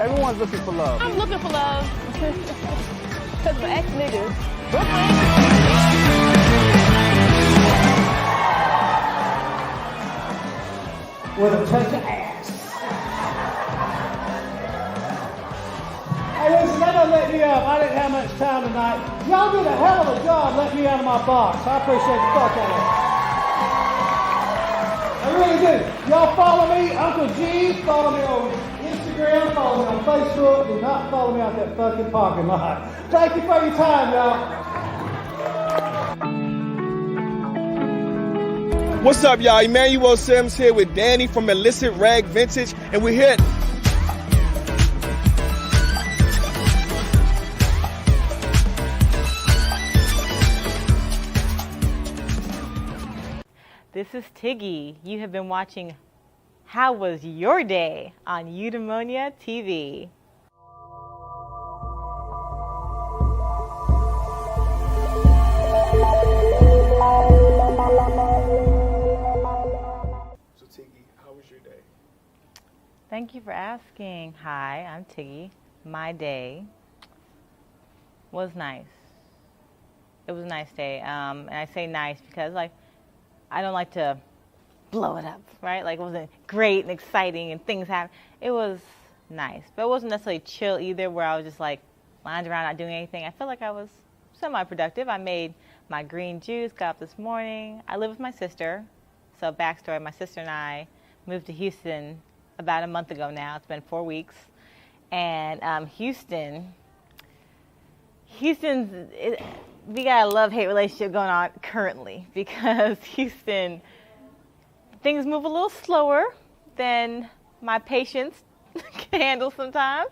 Everyone's looking for love. I'm looking for love. Because my ex-niggas. With a touch of ass. Hey, listen, that doesn't let me up. I didn't have much time tonight. Y'all did a hell of a job letting me out of my box. I appreciate the fuck out of it. I really do. Y'all follow me, Uncle G. Follow me on Instagram. Follow me on Facebook. Do not follow me out that fucking parking lot. Thank you for your time, y'all. What's up, y'all? Emmanuel Sims here with Danny from Illicit Rag Vintage, and we're here. This is Tiggy. You have been watching How Was Your Day on Eudaimonia TV. So Tiggy, how was your day? Thank you for asking. Hi, I'm Tiggy. My day was nice. It was a nice day. And I say nice because I don't like to blow it up, right? Like, it wasn't great and exciting and things happened. It was nice, but it wasn't necessarily chill either, where I was just like lounging around not doing anything. I felt like I was semi-productive. I made my green juice, got up this morning. I live with my sister. So backstory, my sister and I moved to Houston about a month ago now. It's been 4 weeks. And Houston's, we got a love-hate relationship going on currently, because Houston, things move a little slower than my patience can handle sometimes,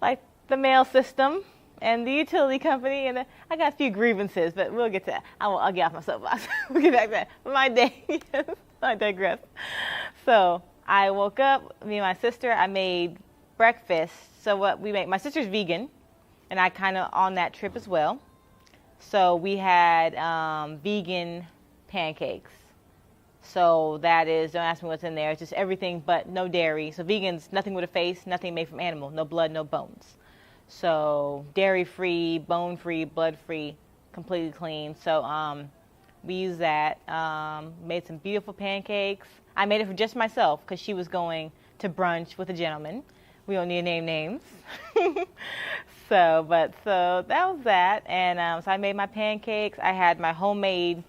like the mail system and the utility company. And I got a few grievances, but we'll get to that. I'll get off my soapbox. We'll get back to that. But my day, yes, I digress. So I woke up, me and my sister, I made breakfast. So what we make, my sister's vegan, and I kind of on that trip as well. So we had vegan pancakes. So that is, don't ask me what's in there, it's just everything but no dairy. So vegans, nothing with a face, nothing made from animal, no blood, no bones. So dairy-free, bone-free, blood-free, completely clean. So we used that, made some beautiful pancakes. I made it for just myself because she was going to brunch with a gentleman. We don't need to name names. So that was that. And so I made my pancakes. I had my homemade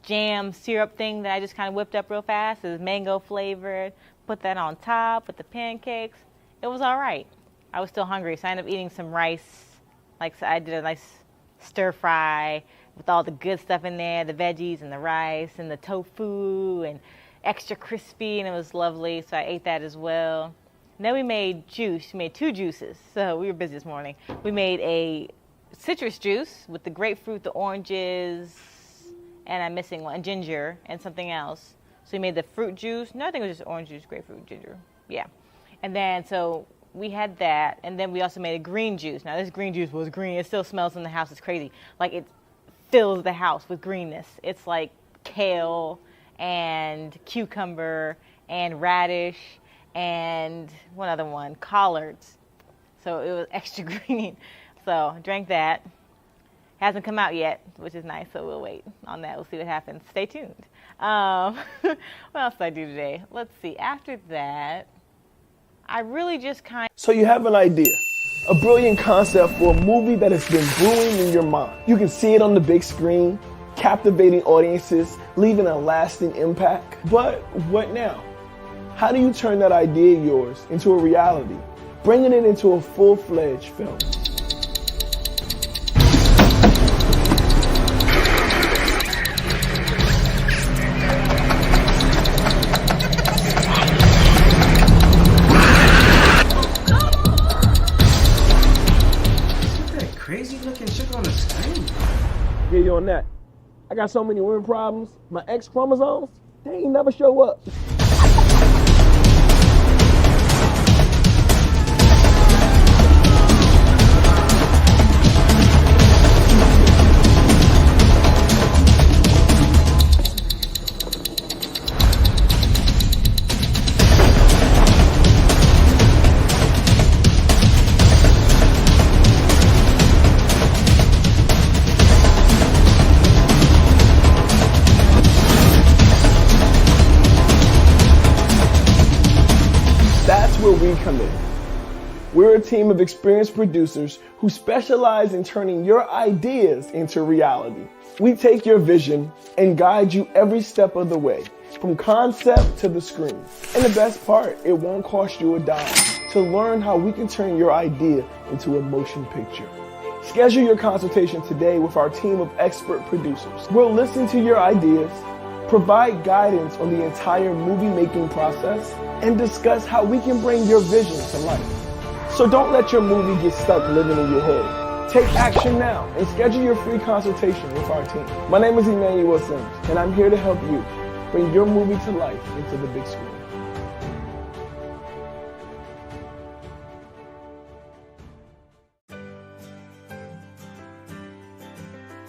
jam syrup thing that I just kind of whipped up real fast. It was mango flavored. Put that on top with the pancakes. It was all right. I was still hungry, so I ended up eating some rice. Like, so I did a nice stir fry with all the good stuff in there, the veggies and the rice and the tofu and extra crispy, and it was lovely. So I ate that as well. And then we made juice. We made 2 juices. So we were busy this morning. We made a citrus juice with the grapefruit, the oranges, and I'm missing one, ginger, and something else. So we made the fruit juice. No, I think it was just orange juice, grapefruit, ginger. Yeah. And then, so we had that, and then we also made a green juice. Now, this green juice was green. It still smells in the house. It's crazy. Like, it fills the house with greenness. It's like kale and cucumber and radish and one other one, collards. So it was extra green. So I drank that. Hasn't come out yet, which is nice, so we'll wait on that. We'll see what happens. Stay tuned. What else did I do today? Let's see. After that, I really just So you have an idea, a brilliant concept for a movie that has been brewing in your mind. You can see it on the big screen, captivating audiences, leaving a lasting impact. But what now? How do you turn that idea of yours into a reality, bringing it into a full-fledged film? Crazy looking shit on the screen. Get you on that. I got so many women problems. My X chromosomes, they ain't never show up. We're a team of experienced producers who specialize in turning your ideas into reality. We take your vision and guide you every step of the way, from concept to the screen. And the best part, it won't cost you a dime to learn how we can turn your idea into a motion picture. Schedule your consultation today with our team of expert producers. We'll listen to your ideas, provide guidance on the entire movie-making process, and discuss how we can bring your vision to life. So don't let your movie get stuck living in your head. Take action now and schedule your free consultation with our team. My name is Emmanuel, and I'm here to help you bring your movie to life into the big screen.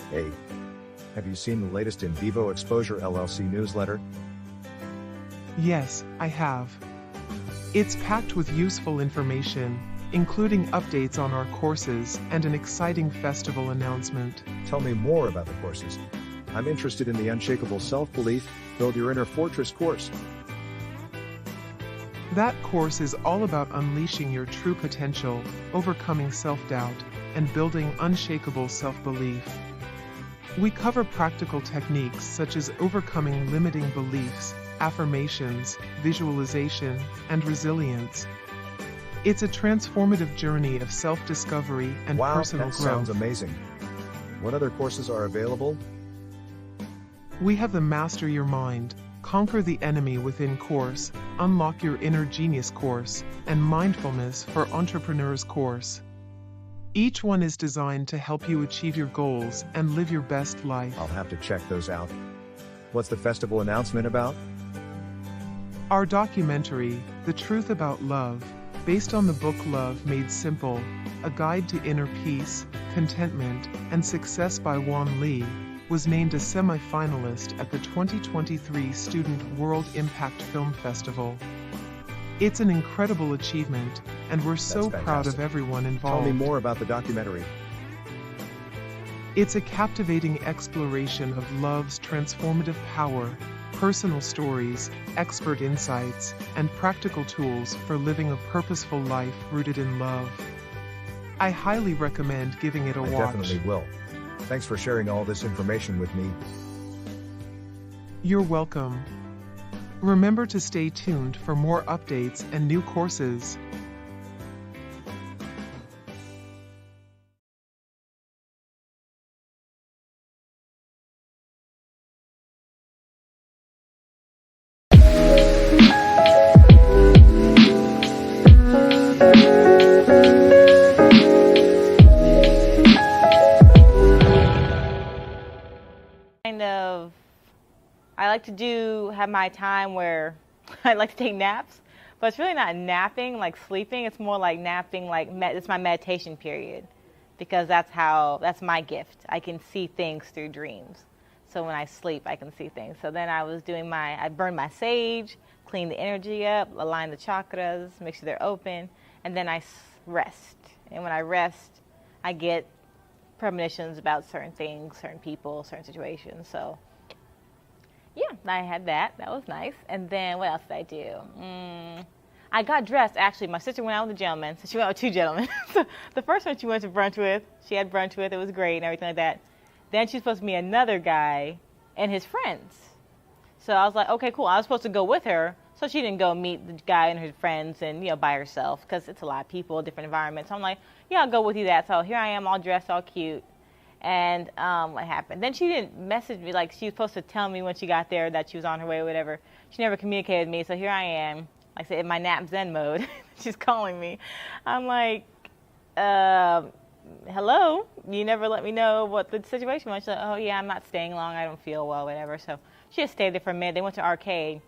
Hey, have you seen the latest In Vivo Exposure LLC newsletter? Yes, I have. It's packed with useful information, including updates on our courses and an exciting festival announcement. Tell me more about the courses. I'm interested in the Unshakable Self-Belief, Build Your Inner Fortress course. That course is all about unleashing your true potential, overcoming self-doubt, and building unshakable self-belief. We cover practical techniques such as overcoming limiting beliefs, affirmations, visualization, and resilience. It's a transformative journey of self-discovery and personal that growth. Sounds amazing. What other courses are available? We have the Master Your Mind, Conquer the Enemy Within course, Unlock Your Inner Genius course, and Mindfulness for Entrepreneurs course. Each one is designed to help you achieve your goals and live your best life. I'll have to check those out. What's the festival announcement about? Our documentary, The Truth About Love, based on the book Love Made Simple, A Guide to Inner Peace, Contentment, and Success by Juan Lee, was named a semi-finalist at the 2023 Student World Impact Film Festival. It's an incredible achievement, and we're so proud of everyone involved. Tell me more about the documentary. It's a captivating exploration of love's transformative power, personal stories, expert insights, and practical tools for living a purposeful life rooted in love. I highly recommend giving it a watch. I definitely will. Thanks for sharing all this information with me. You're welcome. Remember to stay tuned for more updates and new courses. I like to have my time where I like to take naps, but it's really not napping like sleeping. It's more like napping, like it's my meditation period, because that's my gift. I can see things through dreams. So when I sleep, I can see things. So then I burn my sage, clean the energy up, align the chakras, make sure they're open, and then I rest. And when I rest, I get premonitions about certain things, certain people, certain situations. So yeah, I had that. That was nice. And then what else did I do? I got dressed. Actually, my sister went out with a gentleman. So she went out with two gentlemen. So the first one she went to brunch with, she had brunch with. It was great and everything like that. Then she's supposed to meet another guy and his friends. So I was like, okay, cool. I was supposed to go with her. So she didn't go meet the guy and his friends and, by herself, because it's a lot of people, different environments. So I'm like, yeah, I'll go with you that. So here I am, all dressed, all cute. And what happened? Then she didn't message me. Like, she was supposed to tell me when she got there that she was on her way or whatever. She never communicated with me. So here I am, like I said, in my nap zen mode. She's calling me. I'm like, hello? You never let me know what the situation was. She's like, oh, yeah, I'm not staying long. I don't feel well, whatever. So she just stayed there for a minute. They went to arcade.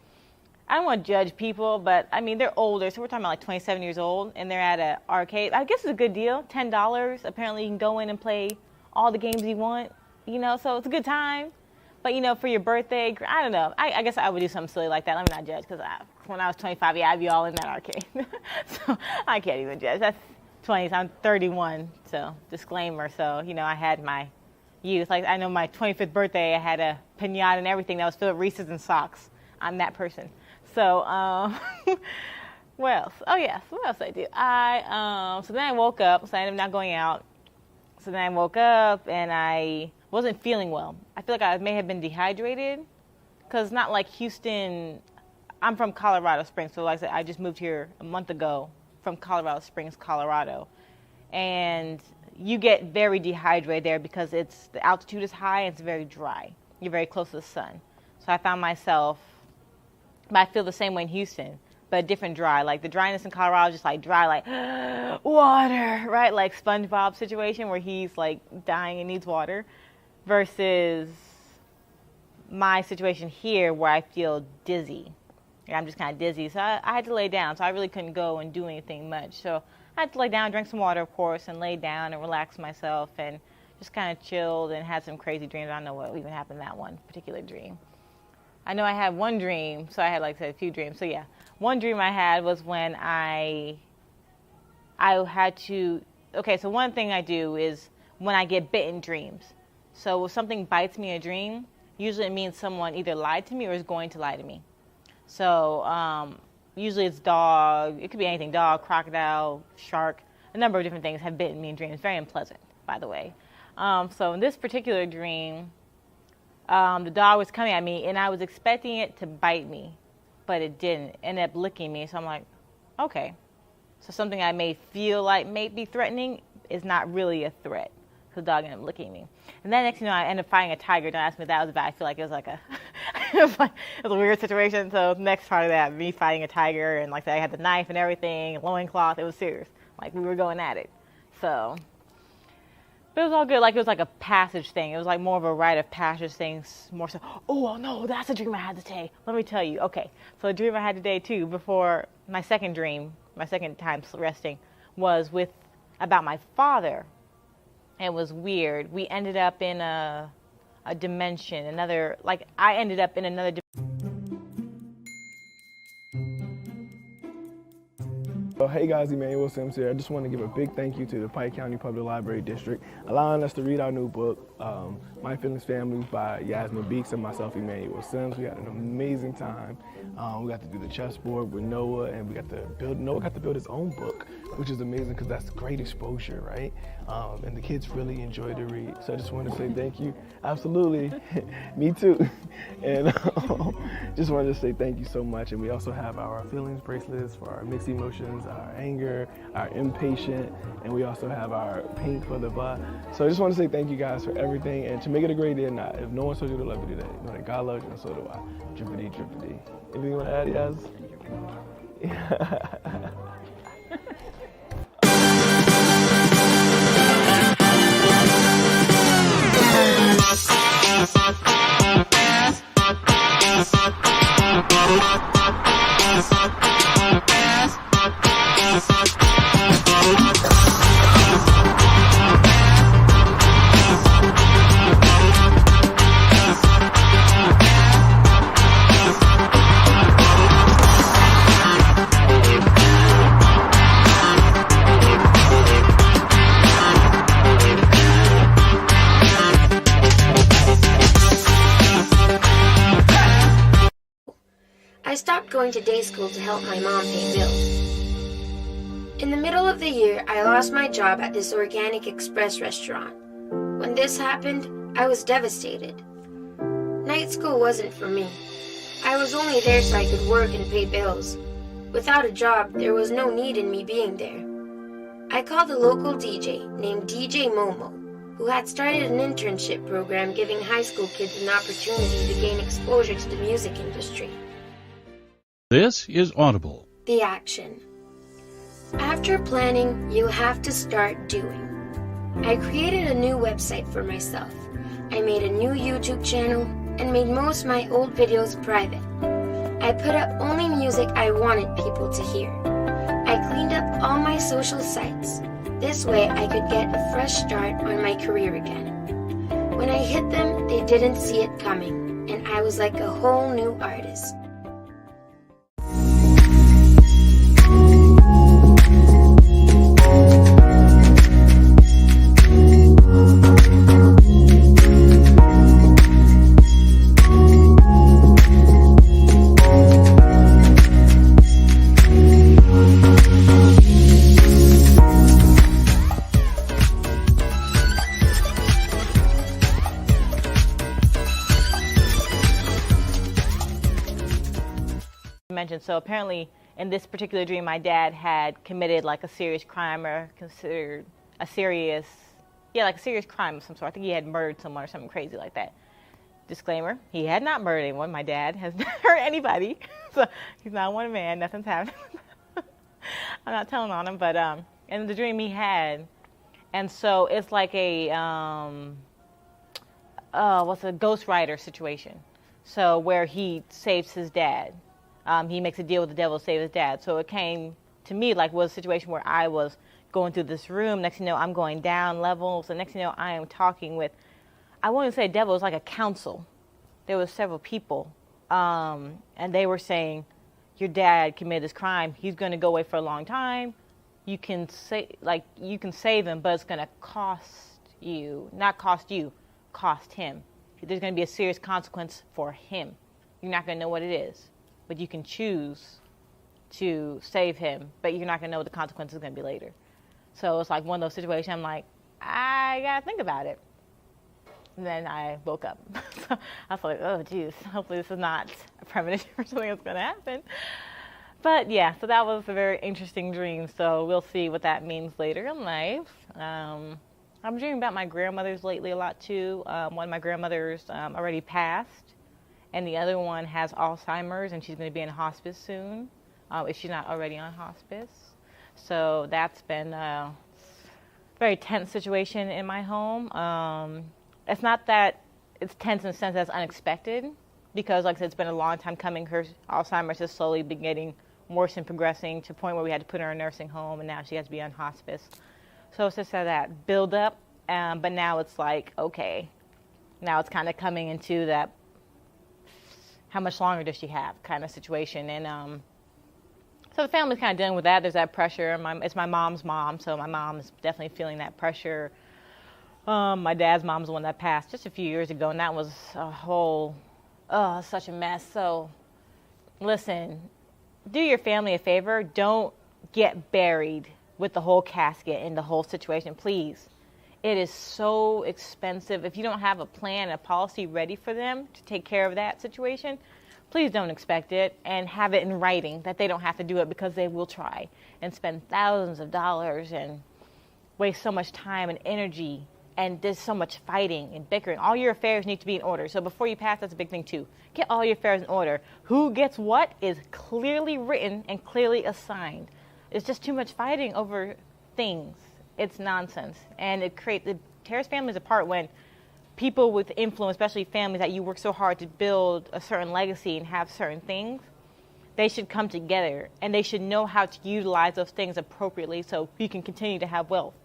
I don't want to judge people, but, I mean, they're older. So we're talking about like 27 years old, and they're at an arcade. I guess it's a good deal, $10. Apparently you can go in and play all the games you want, so it's a good time. But, for your birthday, I don't know. I guess I would do something silly like that. Let me not judge, because when I was 25, yeah, I'd be all in that arcade. So I can't even judge. That's 20s. I'm 31, so disclaimer. So, I had my youth. Like, I know my 25th birthday, I had a piñata and everything that was filled with Reese's and socks. I'm that person. So, What else? Oh yes, what else I do? So then I woke up, so I ended up not going out. So then I woke up and I wasn't feeling well. I feel like I may have been dehydrated, because not like Houston. I'm from Colorado Springs, so like I said, I just moved here a month ago from Colorado Springs, Colorado, and you get very dehydrated there because the altitude is high and it's very dry. You're very close to the sun. So I found myself, but I feel the same way in Houston, but a different dry. Like the dryness in Colorado is just like dry, like water, right? Like SpongeBob situation where he's like dying and needs water, versus my situation here where I feel dizzy. I'm just kind of dizzy, so I had to lay down. So I really couldn't go and do anything much. So I had to lay down, drink some water, of course, and lay down and relax myself and just kind of chilled and had some crazy dreams. I don't know what even happened in that one particular dream. I know I had one dream, so I had, like I said, a few dreams. So yeah, one dream I had was when I had to, okay, so one thing I do is when I get bitten dreams. So if something bites me in a dream, usually it means someone either lied to me or is going to lie to me. So usually it's dog, it could be anything, dog, crocodile, shark, a number of different things have bitten me in dreams. Very unpleasant, by the way. So in this particular dream, the dog was coming at me and I was expecting it to bite me, but it didn't. It ended up licking me. So I'm like, okay. So something I may feel like may be threatening is not really a threat. So the dog ended up licking me. And then next thing you know, I ended up fighting a tiger. Don't ask me if that was bad. I feel like it was like it was a weird situation. So next part of that, me fighting a tiger, and like I had the knife and everything, loincloth, it was serious. Like we were going at it. So, but it was all good. Like it was like a passage thing. It was like more of a rite of passage thing. More so, oh no, that's a dream I had today. Let me tell you. Okay, so the dream I had today too, before my second dream, my second time resting, was about my father. It was weird. We ended up in a dimension, I ended up in another Hey guys, Emmanuel Sims here. I just want to give a big thank you to the Pike County Public Library District allowing us to read our new book, My Feelings Family by Yasmin Beeks and myself, Emmanuel Sims. We had an amazing time. We got to do the chessboard with Noah, and Noah got to build his own book, which is amazing because that's great exposure, right? And the kids really enjoyed the read. So I just want to say thank you. Absolutely. Me too. And just wanted to say thank you so much. And we also have our feelings bracelets for our mixed emotions, our anger, our impatient, and we also have our pink for the blah. So I just want to say thank you guys for everything, and to make it a great day or not, if no one told you to love you today, know that God loves you and so do I. Drippity, drippity. Anything you want to add, Yaz? I stopped going to day school to help my mom pay bills. In the middle of the year, I lost my job at this organic express restaurant. When this happened, I was devastated. Night school wasn't for me. I was only there so I could work and pay bills. Without a job, there was no need in me being there. I called a local DJ named DJ Momo, who had started an internship program giving high school kids an opportunity to gain exposure to the music industry. This is Audible. The action. After planning, you have to start doing. I created a new website for myself. I made a new YouTube channel and made most of my old videos private. I put up only music I wanted people to hear. I cleaned up all my social sites. This way I could get a fresh start on my career again. When I hit them, they didn't see it coming, and I was like a whole new artist. mentioned. So apparently in this particular dream, my dad had committed like a serious crime or considered a serious crime of some sort. I think he had murdered someone or something crazy like that. Disclaimer, he had not murdered anyone. My dad has not hurt anybody. So he's not one man. Nothing's happened. I'm not telling on him, but in the dream he had. And so it's like a, Ghost Rider situation. So where he saves his dad. He makes a deal with the devil to save his dad. So it came to me like was a situation where I was going through this room. Next thing you know, I'm going down levels. And next thing you know, I am talking with, I wouldn't say devil, it was like a council. There was several people. And they were saying, your dad committed this crime. He's going to go away for a long time. You can save him, but it's going to cost you, not cost you, cost him. There's going to be a serious consequence for him. You're not going to know what it is, but you can choose to save him, but you're not going to know what the consequence is going to be later. So it's like one of those situations. I'm like, I got to think about it. And then I woke up. So I was like, oh, geez, hopefully this is not a premonition for something that's going to happen. But yeah, so that was a very interesting dream. So we'll see what that means later in life. I'm dreaming about my grandmothers lately a lot too. One of my grandmothers already passed, and the other one has Alzheimer's, and she's going to be in hospice soon, if she's not already on hospice. So that's been a very tense situation in my home. It's not that it's tense in the sense that it's unexpected, because like I said, it's been a long time coming. Her Alzheimer's has slowly been getting worse and progressing to a point where we had to put her in a nursing home, and now she has to be on hospice. So it's just that build up, but now it's like, okay, now it's kind of coming into that how much longer does she have kind of situation. And so the family's kind of dealing with that. There's that pressure. It's my mom's mom, so my mom is definitely feeling that pressure. My dad's mom's the one that passed just a few years ago, and that was a whole, such a mess. So listen, do your family a favor. Don't get buried with the whole casket and the whole situation, please. It is so expensive. If you don't have a plan, a policy ready for them to take care of that situation, please don't expect it, and have it in writing that they don't have to do it, because they will try and spend thousands of dollars and waste so much time and energy, and there's so much fighting and bickering. All your affairs need to be in order. So before you pass, that's a big thing too. Get all your affairs in order. Who gets what is clearly written and clearly assigned. It's just too much fighting over things. It's nonsense. And it tears families apart when people with influence, especially families that you work so hard to build a certain legacy and have certain things, they should come together, and they should know how to utilize those things appropriately so you can continue to have wealth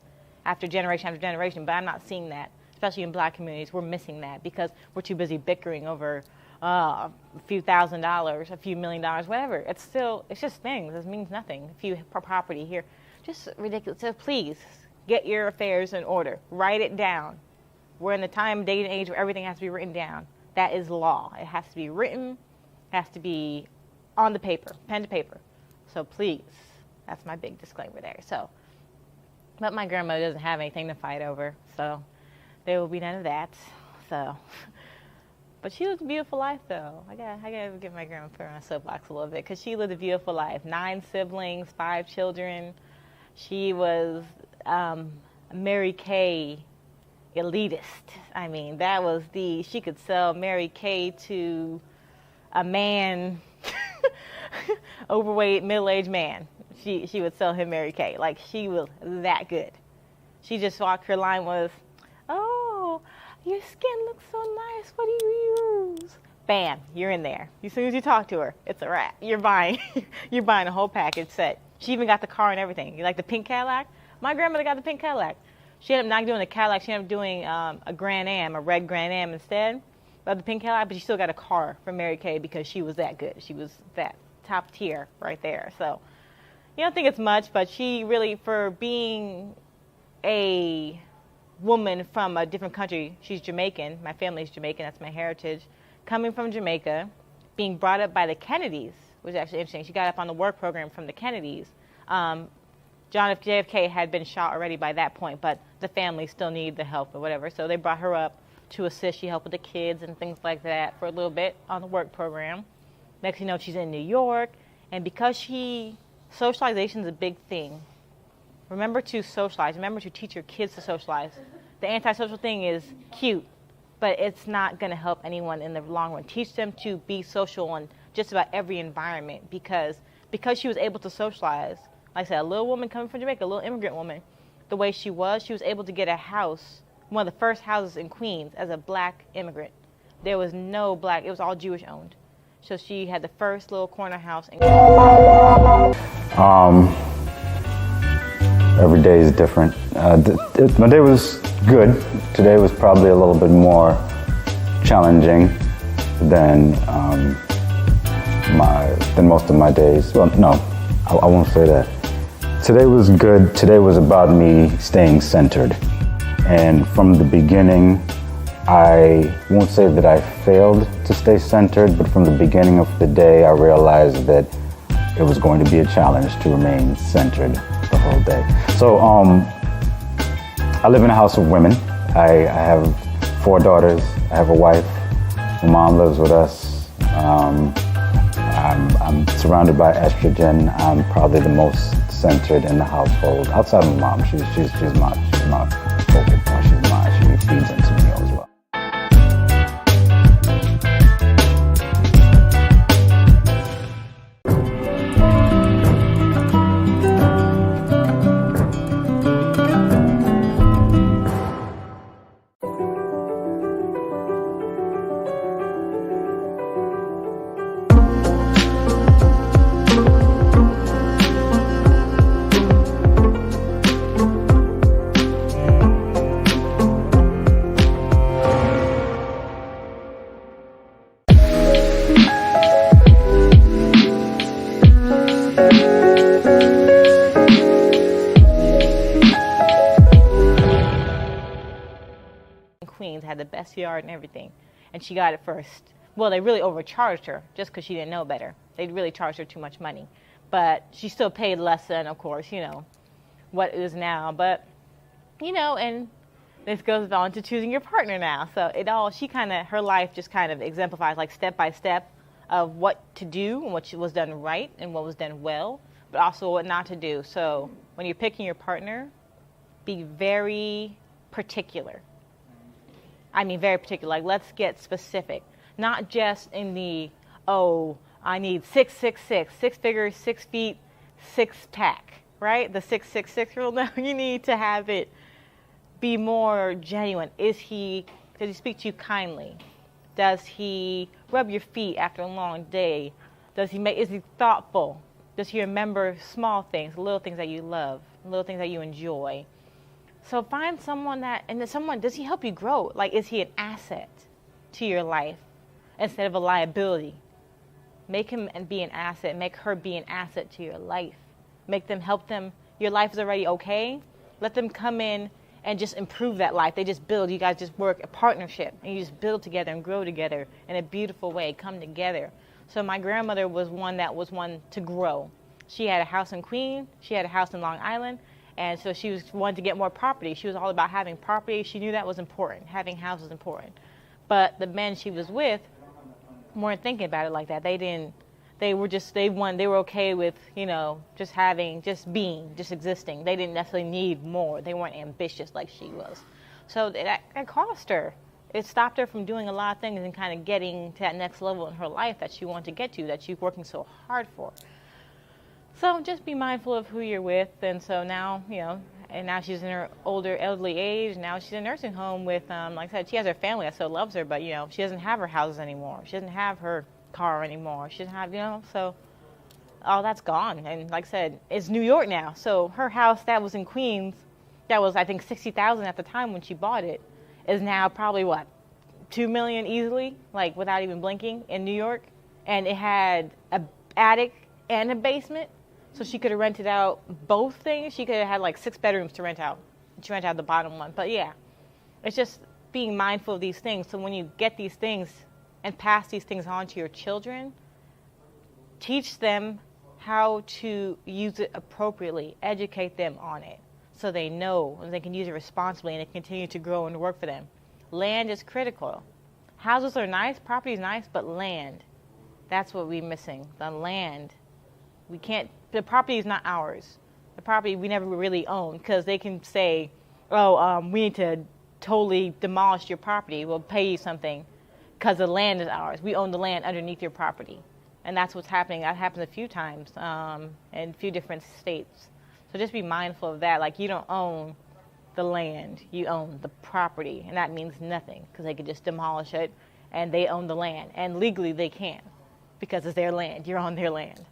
after generation. But I'm not seeing that, especially in black communities. We're missing that because we're too busy bickering over a few $1,000s, a few $1 million, whatever. It's just things. It means nothing. A few property here. Just ridiculous. So please, get your affairs in order. Write it down. We're in the time, day, and age where everything has to be written down. That is law. It has to be written. It has to be on the paper, pen to paper. So please, that's my big disclaimer there. So, but my grandmother doesn't have anything to fight over, so there will be none of that. So, but she lived a beautiful life, though. I gotta give my grandma put her on a soapbox a little bit, because she lived a beautiful life. 9 siblings, 5 children. She was Mary Kay elitist. I mean, she could sell Mary Kay to a man, overweight, middle-aged man. She would sell him Mary Kay. Like, she was that good. She just walked, her line was, oh, your skin looks so nice. What do you use? Bam, you're in there. As soon as you talk to her, it's a wrap. You're buying a whole package set. She even got the car and everything. You like the pink Cadillac? My grandmother got the pink Cadillac. She ended up not doing the Cadillac. She ended up doing a Grand Am, a red Grand Am instead of the pink Cadillac, but she still got a car from Mary Kay because she was that good. She was that top tier right there. So you don't think it's much, but she really, for being a woman from a different country, she's Jamaican. My family's Jamaican. That's my heritage. Coming from Jamaica, being brought up by the Kennedys was actually interesting. She got up on the work program from the Kennedys. John F. JFK had been shot already by that point, but the family still needed the help or whatever. So they brought her up to assist. She helped with the kids and things like that for a little bit on the work program. Next thing you know, she's in New York, And because socialization is a big thing, remember to socialize. Remember to teach your kids to socialize. The antisocial thing is cute, but it's not going to help anyone in the long run. Teach them to be social in just about every environment because she was able to socialize. Like I said, a little woman coming from Jamaica, a little immigrant woman, the way she was able to get a house, one of the first houses in Queens as a black immigrant. There was no black, it was all Jewish owned. So she had the first little corner house in Every day is different. My day was good. Today was probably a little bit more challenging than most of my days. Well, no, I won't say that. Today was good. Today was about me staying centered. And from the beginning, I won't say that I failed to stay centered, but from the beginning of the day, I realized that it was going to be a challenge to remain centered the whole day. So I live in a house of women. I have 4 daughters. I have a wife. My mom lives with us. I'm surrounded by estrogen. I'm probably the most centered in the household. Outside of my mom, she's my focal point. She feeds into me as well. Queens, had the best yard and everything, and she got it first. Well, they really overcharged her just because she didn't know better. They really charged her too much money, but she still paid less than, of course, what it is now. But and this goes on to choosing your partner now. So her life just kind of exemplifies like step by step of what to do and what was done right and what was done well, but also what not to do. So when you're picking your partner, be very particular. I mean, very particular. Like, let's get specific. Not just in the, I need 6'6", 6 figures, 6 feet, 6-pack, right? The 666 rule. No, you need to have it be more genuine. Does he speak to you kindly? Does he rub your feet after a long day? Is he thoughtful? Does he remember small things, little things that you love, little things that you enjoy? So find someone does he help you grow? Like, is he an asset to your life instead of a liability? Make him be an asset. Make her be an asset to your life. Help them. Your life is already okay. Let them come in and just improve that life. They just build. You guys just work a partnership, and you just build together and grow together in a beautiful way, come together. So my grandmother was one to grow. She had a house in Queens. She had a house in Long Island. And so she wanted to get more property. She was all about having property. She knew that was important. Having houses was important. But the men she was with weren't thinking about it like that. They were okay with, just existing. They didn't necessarily need more. They weren't ambitious like she was. So that cost her. It stopped her from doing a lot of things and kind of getting to that next level in her life that she wanted to get to, that she's working so hard for. So just be mindful of who you're with. And so now, and now she's in her elderly age. Now she's in a nursing home with, like I said, she has her family that still loves her, but, she doesn't have her houses anymore. She doesn't have her car anymore. She doesn't have, so all that's gone. And like I said, it's New York now. So her house that was in Queens, that was, I think, $60,000 at the time when she bought it, is now probably, $2 million easily, like without even blinking, in New York. And it had an attic and a basement. So she could have rented out both things. She could have had like 6 bedrooms to rent out. She rented out the bottom one. But yeah, it's just being mindful of these things. So when you get these things and pass these things on to your children, teach them how to use it appropriately. Educate them on it so they know and they can use it responsibly and it continue to grow and work for them. Land is critical. Houses are nice, property is nice, but land, that's what we're missing. The land We can't, the property is not ours. The property we never really own, because they can say, oh, we need to totally demolish your property. We'll pay you something because the land is ours. We own the land underneath your property. And that's what's happening. That happens a few times in a few different states. So just be mindful of that. Like, you don't own the land, you own the property, and that means nothing, because they could just demolish it, and they own the land, and legally they can, because it's their land. You're on their land.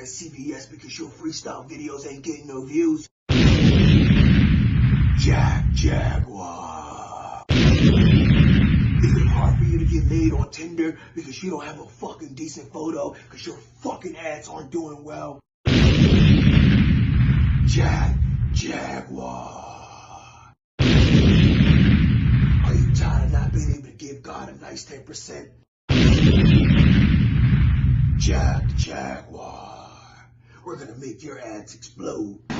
CBS because your freestyle videos ain't getting no views. Jaguar. Is it hard for you to get laid on Tinder because you don't have a fucking decent photo because your fucking ads aren't doing well? Jaguar. Are you tired of not being able to give God a nice 10%? Jaguar. We're gonna make your ads explode. You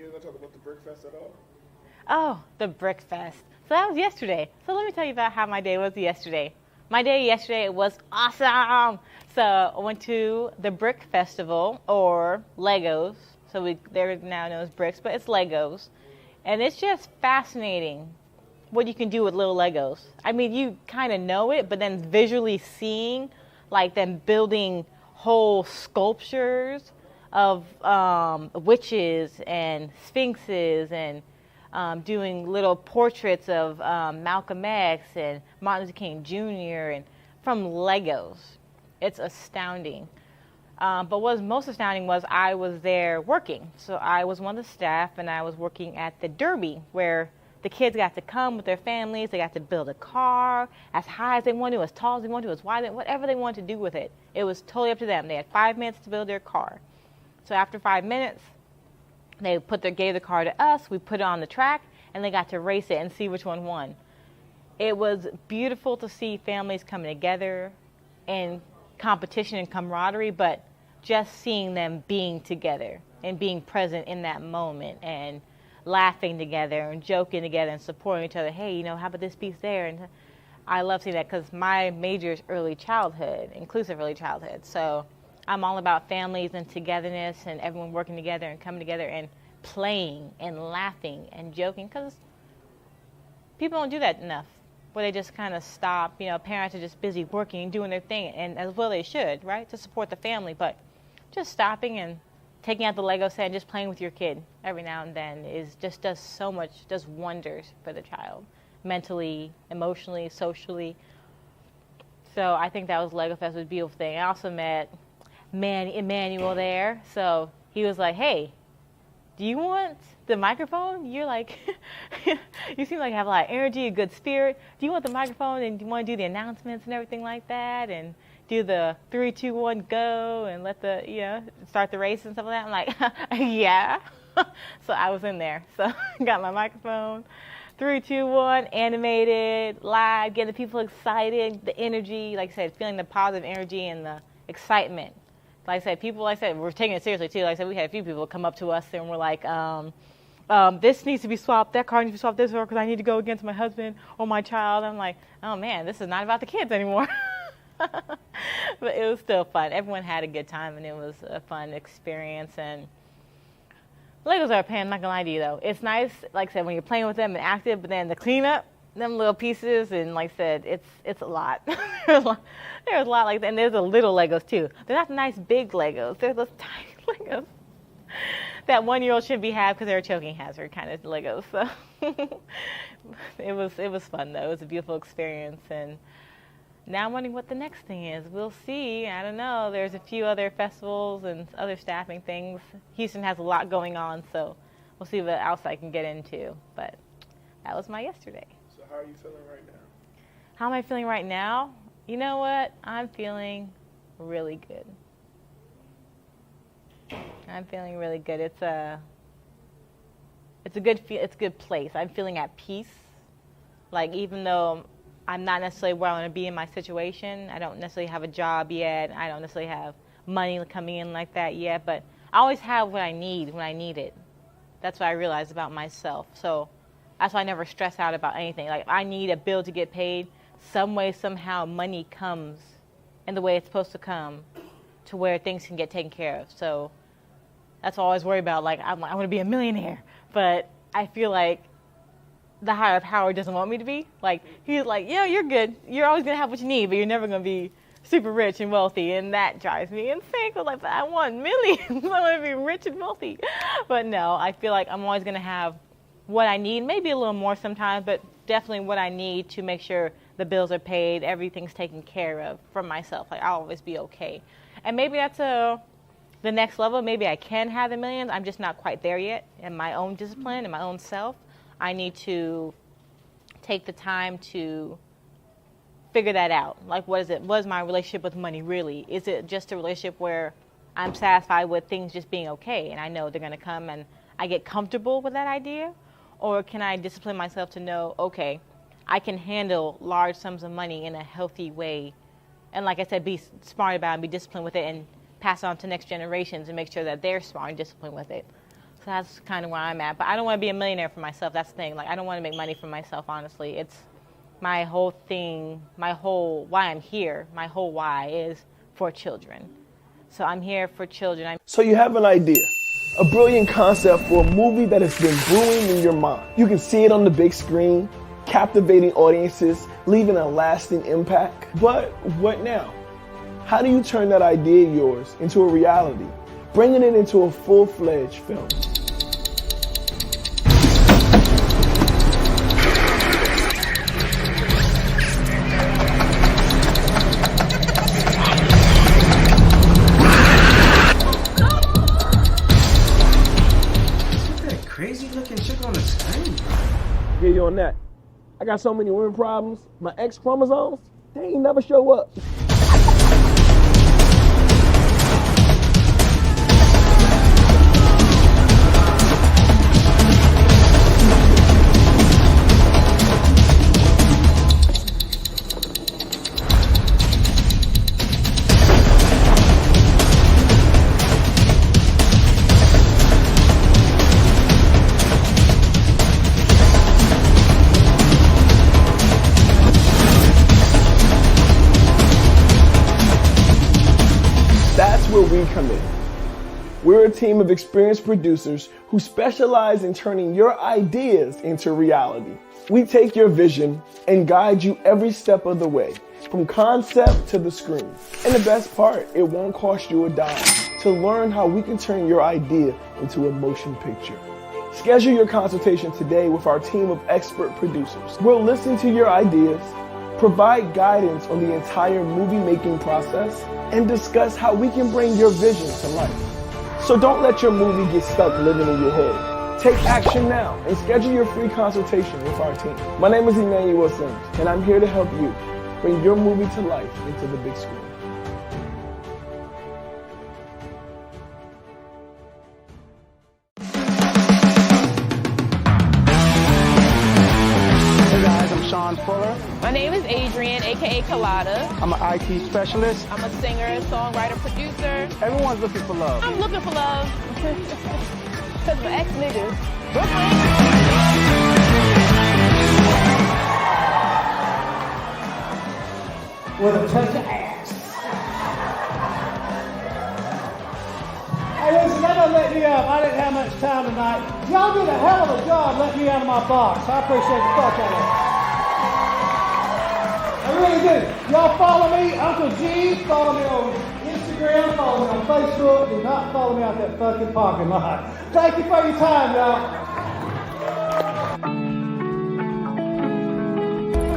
gonna talk about the Brick Fest at all? Oh, the Brick Fest. So that was yesterday. So let me tell you about how my day was yesterday. My day yesterday was awesome. So I went to the Brick Festival, or Legos. So they're now known as bricks, but it's Legos. And it's just fascinating what you can do with little Legos. I mean, you kind of know it, but then visually seeing, like, them building whole sculptures of witches and sphinxes, and doing little portraits of Malcolm X and Martin Luther King Jr. and from Legos. It's astounding. But what was most astounding was I was there working. So I was one of the staff, and I was working at the Derby, where the kids got to come with their families. They got to build a car as high as they wanted to, as tall as they wanted to, as wide, whatever they wanted to do with it. It was totally up to them. They had 5 minutes to build their car. So after 5 minutes, they gave the car to us. We put it on the track, and they got to race it and see which one won. It was beautiful to see families coming together in competition and camaraderie, but just seeing them being together and being present in that moment and laughing together and joking together and supporting each other. Hey, how about this piece there? And I love seeing that because my major is early childhood, inclusive early childhood. So I'm all about families and togetherness and everyone working together and coming together and playing and laughing and joking, because people don't do that enough, where they just kind of stop. Parents are just busy working and doing their thing, and as well they should, right, to support the family. But just stopping and taking out the Lego set and just playing with your kid every now and then does so much, does wonders for the child, mentally, emotionally, socially. So I think that was Lego Fest, was a beautiful thing. I also met Emmanuel there. So he was like, hey, do you want the microphone? You're like, you seem like you have a lot of energy, a good spirit. Do you want the microphone, and do you want to do the announcements and everything like that? And do the 3, 2, 1, go, and let start the race and stuff like that? I'm like, yeah. So I was in there. So got my microphone, 3, 2, 1, animated, live, getting the people excited, the energy, like I said, feeling the positive energy and the excitement. like I said, we're taking it seriously too. Like I said, we had a few people come up to us and were like, this needs to be swapped, that car needs to be swapped this way because I need to go against my husband or my child. I'm like, oh man, this is not about the kids anymore. But it was still fun. Everyone had a good time, and it was a fun experience. And Legos are a pain, I'm not gonna lie to you though. It's nice, like I said, when you're playing with them and active, but then the cleanup, them little pieces, and like I said, it's a lot. There's a lot like that, and there's the little Legos too. They're not the nice big Legos. They're those tiny Legos that 1-year-old shouldn't be have because they're a choking hazard kind of Legos. So it was fun though. It was a beautiful experience, and now I'm wondering what the next thing is. We'll see. I don't know. There's a few other festivals and other staffing things. Houston has a lot going on, so we'll see what else I can get into. But that was my yesterday. So how are you feeling right now? How am I feeling right now? You know what? I'm feeling really good. I'm feeling really good. It's a good place. I'm feeling at peace. Like, even though I'm not necessarily where I want to be in my situation, I don't necessarily have a job yet, I don't necessarily have money coming in like that yet, but I always have what I need when I need it. That's what I realized about myself. So that's why I never stress out about anything. Like, if I need a bill to get paid, some way, somehow, money comes in the way it's supposed to come to where things can get taken care of. So that's what I always worry about. Like, I want to be a millionaire, but I feel like the higher power doesn't want me to be. Like, he's like, yeah, you're good. You're always going to have what you need, but you're never going to be super rich and wealthy, and that drives me insane. Cause like, but I want millions. I want to be rich and wealthy. But no, I feel like I'm always going to have what I need, maybe a little more sometimes, but definitely what I need to make sure the bills are paid, everything's taken care of for myself. Like, I'll always be okay. And maybe that's the next level. Maybe I can have the millions. I'm just not quite there yet in my own discipline, in my own self. I need to take the time to figure that out. Like, what is it? What is my relationship with money really? Is it just a relationship where I'm satisfied with things just being okay and I know they're going to come and I get comfortable with that idea? Or can I discipline myself to know, okay, I can handle large sums of money in a healthy way? And like I said, be smart about it and be disciplined with it and pass it on to next generations and make sure that they're smart and disciplined with it. So that's kind of where I'm at. But I don't want to be a millionaire for myself. That's the thing. Like, I don't want to make money for myself, honestly. It's my whole thing, my whole why I'm here, my whole why is for children. So I'm here for children. So you have an idea, a brilliant concept for a movie that has been brewing in your mind. You can see it on the big screen, captivating audiences, leaving a lasting impact. But what now? How do you turn that idea of yours into a reality, bringing it into a full-fledged film? Crazy looking chick on the screen. Get you on that. I got so many women problems. My X chromosomes, they ain't never show up. We come in. We're a team of experienced producers who specialize in turning your ideas into reality. We take your vision and guide you every step of the way, from concept to the screen. And the best part, it won't cost you a dime to learn how we can turn your idea into a motion picture. Schedule your consultation today with our team of expert producers. We'll listen to your ideas, provide guidance on the entire movie-making process, and discuss how we can bring your vision to life. So don't let your movie get stuck living in your head. Take action now and schedule your free consultation with our team. My name is Emmanuel, and I'm here to help you bring your movie to life into the big screen. Fuller. My name is Adrian, aka Colada. I'm an IT specialist. I'm a singer, songwriter, producer. Everyone's looking for love. I'm looking for love. Because my ex-niggas. With a touch of ass. Hey, listen, that doesn't let me up. I didn't have much time tonight. Y'all did a hell of a job letting me out of my box. I appreciate the fuck out of it. I really do. Y'all follow me, Uncle G. Follow me on Instagram. Follow me on Facebook. Do not follow me out that fucking parking lot. Thank you for your time, y'all.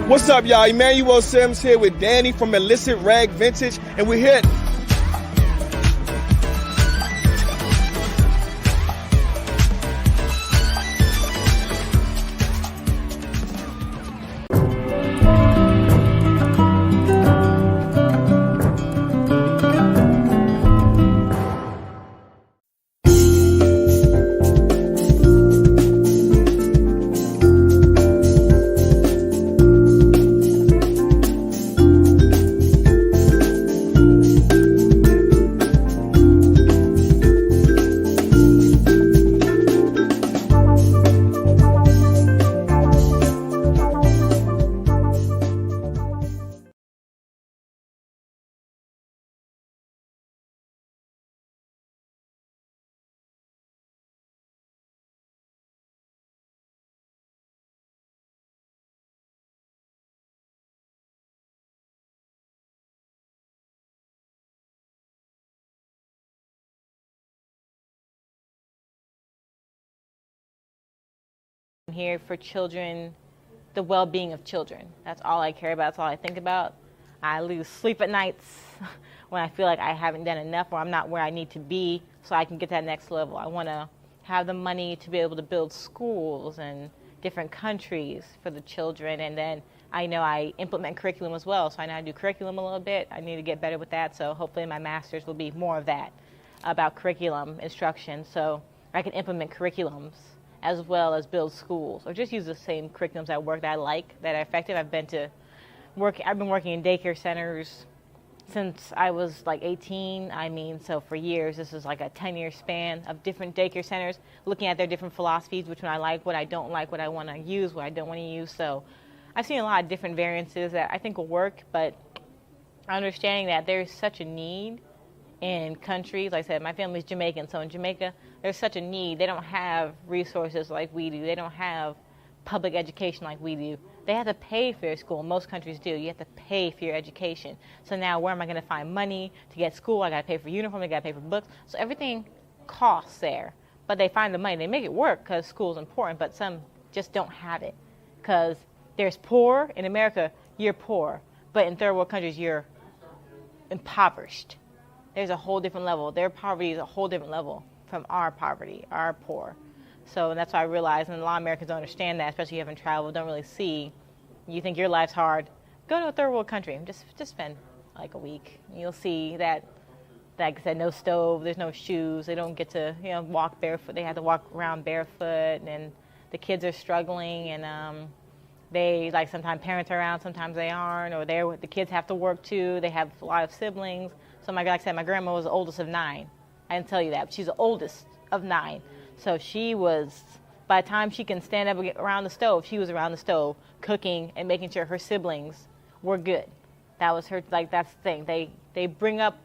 What's up, y'all? Emmanuel Sims here with Danny from Illicit Rag Vintage, and we're here. I'm here for children, the well-being of children. That's all I care about. That's all I think about. I lose sleep at nights when I feel like I haven't done enough or I'm not where I need to be so I can get that next level. I want to have the money to be able to build schools in different countries for the children. And then I know I implement curriculum as well. So I know I do curriculum a little bit. I need to get better with that. So hopefully my master's will be more of that, about curriculum instruction. So I can implement curriculums as well as build schools, or just use the same curriculums at work that I like, that are effective. I've been working in daycare centers since I was like 18. I mean, so for years, this is like a 10-year span of different daycare centers, looking at their different philosophies, which one I like, what I don't like, what I want to use, what I don't want to use. So I've seen a lot of different variances that I think will work, but understanding that there's such a need in countries. Like I said, my family's Jamaican, so in Jamaica, there's such a need. They don't have resources like we do. They don't have public education like we do. They have to pay for your school. Most countries do. You have to pay for your education. So now where am I going to find money to get school? I got to pay for uniform. I got to pay for books. So everything costs there. But they find the money. They make it work because school is important, but some just don't have it. Because there's poor. In America, you're poor. But in third world countries, you're impoverished. There's a whole different level. Their poverty is a whole different level from our poverty, our poor. So that's why I realize, and a lot of Americans don't understand that, especially if you haven't traveled, don't really see. You think your life's hard, go to a third world country. Just spend like a week. You'll see that, like I said, no stove, there's no shoes. They don't get to walk barefoot. They have to walk around barefoot, and the kids are struggling, and they, like, sometimes parents are around, sometimes they aren't, or the kids have to work too. They have a lot of siblings. So like I said, my grandma was the oldest of 9. I didn't tell you that, but she's the oldest of 9. So she was, by the time she can stand up around the stove, she was around the stove cooking and making sure her siblings were good. That was her, like, that's the thing. They bring up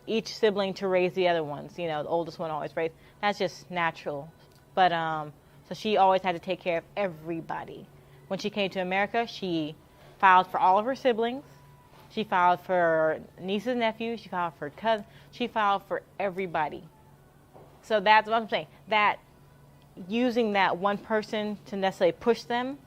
each sibling to raise the other ones. The oldest one always raised. That's just natural. But so she always had to take care of everybody. When she came to America, she filed for all of her siblings. She filed for nieces and nephews. She filed for cousins. She filed for everybody. So that's what I'm saying. That using that one person to necessarily push them,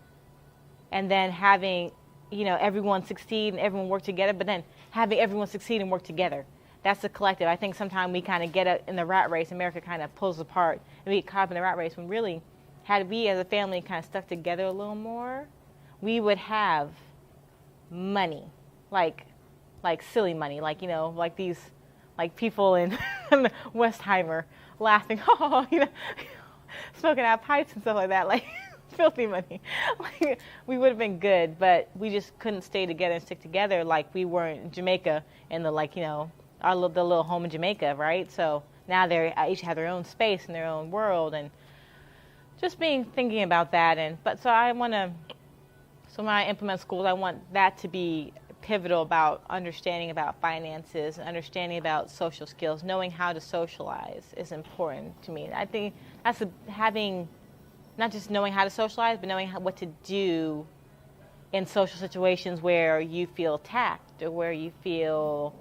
and then having, everyone succeed and everyone work together, but then having everyone succeed and work together. That's the collective. I think sometimes we kind of get in the rat race. America kind of pulls apart, and we get caught up in the rat race when really, had we as a family kind of stuck together a little more, we would have money. Like silly money, like these, like people in Westheimer laughing, smoking out pipes and stuff like that. Like, filthy money. Like, we would have been good, but we just couldn't stay together and stick together like we were in Jamaica and the the little home in Jamaica, right? So now they each have their own space and their own world, and just thinking about that. So when I implement schools, I want that to be pivotal about understanding about finances, understanding about social skills, knowing how to socialize is important to me. I think that's having not just knowing how to socialize, but knowing what to do in social situations where you feel attacked or where you feel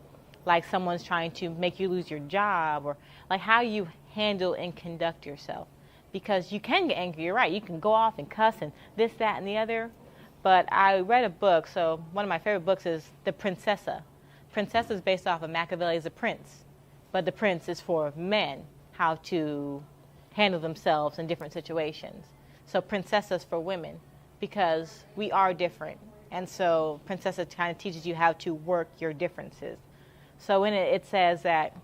like someone's trying to make you lose your job, or like how you handle and conduct yourself. Because you can get angry, you're right. You can go off and cuss and this, that, and the other. But I read a book, so one of my favorite books is The Princessa. Princessa is based off of Machiavelli's The Prince, but the prince is for men, how to handle themselves in different situations. So Princessa is for women, because we are different. And so Princessa kind of teaches you how to work your differences. So in it says that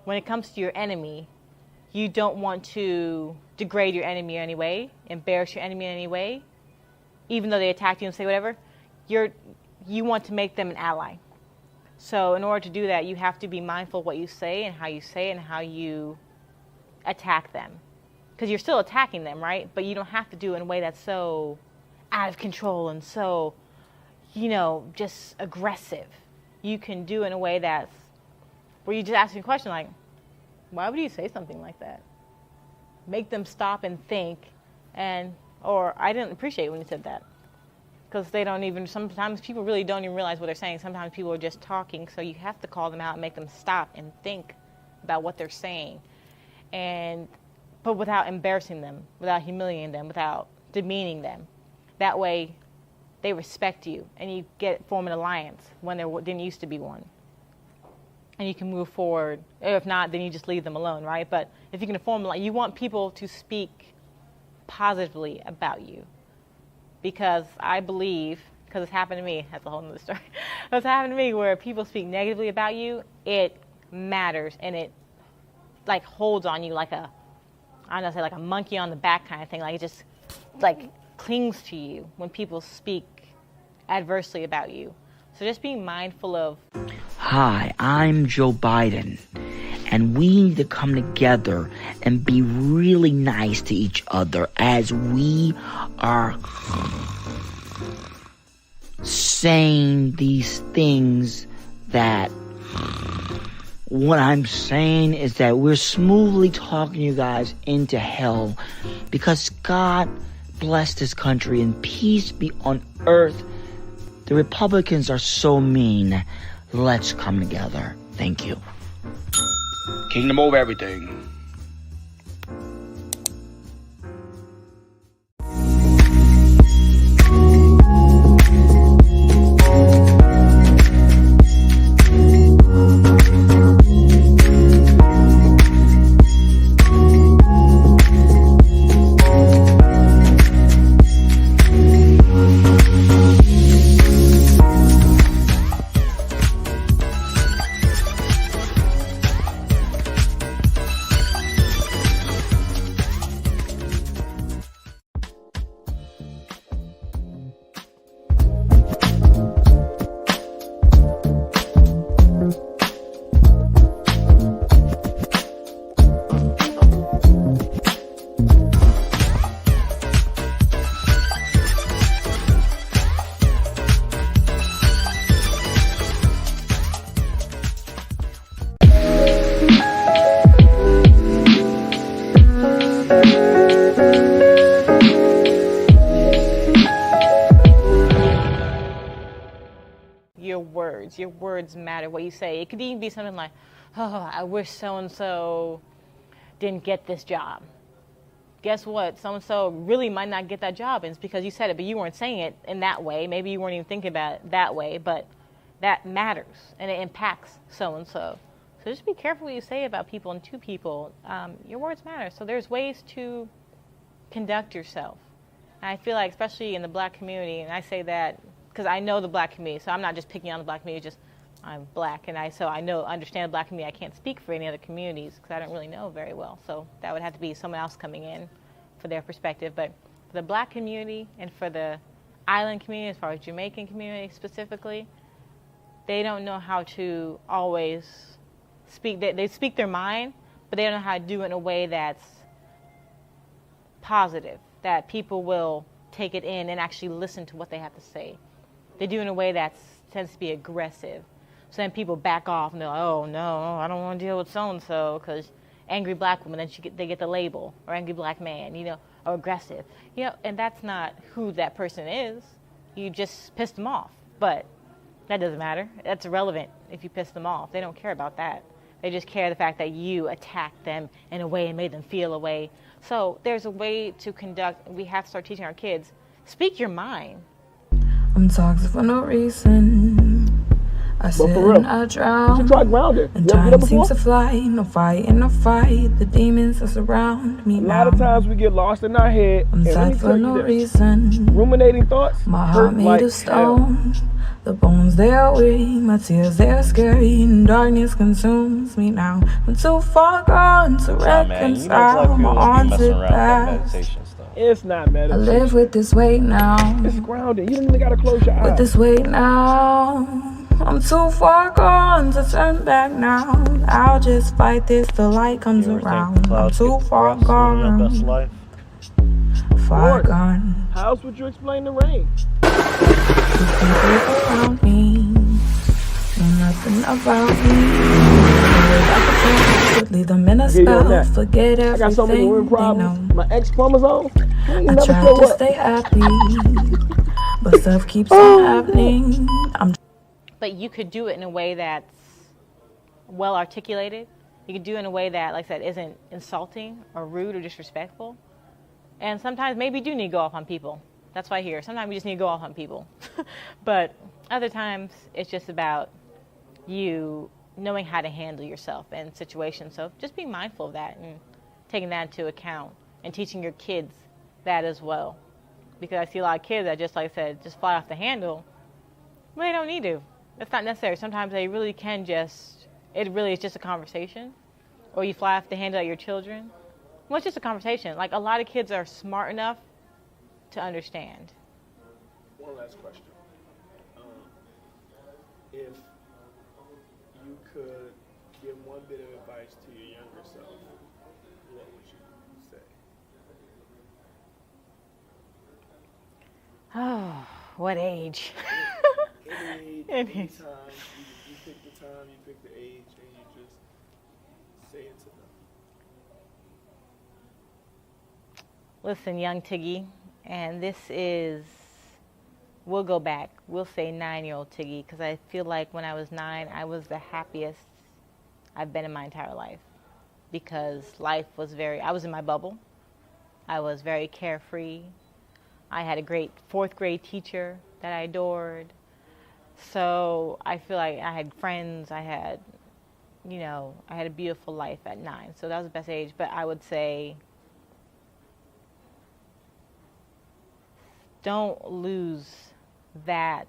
when it comes to your enemy, you don't want to degrade your enemy in any way, embarrass your enemy in any way, even though they attack you and say whatever. You want to make them an ally. So in order to do that, you have to be mindful of what you say and how you say it and how you attack them. Because you're still attacking them, right? But you don't have to do it in a way that's so out of control and so, just aggressive. You can do it in a way that's where you just ask a question like, why would you say something like that? Make them stop and think, or I didn't appreciate when you said that. Because sometimes people really don't even realize what they're saying. Sometimes people are just talking, so you have to call them out and make them stop and think about what they're saying. But without embarrassing them, without humiliating them, without demeaning them. That way, they respect you, and you form an alliance when there didn't used to be one. And you can move forward. If not, then you just leave them alone, right? But if you can form, you want people to speak positively about you. Because I believe, because it's happened to me, that's a whole other story. It's happened to me where people speak negatively about you, it matters, and it holds on you like a monkey on the back kind of thing. Like it just clings to you when people speak adversely about you. So just being mindful of... Hi, I'm Joe Biden, and we need to come together and be really nice to each other as we are saying these things that... What I'm saying is that we're smoothly talking you guys into hell because God bless this country and peace be on earth. The Republicans are so mean. Let's come together. Thank you. Kingdom over everything. Your words matter, what you say. It could even be something like, oh, I wish so-and-so didn't get this job. Guess what? So-and-so really might not get that job, and it's because you said it, but you weren't saying it in that way. Maybe you weren't even thinking about it that way, but that matters, and it impacts so-and-so. So just be careful what you say about people and to people. Your words matter. So there's ways to conduct yourself. And I feel like, especially in the black community, and I say that because I know the black community, so I'm not just picking on the black community, just I'm black, and understand the black community. I can't speak for any other communities because I don't really know very well. So that would have to be someone else coming in for their perspective. But For the Black community and for the island community, as far as Jamaican community specifically, they don't know how to always speak. They speak their mind, but they don't know how to do it in a way that's positive, that people will take it in and actually listen to what they have to say. They do it in a way that tends to be aggressive. So then people back off and they're like, oh no, I don't want to deal with so-and-so because angry black woman, then they get the label, or angry black man, you know, or aggressive. You know, and that's not who that person is. You just pissed them off. But that doesn't matter. That's irrelevant if you piss them off. They don't care about that. They just care the fact that you attacked them in a way and made them feel a way. So there's a way to conduct, we have to start teaching our kids, speak your mind. I'm toxic for no reason. I sit and I drown. You should try grounding. And time seems to fly. No fight in a fight. The demons that surround me now. A lot of times we get lost in our head. I'm tight for no reason. Ruminating thoughts. My heart made of stone. The bones they are weak. My tears they are scary. And darkness consumes me now. I'm too far gone to reconcile my haunted past. It's not meditation. I live with this weight now. It's grounding. You don't even gotta close your eyes. With this weight now. I'm too far gone to turn back now. I'll just fight this till light comes around. I'm too far gone. Far gone. How else would you explain the rain? The people around me know nothing about me. Leave them in a spell. Forget everything. I got so many women problems. My X chromosome. I try to stay happy, but stuff keeps on happening. But you could do it in a way that's well articulated. You could do it in a way that, like I said, isn't insulting or rude or disrespectful. And sometimes maybe you do need to go off on people. That's why I hear. Sometimes we just need to go off on people. But other times it's just about you knowing how to handle yourself in situations. So just be mindful of that and taking that into account and teaching your kids that as well. Because I see a lot of kids that, just like I said, just fly off the handle. Well, they don't need to. It's not necessary. Sometimes they really can just, it really is just a conversation. Or you fly off the handle at your children. Well, it's just a conversation. Like, a lot of kids are smart enough to understand. One last question. If you could give one bit of advice to your younger self, what would you say? Oh, what age? Any time, you pick the time, you pick the age, and you just say it to them. Listen, young Tiggy, and this is, we'll go back. We'll say 9-year-old Tiggy, because I feel like when I was 9, I was the happiest I've been in my entire life. Because life was I was in my bubble. I was very carefree. I had a great 4th grade teacher that I adored. So I feel like I had friends, I had a beautiful life at 9. So that was the best age. But I would say, don't lose that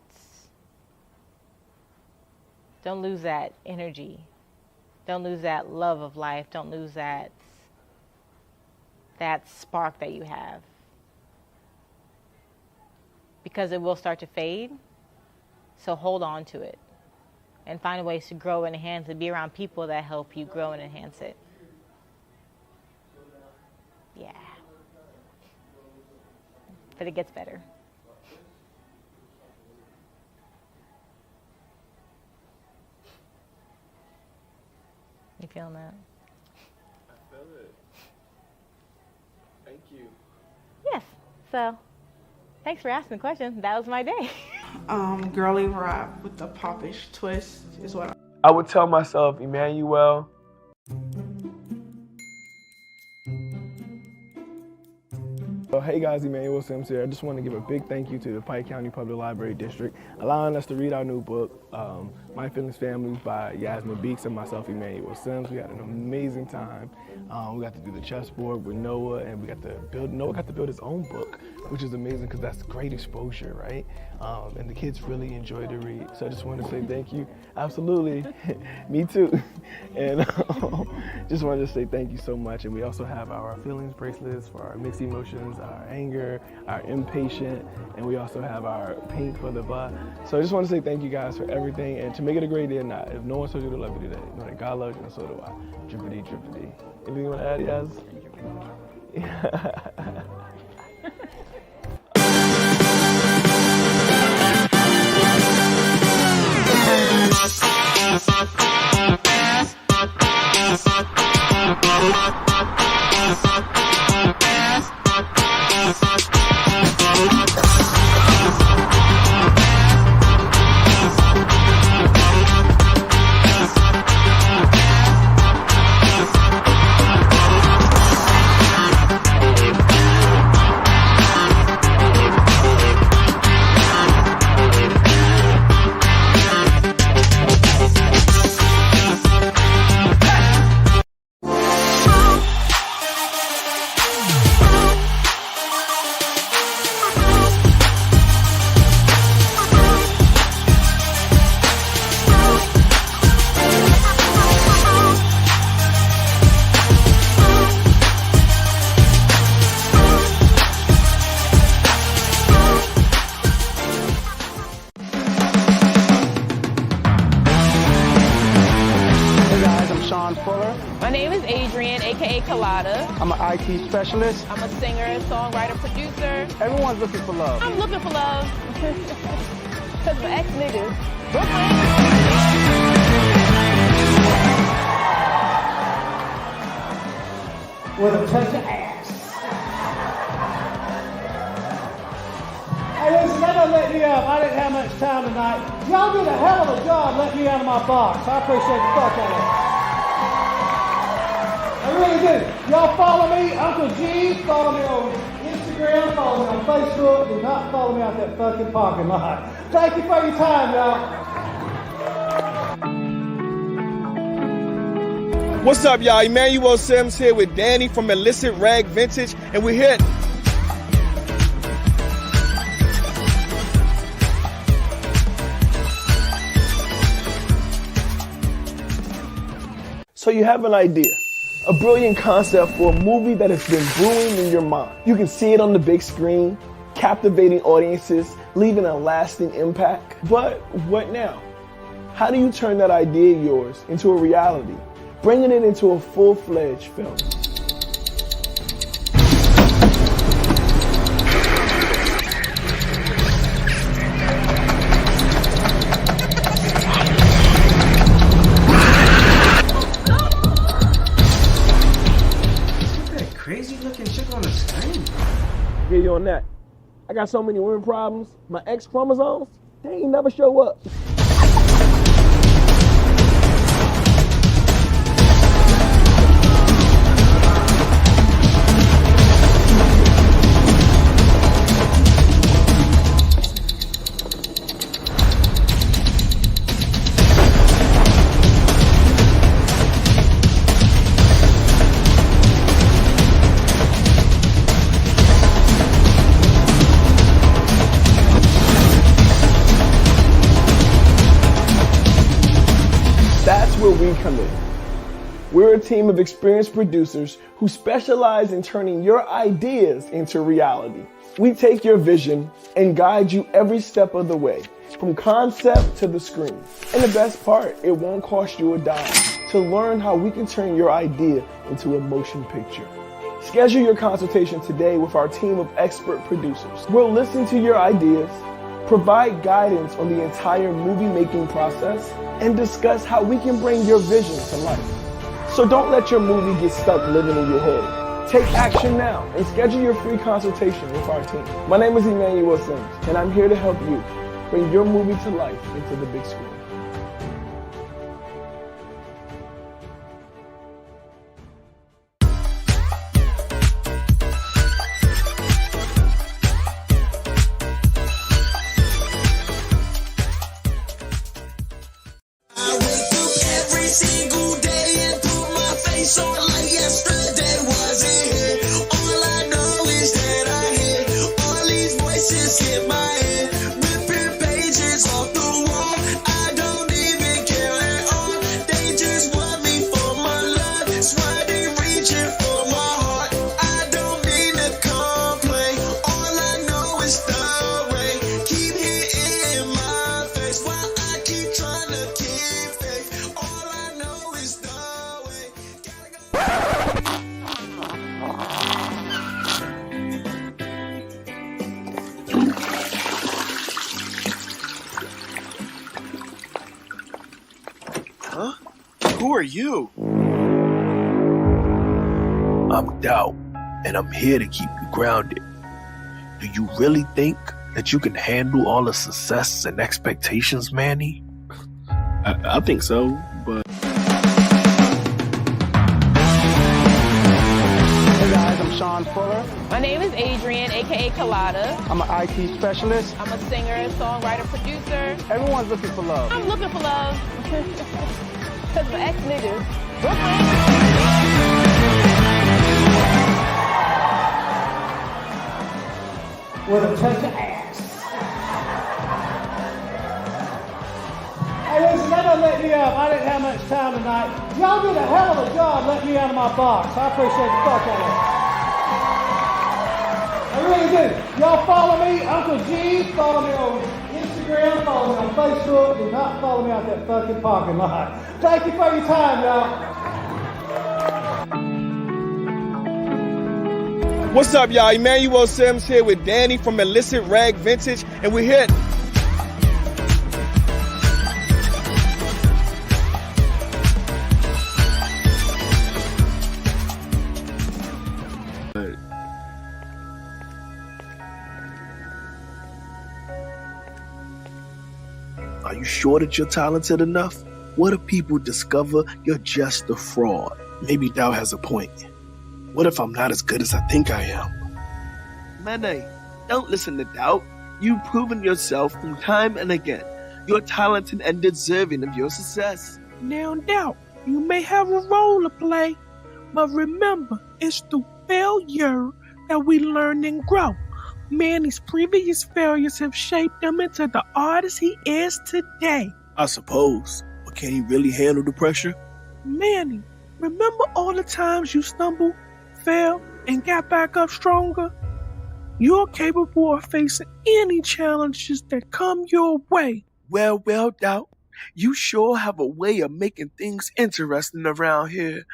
energy. Don't lose that love of life. Don't lose that spark that you have. Because it will start to fade. So hold on to it and find ways to grow and enhance it. Be around people that help you grow and enhance it. Yeah. But it gets better. You feeling that? I feel it. Thank you. Yes. So, thanks for asking the question. That was my day. Girly rap with the popish twist is what I would tell myself, Emmanuel, hey guys, Emmanuel Sims here. I just want to give a big thank you to the Pike County Public Library District allowing us to read our new book, My Feelings Family by Yasmin Beeks and myself, Emmanuel Sims. We had an amazing time. We got to do the chessboard with Noah, and Noah got to build his own book, which is amazing because that's great exposure, right? And the kids really enjoyed the read. So I just want to say thank you. Absolutely. Me too. And just wanted to say thank you so much. And we also have our feelings bracelets for our mixed emotions, our anger, our impatient, and we also have our pink for the butt. So I just want to say thank you guys for everything, and to make it a great day or not, if no one told you to love you today, know that God loves you and so do I. Drippity, drippity. Anything you want to add, Yaz? My name is Adrian, aka Colada. I'm an IT specialist. I'm a singer, songwriter, producer. Everyone's looking for love. I'm looking for love. Because my ex-niggas. With a touch of ass. Hey, listen, that doesn't let me up. I didn't have much time tonight. Y'all did a hell of a job letting me out of my box. I appreciate the fuck out of it. I really do. Y'all follow me, Uncle G. Follow me on Instagram. Follow me on Facebook. Do not follow me out that fucking parking lot. Thank you for your time, y'all. What's up, y'all? Emmanuel Sims here with Danny from Illicit Rag Vintage, and we're here. So you have an idea, a brilliant concept for a movie that has been brewing in your mind. You can see it on the big screen, captivating audiences, leaving a lasting impact. But what now? How do you turn that idea of yours into a reality, bringing it into a full-fledged film? Crazy looking chick on the screen. Get you on that. I got so many women problems. My X chromosomes, they ain't never show up. That's where we come in. We're a team of experienced producers who specialize in turning your ideas into reality. We take your vision and guide you every step of the way, from concept to the screen. And the best part, it won't cost you a dime to learn how we can turn your idea into a motion picture. Schedule your consultation today with our team of expert producers. We'll listen to your ideas, provide guidance on the entire movie-making process, and discuss how we can bring your vision to life. So don't let your movie get stuck living in your head. Take action now and schedule your free consultation with our team. My name is Emmanuel Sims, and I'm here to help you bring your movie to life into the big screen. Single day and put my face on like yesterday wasn't here. All I know is that I hear all these voices in my head, ripping pages off the wall. I don't even care at all. They just want me for my love. That's why they reaching for my heart. I don't mean to complain. it's the way. Keep hitting my face while I keep trying to keep faith. All I know is the way. Huh? Who are you? I'm Doubt, and I'm here to keep you grounded. Do you really think that you can handle all the success and expectations, Manny? I think so, but... Hey guys, I'm Sean Fuller. My name is Adrian, aka Colada. I'm an IT specialist. I'm a singer, songwriter, producer. Everyone's looking for love. I'm looking for love. Cause my ex niggas. With a touch of ass. Hey, listen, that doesn't let me up. I didn't have much time tonight. Y'all did a hell of a job letting me out of my box. I appreciate the fuck out of it. I really do. Y'all follow me, Uncle G. Follow me on Instagram. Follow me on Facebook. Do not follow me out that fucking parking lot. Thank you for your time, y'all. What's up, y'all? Emmanuel Sims here with Danny from Illicit Rag Vintage, and we're here. Are you sure that you're talented enough? What if people discover you're just a fraud? Maybe Doubt has a point. What if I'm not as good as I think I am? Manny, don't listen to Doubt. You've proven yourself from time and again. You're talented and deserving of your success. Now, Doubt, you may have a role to play, but remember, it's through failure that we learn and grow. Manny's previous failures have shaped him into the artist he is today. I suppose, but can he really handle the pressure? Manny, remember all the times you stumbled, fell, and got back up stronger? You're capable of facing any challenges that come your way. Well, Doubt, you sure have a way of making things interesting around here.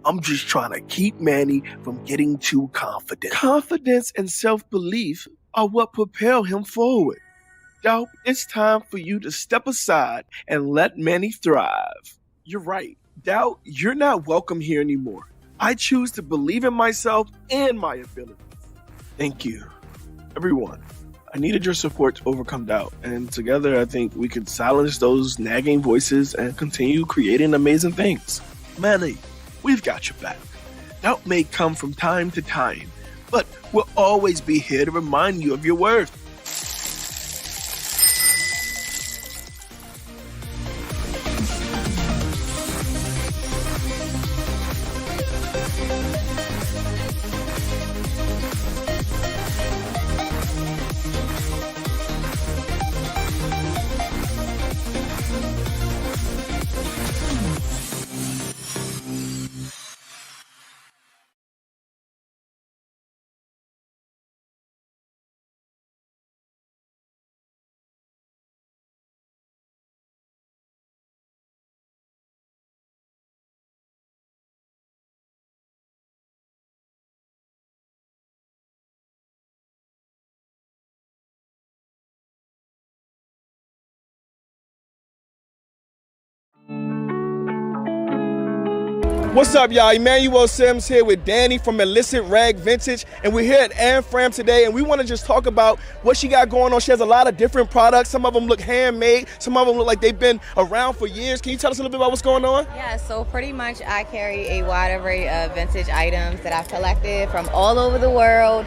I'm just trying to keep Manny from getting too confident. Confidence and self-belief are what propel him forward. Doubt, it's time for you to step aside and let Manny thrive. You're right. Doubt, you're not welcome here anymore. I choose to believe in myself and my abilities. Thank you. Everyone, I needed your support to overcome doubt, and together I think we could silence those nagging voices and continue creating amazing things. Manny, we've got your back. Doubt may come from time to time, but we'll always be here to remind you of your worth. What's up, y'all? Emmanuel Sims here with Danny from Illicit Rag Vintage, and we're here at Anne Fram today, and we want to just talk about what she got going on. She has a lot of different products. Some of them look handmade. Some of them look like they've been around for years. Can you tell us a little bit about what's going on? Yeah, so pretty much I carry a wide array of vintage items that I've collected from all over the world.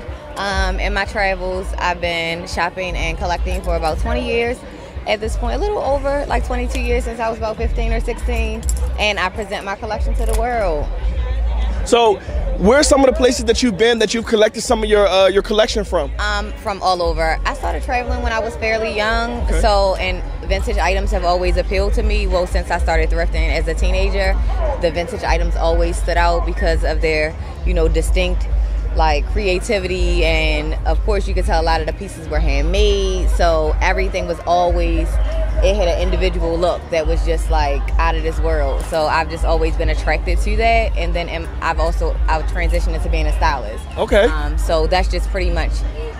In my travels, I've been shopping and collecting for about 20 years. At this point, a little over like 22 years since I was about 15 or 16, and I present my collection to the world. So, where are some of the places that you've been that you've collected some of your collection from? From all over. I started traveling when I was fairly young, and vintage items have always appealed to me. Well, since I started thrifting as a teenager, the vintage items always stood out because of their, distinct like creativity, and of course you could tell a lot of the pieces were handmade, so everything was always, it had an individual look that was just like out of this world. So I've just always been attracted to that, and then I've transitioned into being a stylist. Okay. So that's just pretty much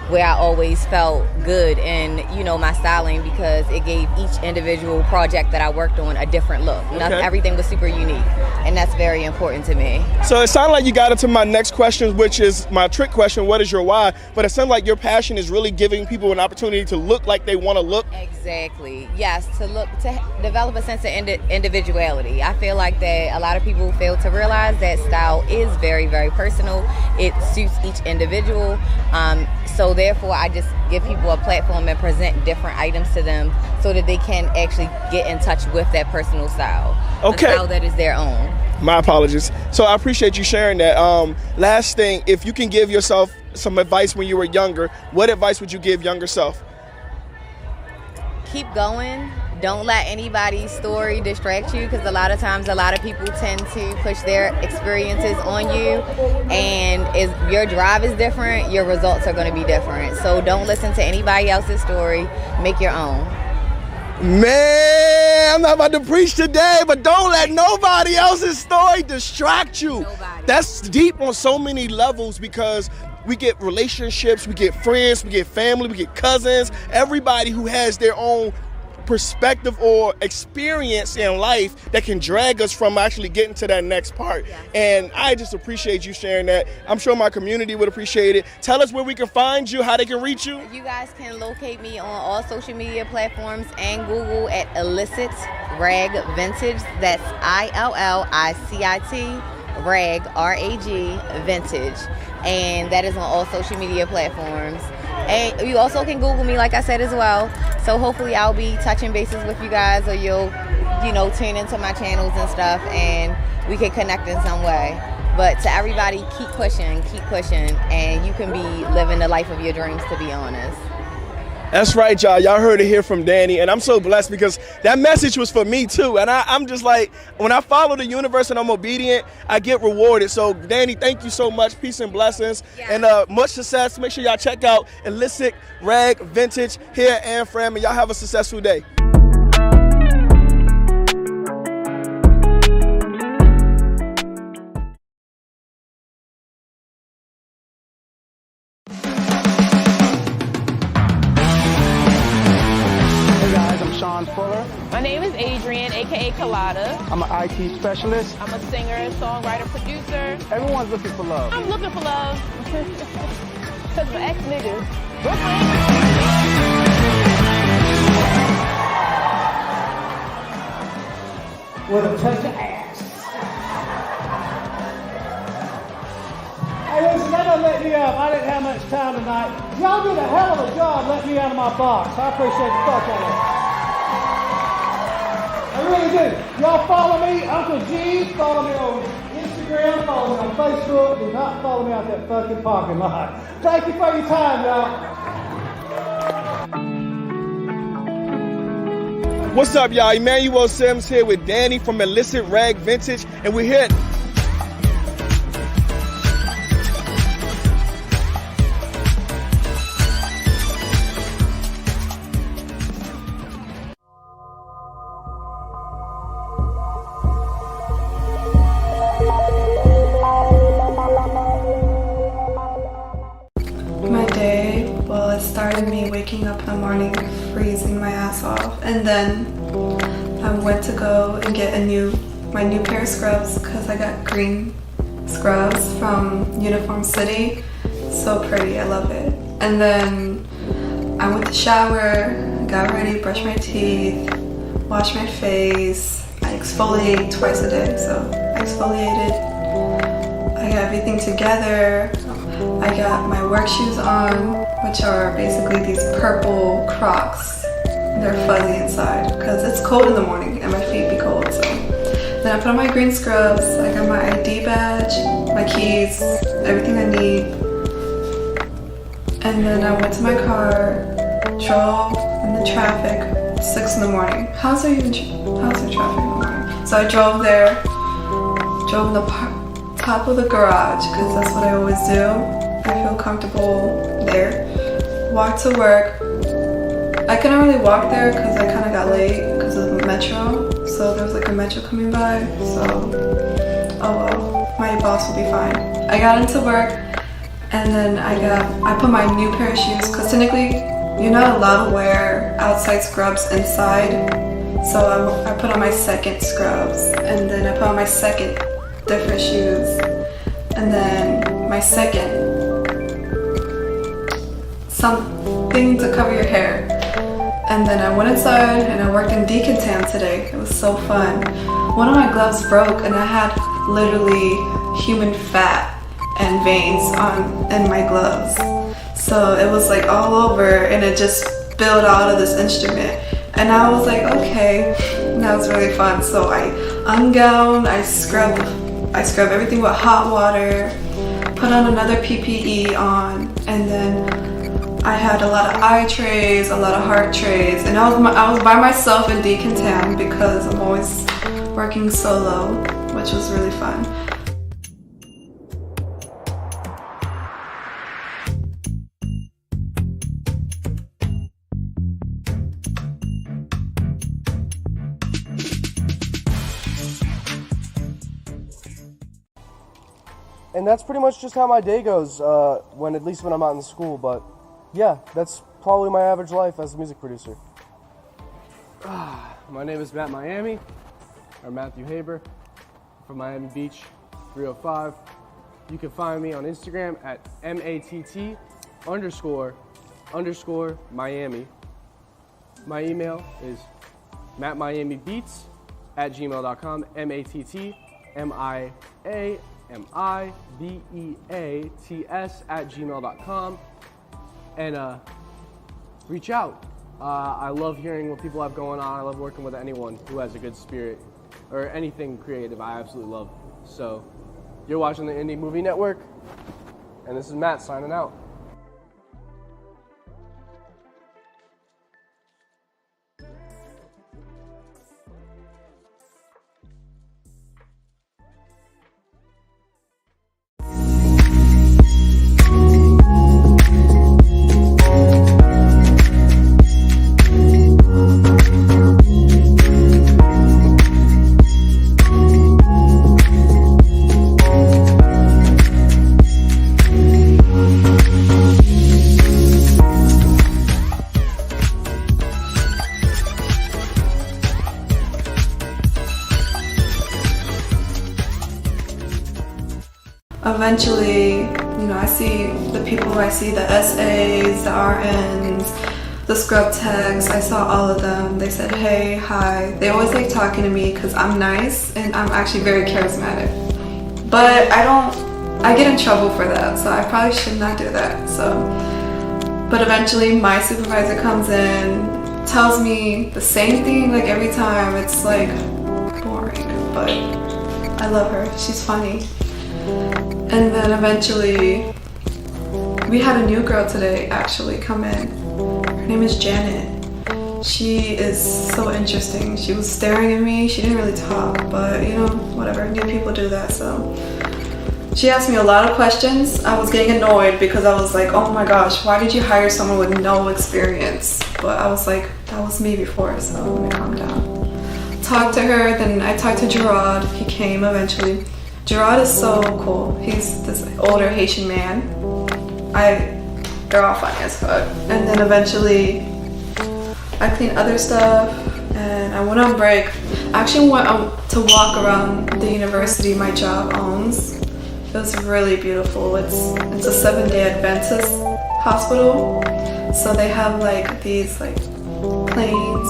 where I always felt good in, you know, my styling, because it gave each individual project that I worked on a different look. Everything was super unique, and that's very important to me. So it sounded like you got into my next question, which is my trick question, what is your why? But it sounds like your passion is really giving people an opportunity to look like they want to look. Exactly. Yes, to develop a sense of individuality. I feel like that a lot of people fail to realize that style is very, very personal. It suits each individual. So therefore, I just give people a platform and present different items to them so that they can actually get in touch with that personal style. Okay. A style that is their own. My apologies. So I appreciate you sharing that. Last thing, if you can give yourself some advice when you were younger, what advice would you give younger self? Keep going. Don't let anybody's story distract you, because a lot of times a lot of people tend to push their experiences on you, and if your drive is different, your results are going to be different. So don't listen to anybody else's story. Make your own. Man, I'm not about to preach today, but don't let nobody else's story distract you. That's deep on so many levels, because we get relationships, we get friends, we get family, we get cousins, everybody who has their own perspective or experience in life that can drag us from actually getting to that next part. And I just appreciate you sharing that. I'm sure my community would appreciate it. Tell us where we can find you, how they can reach you. You guys can locate me on all social media platforms and Google at Illicit Rag Vintage. That's ILLICIT Rag, R-A-G, Vintage. And that is on all social media platforms. And you also can Google me, like I said, as well. So hopefully I'll be touching bases with you guys, or you'll, you know, tune into my channels and stuff, and we can connect in some way. But to everybody, keep pushing, and you can be living the life of your dreams, to be honest. That's right, y'all. Y'all heard it here from Danny, and I'm so blessed because that message was for me too. And I'm just like, when I follow the universe and I'm obedient, I get rewarded. So Danny, thank you so much. Peace and blessings, and much success. Make sure y'all check out Illicit Rag Vintage here at Ann Fram, and y'all have a successful day. My name is Adrian, aka Colada. I'm an IT specialist. I'm a singer, songwriter, producer. Everyone's looking for love. I'm looking for love. Because my ex-niggas. With a touch of ass. Hey, listen, that doesn't let me up. I didn't have much time tonight. Y'all did a hell of a job letting me out of my box. I appreciate the fuck out of it. I really do. Y'all follow me, Uncle G. Follow me on Instagram. Follow me on Facebook. Do not follow me out that fucking parking lot. Thank you for your time, y'all. What's up, y'all? Emmanuel Sims here with Danny from Illicit Rag Vintage, and we're here. My day, well, it started me waking up in the morning, freezing my ass off, and then I went to go and get my new pair of scrubs, because I got green scrubs from Uniform City. So pretty, I love it. And then I went to shower, got ready, brushed my teeth, washed my face. I exfoliate twice a day, so I exfoliated. I got everything together. I got my work shoes on, which are basically these purple Crocs. They're fuzzy inside because it's cold in the morning and my feet be cold. So then I put on my green scrubs. I got my ID badge, my keys, everything I need. And then I went to my car, drove in the traffic, 6 in the morning. How's the traffic in the morning? So I drove there, drove in the top of the garage, because that's what I always do. I feel comfortable there. Walk to work. I couldn't really walk there because I kind of got late because of the metro. So there was like a metro coming by. So, oh well, my boss will be fine. I got into work and then I put my new pair of shoes because technically you're not allowed to wear outside scrubs inside. So I put on my second scrubs and then I put on my second different shoes and then my second something to cover your hair. And then I went inside and I worked in decontam today. It was so fun. One of my gloves broke and I had literally human fat and veins in my gloves. So it was like all over and it just spilled out of this instrument. And I was like, okay, that was really fun. So I ungowned, I scrub everything with hot water, put on another PPE on, and then I had a lot of eye trays, a lot of heart trays, and I was by myself in decontam because I'm always working solo, which was really fun. And that's pretty much just how my day goes, at least when I'm out in school, but yeah, that's probably my average life as a music producer. My name is Matthew Haber from Miami Beach, 305. You can find me on Instagram at MATT__Miami. My email is mattmiamibeats@gmail.com, MATTMIAMIBEATS@gmail.com. And reach out. I love hearing what people have going on. I love working with anyone who has a good spirit or anything creative. I absolutely love. So you're watching the Indie Movie Network, and this is Matt signing out. Eventually, I see the people, I see the SAs, the RNs, the scrub techs, I saw all of them. They said, hey, hi. They always like talking to me because I'm nice and I'm actually very charismatic. But I get in trouble for that, so I probably should not do that. But eventually my supervisor comes in, tells me the same thing like every time. It's like boring, but I love her. She's funny. And then eventually, we had a new girl today actually come in. Her name is Janet. She is so interesting. She was staring at me. She didn't really talk, but whatever, new people do that, so. She asked me a lot of questions. I was getting annoyed because I was like, oh my gosh, why did you hire someone with no experience? But I was like, that was me before, so let me calm down. Talked to her, then I talked to Gerard. He came eventually. Gerard is so cool. He's this older Haitian man. They're all funny as fuck. And then eventually, I cleaned other stuff and I went on break. I actually went to walk around the university my job owns. It was really beautiful. It's a 7-day Adventist hospital. So they have like these planes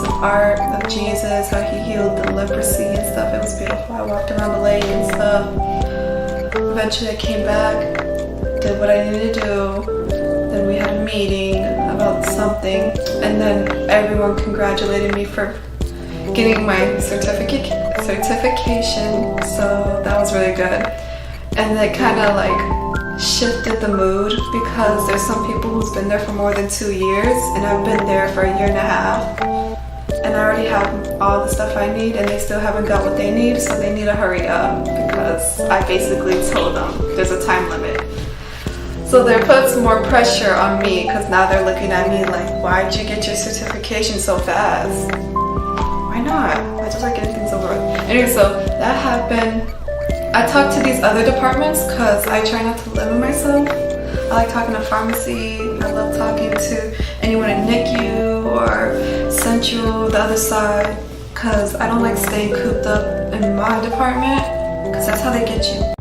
of art of Jesus, how he healed the leprosy and stuff. It was beautiful. I walked around the lake and stuff. Eventually I came back, did what I needed to do. Then we had a meeting about something, and then everyone congratulated me for getting my certification. So that was really good. And it kind of shifted the mood because there's some people who's been there for more than 2 years, and I've been there for 1.5 years. And I already have all the stuff I need, and they still haven't got what they need, so they need to hurry up because I basically told them there's a time limit. So there puts more pressure on me because now they're looking at me like, why'd you get your certification so fast? Why not? I just like getting things over with. Anyway, so that happened. I talk to these other departments because I try not to limit myself. I like talking to pharmacy. I love talking to anyone in NICU or Central, the other side, because I don't like staying cooped up in my department because that's how they get you.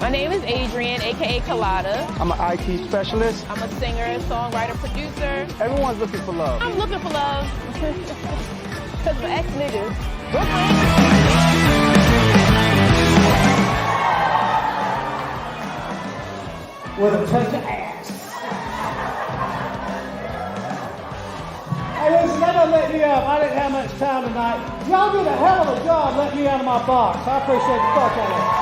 My name is Adrian, aka Colada. I'm an IT specialist. I'm a singer, songwriter, producer. Everyone's looking for love. I'm looking for love. Cause my ex niggas. With a touch of ass. Hey, listen, that don't let me up. I didn't have much time tonight. Y'all did a hell of a job letting me out of my box. I appreciate the fuck out of it.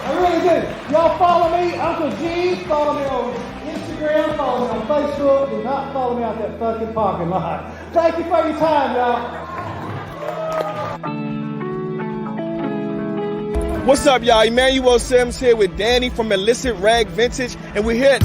I really do. Y'all follow me, Uncle G. Follow me on Instagram. Follow me on Facebook. Do not follow me out that fucking parking lot. Thank you for your time, y'all. What's up, y'all? Emmanuel Sims here with Danny from Illicit Rag Vintage, and we're here.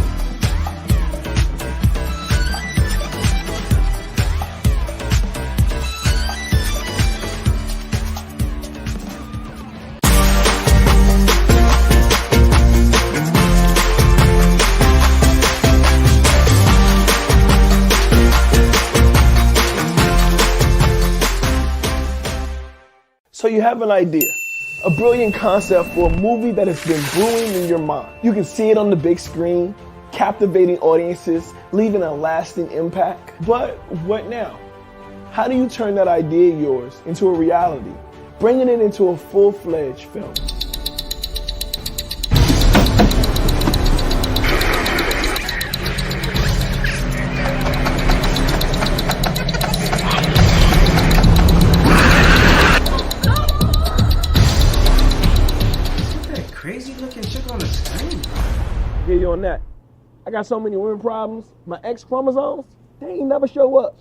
So you have an idea, a brilliant concept for a movie that has been brewing in your mind. You can see it on the big screen, captivating audiences, leaving a lasting impact. But what now? How do you turn that idea of yours into a reality, bringing it into a full-fledged film? Crazy looking chick on the screen. Yeah, you on that. I got so many women problems. My X chromosomes, they ain't never show up.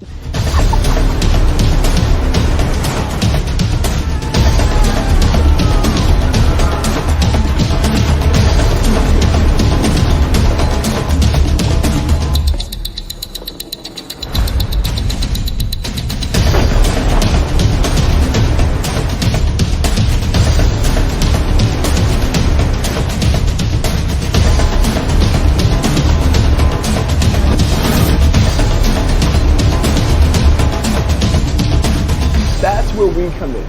That's where we come in.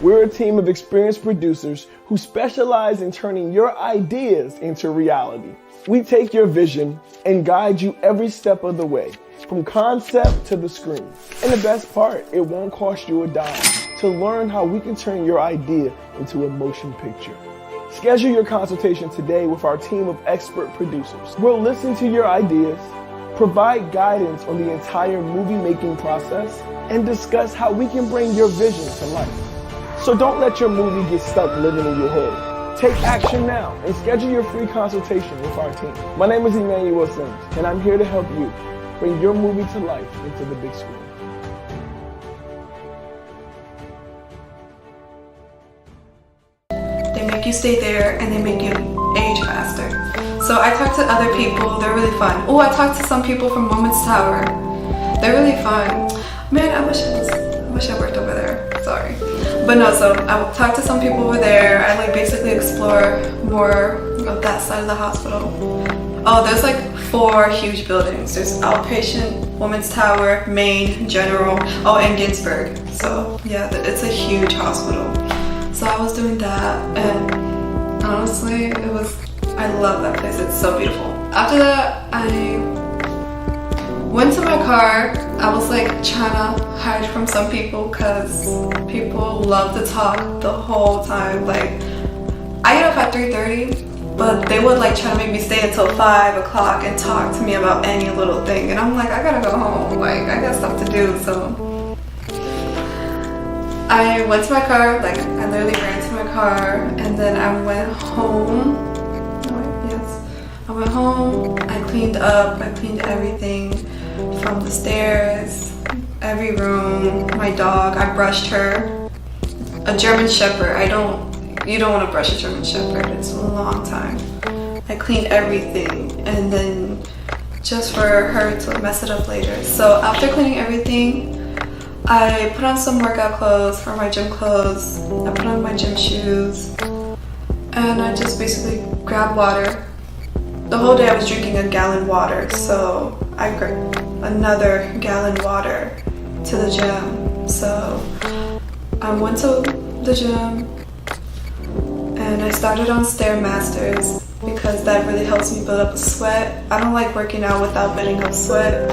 We're a team of experienced producers who specialize in turning your ideas into reality. We take your vision and guide you every step of the way, from concept to the screen. And the best part, it won't cost you a dime to learn how we can turn your idea into a motion picture. Schedule your consultation today with our team of expert producers. We'll listen to your ideas, provide guidance on the entire movie-making process, and discuss how we can bring your vision to life. So don't let your movie get stuck living in your head. Take action now and schedule your free consultation with our team. My name is Emmanuel Sims, and I'm here to help you bring your movie to life into the big screen. They make you stay there and they make you age faster. So I talked to other people, they're really fun. Oh, I talked to some people from Women's Tower. They're really fun. Man, I wish I worked over there, sorry. But no, so I talked to some people over there. I like basically explore more of that side of the hospital. Oh, there's like 4 huge buildings. There's outpatient, Women's Tower, Main, General, oh, and Ginsburg. So yeah, it's a huge hospital. So I was doing that, and honestly, I love that place. It's so beautiful. After that, I went to my car. I was like trying to hide from some people because people love to talk the whole time. Like, I get up at 3:30 But they would like try to make me stay until 5 o'clock and talk to me about any little thing. And I'm like, I gotta go home. Like, I got stuff to do. So I went to my car, like I literally ran to my car, and then I went home. I went home, I cleaned up, I cleaned everything from the stairs, every room, my dog, I brushed her. A German Shepherd, you don't want to brush a German Shepherd, it's a long time. I cleaned everything, and then just for her to mess it up later. So after cleaning everything, I put on some workout clothes or my gym clothes, I put on my gym shoes, and I just basically grabbed water. The whole day I was drinking a gallon water, so I grabbed another gallon water to the gym. So I went to the gym and I started on Stairmasters because that really helps me build up a sweat. I don't like working out without building up sweat.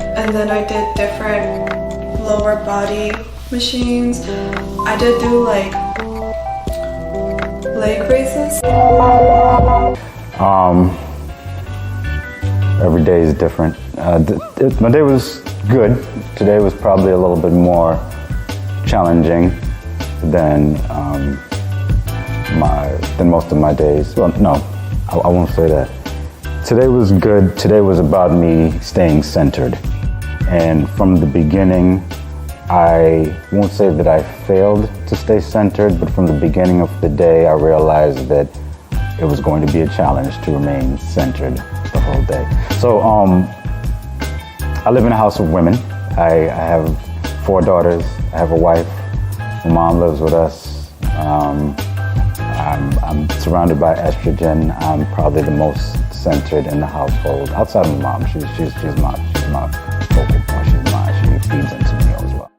And then I did different lower body machines. I did do like leg raises. Every day is different. My day was good. Today was probably a little bit more challenging than most of my days. Well, no, I won't say that. Today was good. Today was about me staying centered. And from the beginning, I won't say that I failed to stay centered, but from the beginning of the day, I realized that it was going to be a challenge to remain centered the whole day. So I live in a house of women. I have 4 daughters. I have a wife. My mom lives with us. I'm surrounded by estrogen. I'm probably the most centered in the household. Outside of my mom, she's my focal point. She feeds into me as well.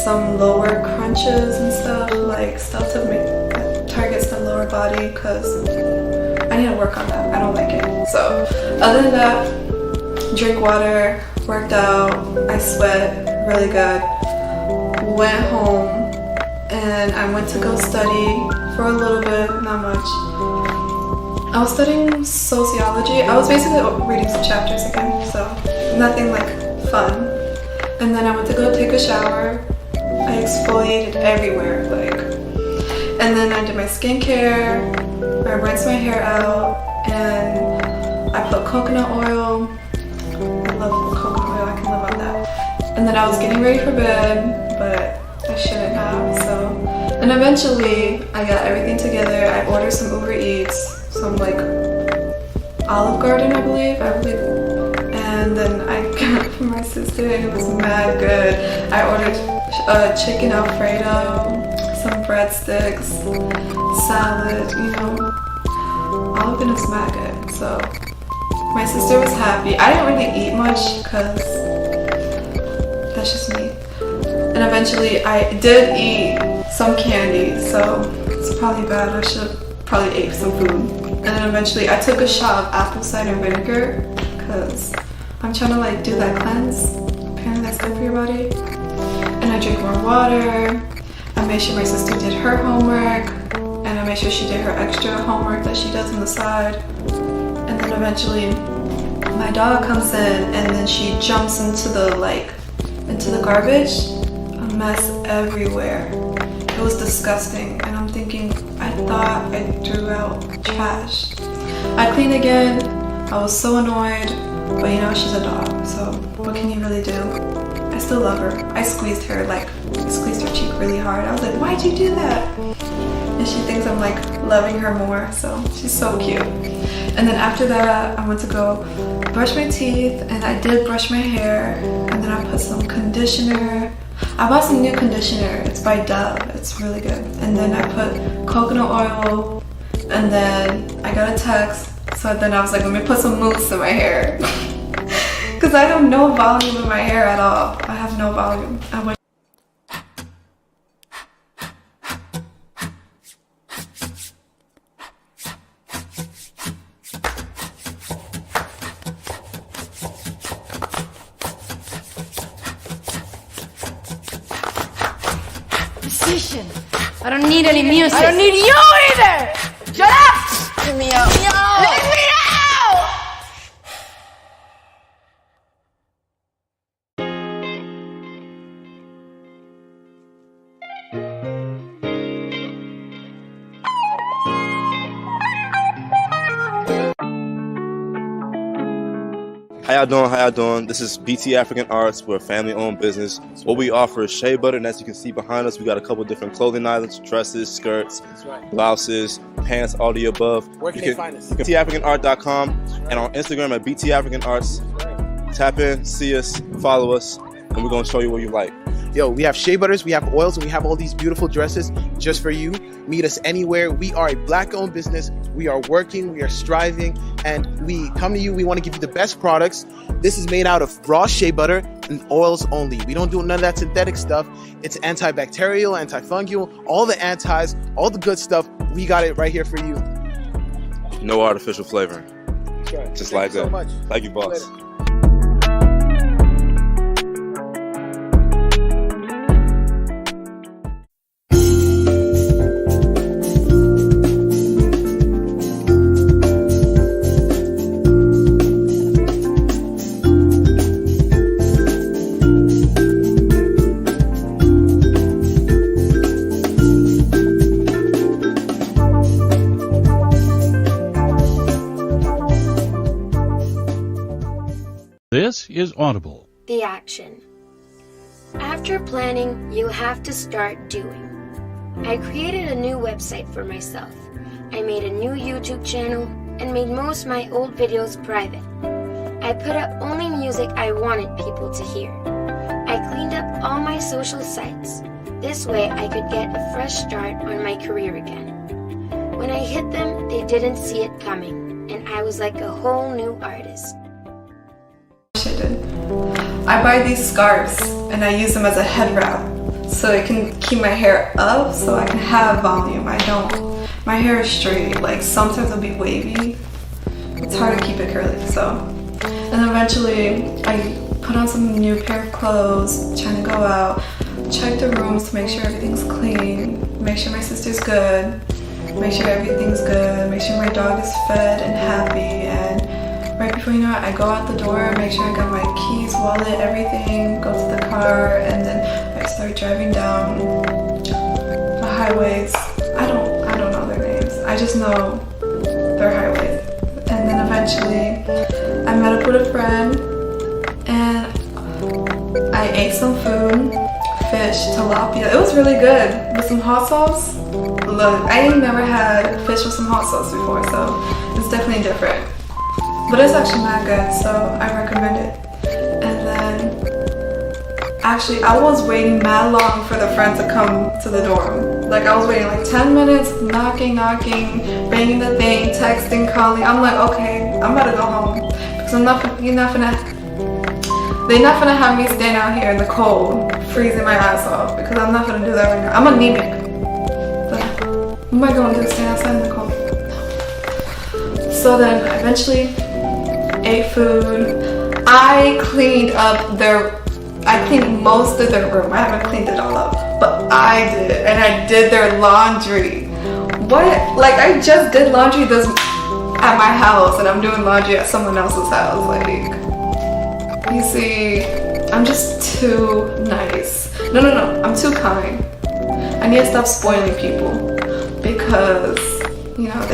Some lower crunches and stuff, like stuff to make that targets the lower body, because I need to work on that. I don't like it. So other than that, drink water, worked out, I sweat really good, went home, and I went to go study for a little bit, not much. I was studying sociology. I was basically reading some chapters again, so nothing like fun. And then I went to go take a shower. I exfoliated everywhere, and then I did my skincare, I rinsed my hair out, and I put coconut oil. I love coconut oil, I can live on that. And then I was getting ready for bed, but I shouldn't have, so. And eventually, I got everything together. I ordered some Uber Eats, some Olive Garden, I believe. And then I got it from my sister, and it was mad good. I ordered chicken Alfredo, some breadsticks, salad, all of it is mad good. So my sister was happy. I didn't really eat much because that's just me. And eventually I did eat some candy, so it's probably bad. I should have probably ate some food. And then eventually I took a shot of apple cider vinegar because I'm trying to do that cleanse. Apparently that's good for your body. And I drink more water. I made sure my sister did her homework, and I made sure she did her extra homework that she does on the side. And then eventually my dog comes in, and then she jumps into the garbage. A mess everywhere. It was disgusting, and I'm thinking, I thought I threw out trash. I cleaned again. I was so annoyed, but she's a dog, so what can you really do? I still love her. I squeezed her cheek really hard. I was like, why'd you do that? And she thinks I'm like loving her more, so she's so cute. And then after that, I went to go brush my teeth, and I did brush my hair, and then I put some conditioner. I bought some new conditioner. It's by Dove. It's really good. And then I put coconut oil, and then I got a text. So then I was like, let me put some mousse in my hair. Because I have no volume in my hair at all. I have no volume. I went Musician. I don't need any music. I don't need you either. Shut up. Let me out. Let me out. Let me out. How y'all doing? How y'all doing? This is BT African Arts. We're a family-owned business. What we offer is shea butter, and as you can see behind us, we got a couple different clothing items: dresses, skirts, blouses, pants, all the above. Where can they find us? BTAfricanArt.com and on Instagram at BT African Arts. Tap in, see us, follow us, and we're gonna show you what you like. Yo, we have shea butters, we have oils, and we have all these beautiful dresses just for you. Meet us anywhere. We are a Black-owned business. We are working, we are striving, and we come to you. We want to give you the best products. This is made out of raw shea butter and oils only. We don't do none of that synthetic stuff. It's antibacterial, antifungal, all the antis, all the good stuff. We got it right here for you. No artificial flavoring. That's right. Just Thank like you so that. much. Thank you, boss. Later. This is Audible. The action. After planning, you have to start doing. I created a new website for myself. I made a new YouTube channel and made most of my old videos private. I put up only music I wanted people to hear. I cleaned up all my social sites. This way I could get a fresh start on my career again. When I hit them, they didn't see it coming, and I was like a whole new artist. I buy these scarves and I use them as a head wrap so it can keep my hair up so I can have volume. I don't. My hair is straight, like sometimes it'll be wavy. It's hard to keep it curly, so. And eventually I put on some new pair of clothes, trying to go out, check the rooms to make sure everything's clean, make sure my sister's good, make sure everything's good, make sure my dog is fed and happy, and right before you know it, I go out the door, make sure I got my keys, wallet, everything, go to the car, and then I start driving down the highways. I don't know their names. I just know they're highways. And then eventually I met up with a friend and I ate some food, fish, tilapia. It was really good with some hot sauce. Look, I ain't never had fish with some hot sauce before, so it's definitely different. But it's actually not good, so I recommend it. And then, actually, I was waiting mad long for the friend to come to the dorm. Like, I was waiting like 10 minutes, knocking, banging the thing, texting, calling. I'm like, okay, I'm about to go home. Because they're not gonna have me stand out here in the cold, freezing my ass off, because I'm not gonna do that right now. I'm anemic. But what am I going to do, stand outside in the cold? So then, I eventually ate food. I cleaned most of their room. I haven't cleaned it all up, but I did, and I did their laundry. What? Like, I just did laundry this at my house, and I'm doing laundry at someone else's house. Like, you see, I'm just too nice. No, I'm too kind. I need to stop spoiling people, because, you know,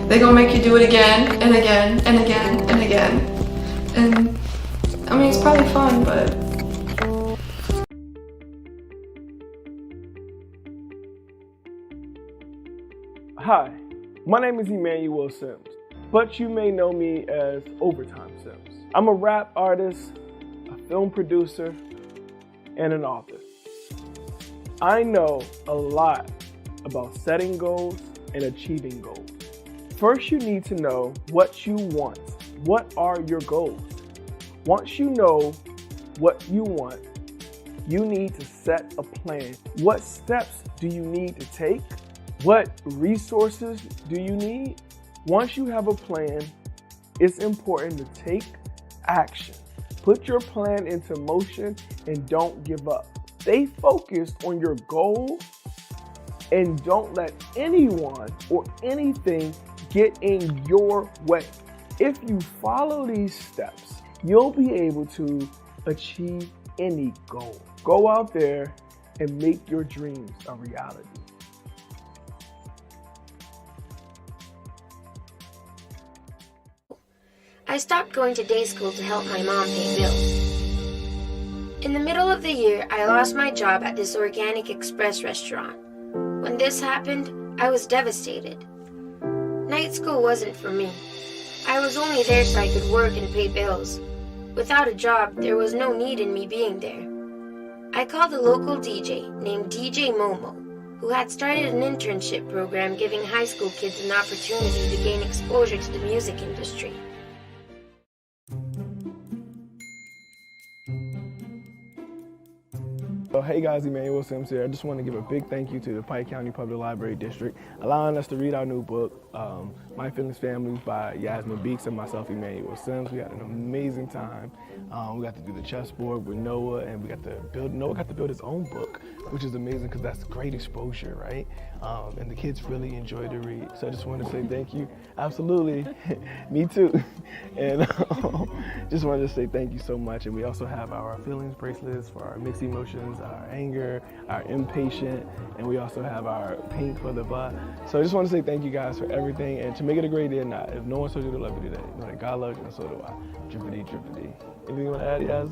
they're gonna make you do it again and again and again and again. And I mean, it's probably fun, but Hi, my name is Emmanuel Sims, but you may know me as Overtime Sims. I'm a rap artist, a film producer, and an author. I know a lot about setting goals and achieving goals. First, you need to know what you want. What are your goals? Once you know what you want, you need to set a plan. What steps do you need to take? What resources do you need? Once you have a plan, it's important to take action. Put your plan into motion and don't give up. Stay focused on your goal and don't let anyone or anything get in your way. If you follow these steps, you'll be able to achieve any goal. Go out there and make your dreams a reality. I stopped going to day school to help my mom pay bills. In the middle of the year, I lost my job at this organic express restaurant. When this happened, I was devastated. Night school wasn't for me. I was only there so I could work and pay bills. Without a job, there was no need in me being there. I called a local DJ named DJ Momo, who had started an internship program giving high school kids an opportunity to gain exposure to the music industry. So hey guys, Emmanuel Sims here. I just want to give a big thank you to the Pike County Public Library District, allowing us to read our new book, My Feelings Family by Yasmin Beeks and myself, Emmanuel Sims. We had an amazing time. We got to do the chessboard with Noah, and Noah got to build his own book, which is amazing because that's great exposure, right? And the kids really enjoyed the read. So I just want to say thank you. Absolutely. Me too. And just wanted to say thank you so much. And we also have our feelings bracelets for our mixed emotions, our anger, our impatient, and we also have our pink for the butt. So I just want to say thank you guys for everything, and to make it a great day or not, if no one told you to love you today, know that God loves you and so do I. Drippity, drippity. Anything you want to add, Yaz?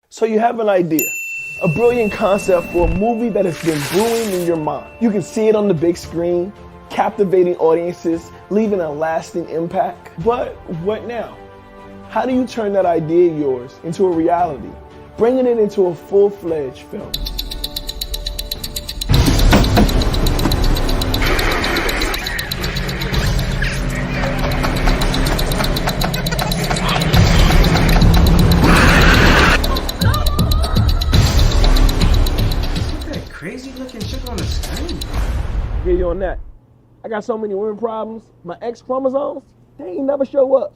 So you have an idea, a brilliant concept for a movie that has been brewing in your mind. You can see it on the big screen, captivating audiences, leaving a lasting impact. But what now? How do you turn that idea of yours into a reality, bringing it into a full-fledged film? Get you on that. I got so many women problems. My X chromosomes, they ain't never show up.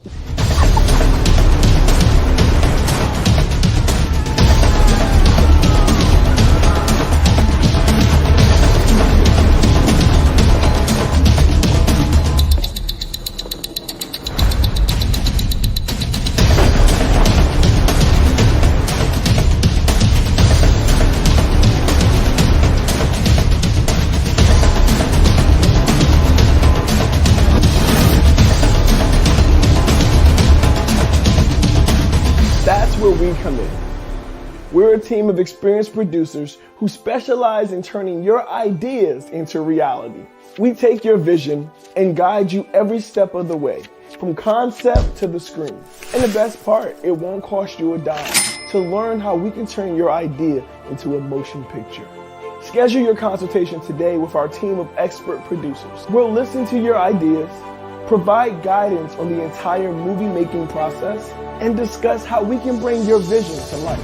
Where we come in. We're a team of experienced producers who specialize in turning your ideas into reality. We take your vision and guide you every step of the way, from concept to the screen. And the best part, it won't cost you a dime to learn how we can turn your idea into a motion picture. Schedule your consultation today with our team of expert producers. We'll listen to your ideas, provide guidance on the entire movie-making process, and discuss how we can bring your vision to life.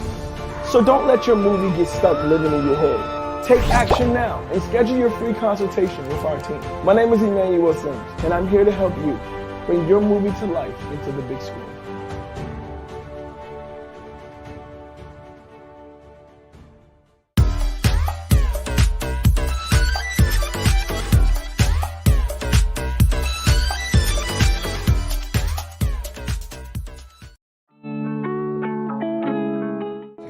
So don't let your movie get stuck living in your head. Take action now and schedule your free consultation with our team. My name is Emmanuel Sims, and I'm here to help you bring your movie to life into the big screen.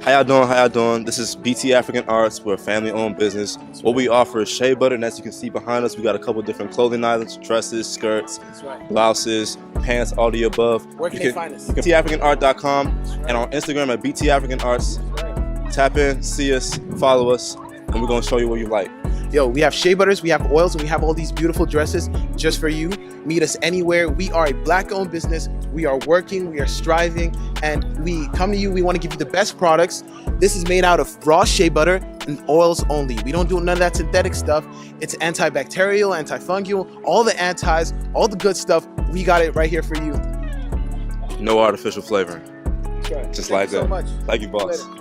How y'all doing? How y'all doing? This is BT African Arts. We're a family-owned business. What we offer is shea butter, and as you can see behind us, we got a couple different clothing items: dresses, skirts, blouses, pants, all the above. Where can they find us? BTAfricanArt.com and on Instagram at BT African Arts. Tap in, see us, follow us, and we're gonna show you what you like. Yo, we have shea butters, we have oils, and we have all these beautiful dresses just for you. Meet us anywhere. We are a Black-owned business. We are working, we are striving, and we come to you. We want to give you the best products. This is made out of raw shea butter and oils only. We don't do none of that synthetic stuff. It's antibacterial, antifungal, all the antis, all the good stuff. We got it right here for you. No artificial flavoring. That's right. Just Thank like you so that. much. Thank you, boss. Later.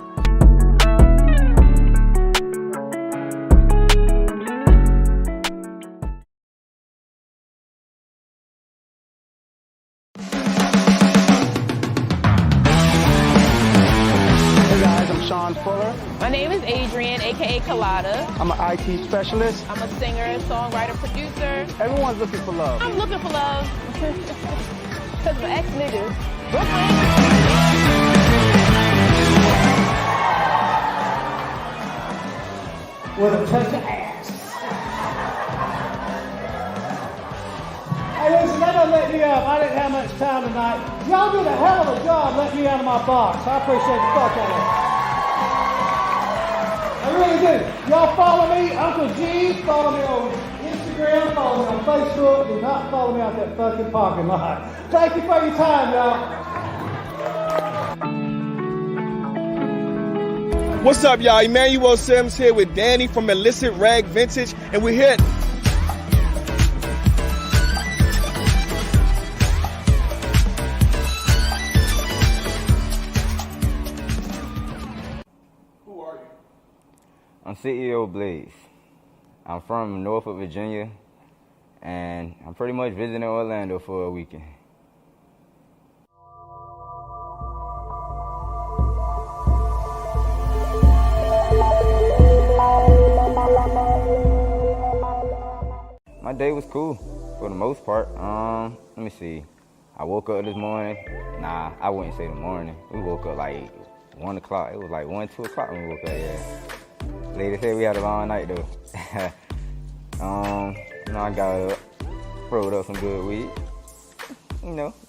My name is Adrian, aka Colada. I'm an IT specialist. I'm a singer, songwriter, producer. Everyone's looking for love. I'm looking for love. Because my ex-niggas. With a touch of ass. Hey, listen, that don't let me up. I didn't have much time tonight. Y'all did a hell of a job letting me out of my box. I appreciate the fuck out of it. I really do. Y'all follow me, Uncle G. Follow me on Instagram. Follow me on Facebook. Do not follow me out that fucking parking lot. Thank you for your time, y'all. What's up, y'all? Emmanuel Sims here with Danny from Illicit Rag Vintage, and we're here. I'm CEO Blaze. I'm from Norfolk, Virginia, and I'm pretty much visiting Orlando for a weekend. My day was cool for the most part. Let me see. I woke up this morning. Nah, I wouldn't say the morning. We woke up like 1 o'clock. It was like 1, 2 o'clock when we woke up, yeah. Lady said we had a long night though. I got up, rolled up some good weed.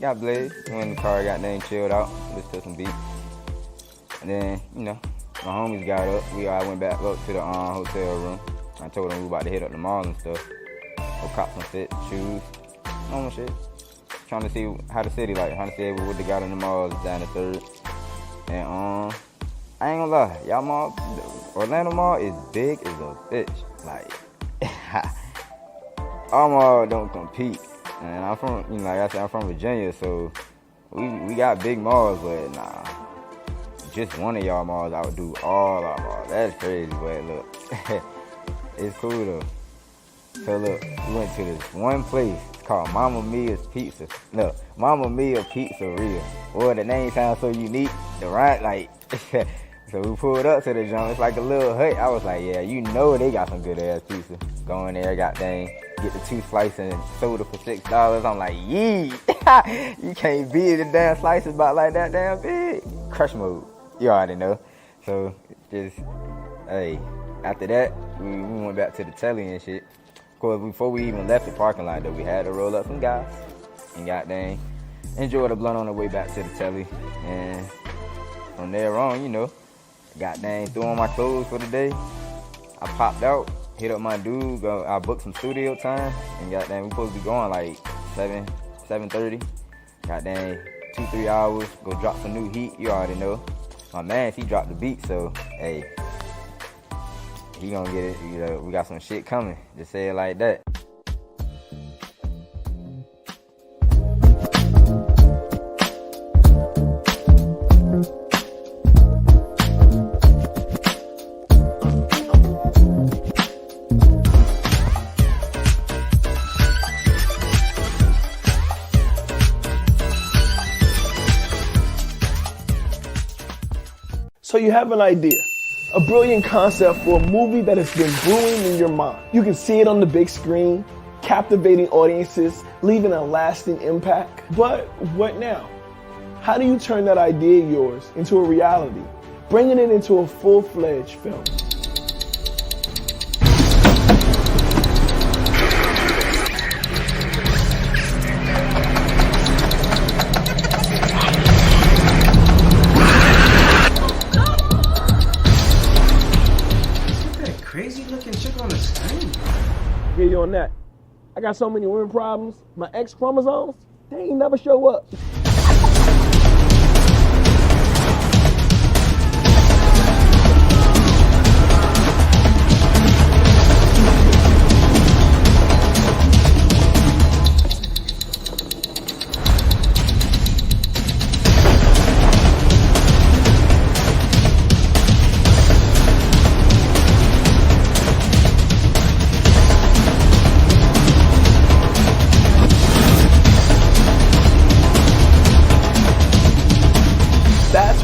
Got blazed. Went in the car, got there and chilled out, listened to some beats. And then, my homies got up. I went back up to the hotel room. I told them we were about to hit up the mall and stuff. Go cop some fit, shoes, normal shit. Trying to see how the city like, trying to see what they got in the malls down the 3rd. And I ain't gonna lie, y'all mall, Orlando Mall is big as a bitch. Like, our mall don't compete. And I'm from, like I said, I'm from Virginia, so we got big malls, but nah, just one of y'all malls outdo all our malls. That's crazy, but look, it's cool though. So look, we went to this one place called Mamma Mia's Pizza. No, Mamma Mia Pizzeria. Boy, the name sounds so unique. The right, like, so we pulled up to the joint. It's like a little hut. I was like, yeah, they got some good ass pizza. Go in there, get the 2 slices and soda for $6. I'm like, yee, you can't beat the damn slices about like that damn big. Crush mode, you already know. So just, hey, after that, we went back to the telly and shit. Of course, before we even left the parking lot, though, we had to roll up some guys and goddamn enjoy the blunt on the way back to the telly. And from there on, goddamn threw on my clothes for the day. I popped out, hit up my dude. I booked some studio time, and goddamn, we supposed to be going like 7:30. Goddamn, 2-3 hours. Go drop some new heat. You already know. My man, he dropped the beat, so hey. He gonna get it, we got some shit coming. Just say it like that. So you have an idea, a brilliant concept for a movie that has been brewing in your mind. You can see it on the big screen, captivating audiences, leaving a lasting impact. But what now? How do you turn that idea of yours into a reality, bringing it into a full-fledged film? Crazy looking chick on the screen. Get you on that. I got so many women problems. My X chromosomes, they ain't never show up.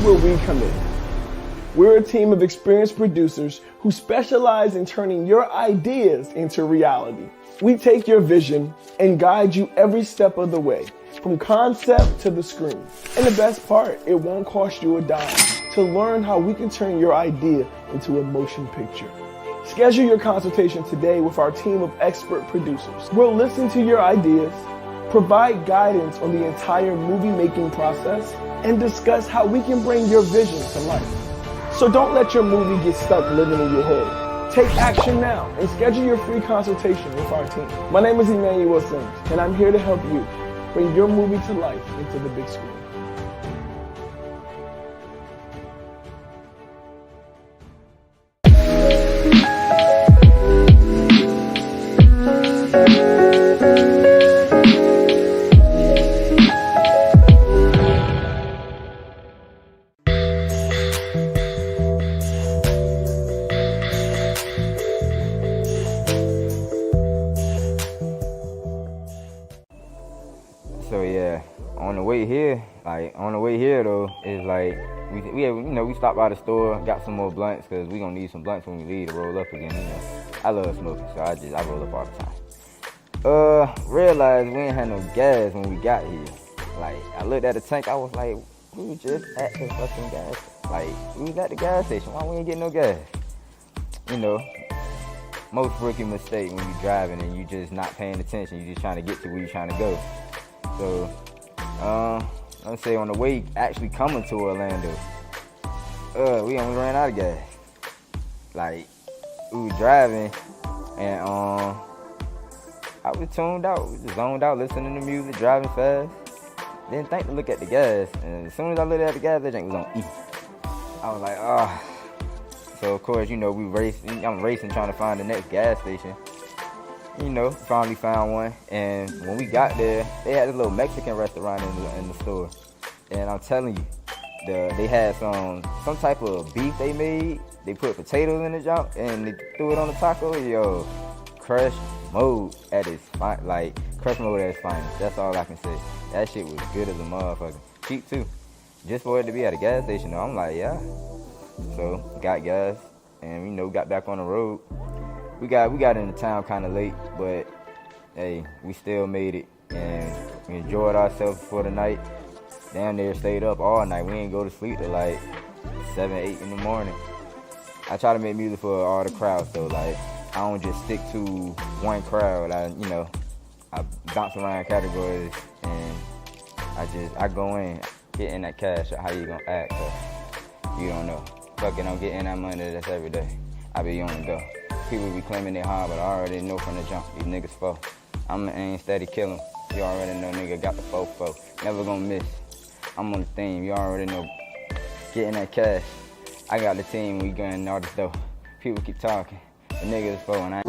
Where we come in. We're a team of experienced producers who specialize in turning your ideas into reality. We take your vision and guide you every step of the way, from concept to the screen. And the best part, it won't cost you a dime to learn how we can turn your idea into a motion picture. Schedule your consultation today with our team of expert producers. We'll listen to your ideas, provide guidance on the entire movie making process, and discuss how we can bring your vision to life. So don't let your movie get stuck living in your head. Take action now and schedule your free consultation with our team. My name is Emmanuel, and I'm here to help you bring your movie to life into the big screen. So yeah, on the way here though, is like we stopped by the store, got some more blunts because we gonna need some blunts when we leave to roll up again. I love smoking, so I roll up all the time. Realized we ain't had no gas when we got here. Like I looked at the tank, I was like, we were just at the fucking gas. Like we was at the gas station, why we ain't getting no gas? Most rookie mistake when you driving and you just not paying attention, you just trying to get to where you trying to go. So, let's say on the way actually coming to Orlando, we almost ran out of gas. Like, we were driving and I was tuned out, we just zoned out, listening to music, driving fast. Didn't think to look at the gas, and as soon as I looked at the gas, that thing was on E. I was like, ah. So of course, we racing. I'm racing trying to find the next gas station. Finally found one, and when we got there, they had this little Mexican restaurant in the store, and I'm telling you, they had some type of beef they made. They put potatoes in the jump, and they threw it on the taco. Yo, crush mode at its fine, like crush mode at its finest. That's all I can say. That shit was good as a motherfucker. Cheap too, just for it to be at a gas station. Though, I'm like, yeah. So got gas, and got back on the road. We got into town kind of late, but hey, we still made it, and we enjoyed ourselves for the night. Down there, stayed up all night. We ain't go to sleep till like 7, 8 in the morning. I try to make music for all the crowds, so like I don't just stick to one crowd. I bounce around categories, and I go in, get in that cash. How you gonna act? You don't know. Fucking, I'm getting that money. That's every day. I be on the go. People be claiming they hard, but I already know from the jump, these niggas foe. I'm an aim steady killing. You already know, nigga, got the fofo. Never gonna miss. I'm on the theme, you already know. Getting that cash. I got the team, we getting all this dough. People keep talking, the niggas foe, and I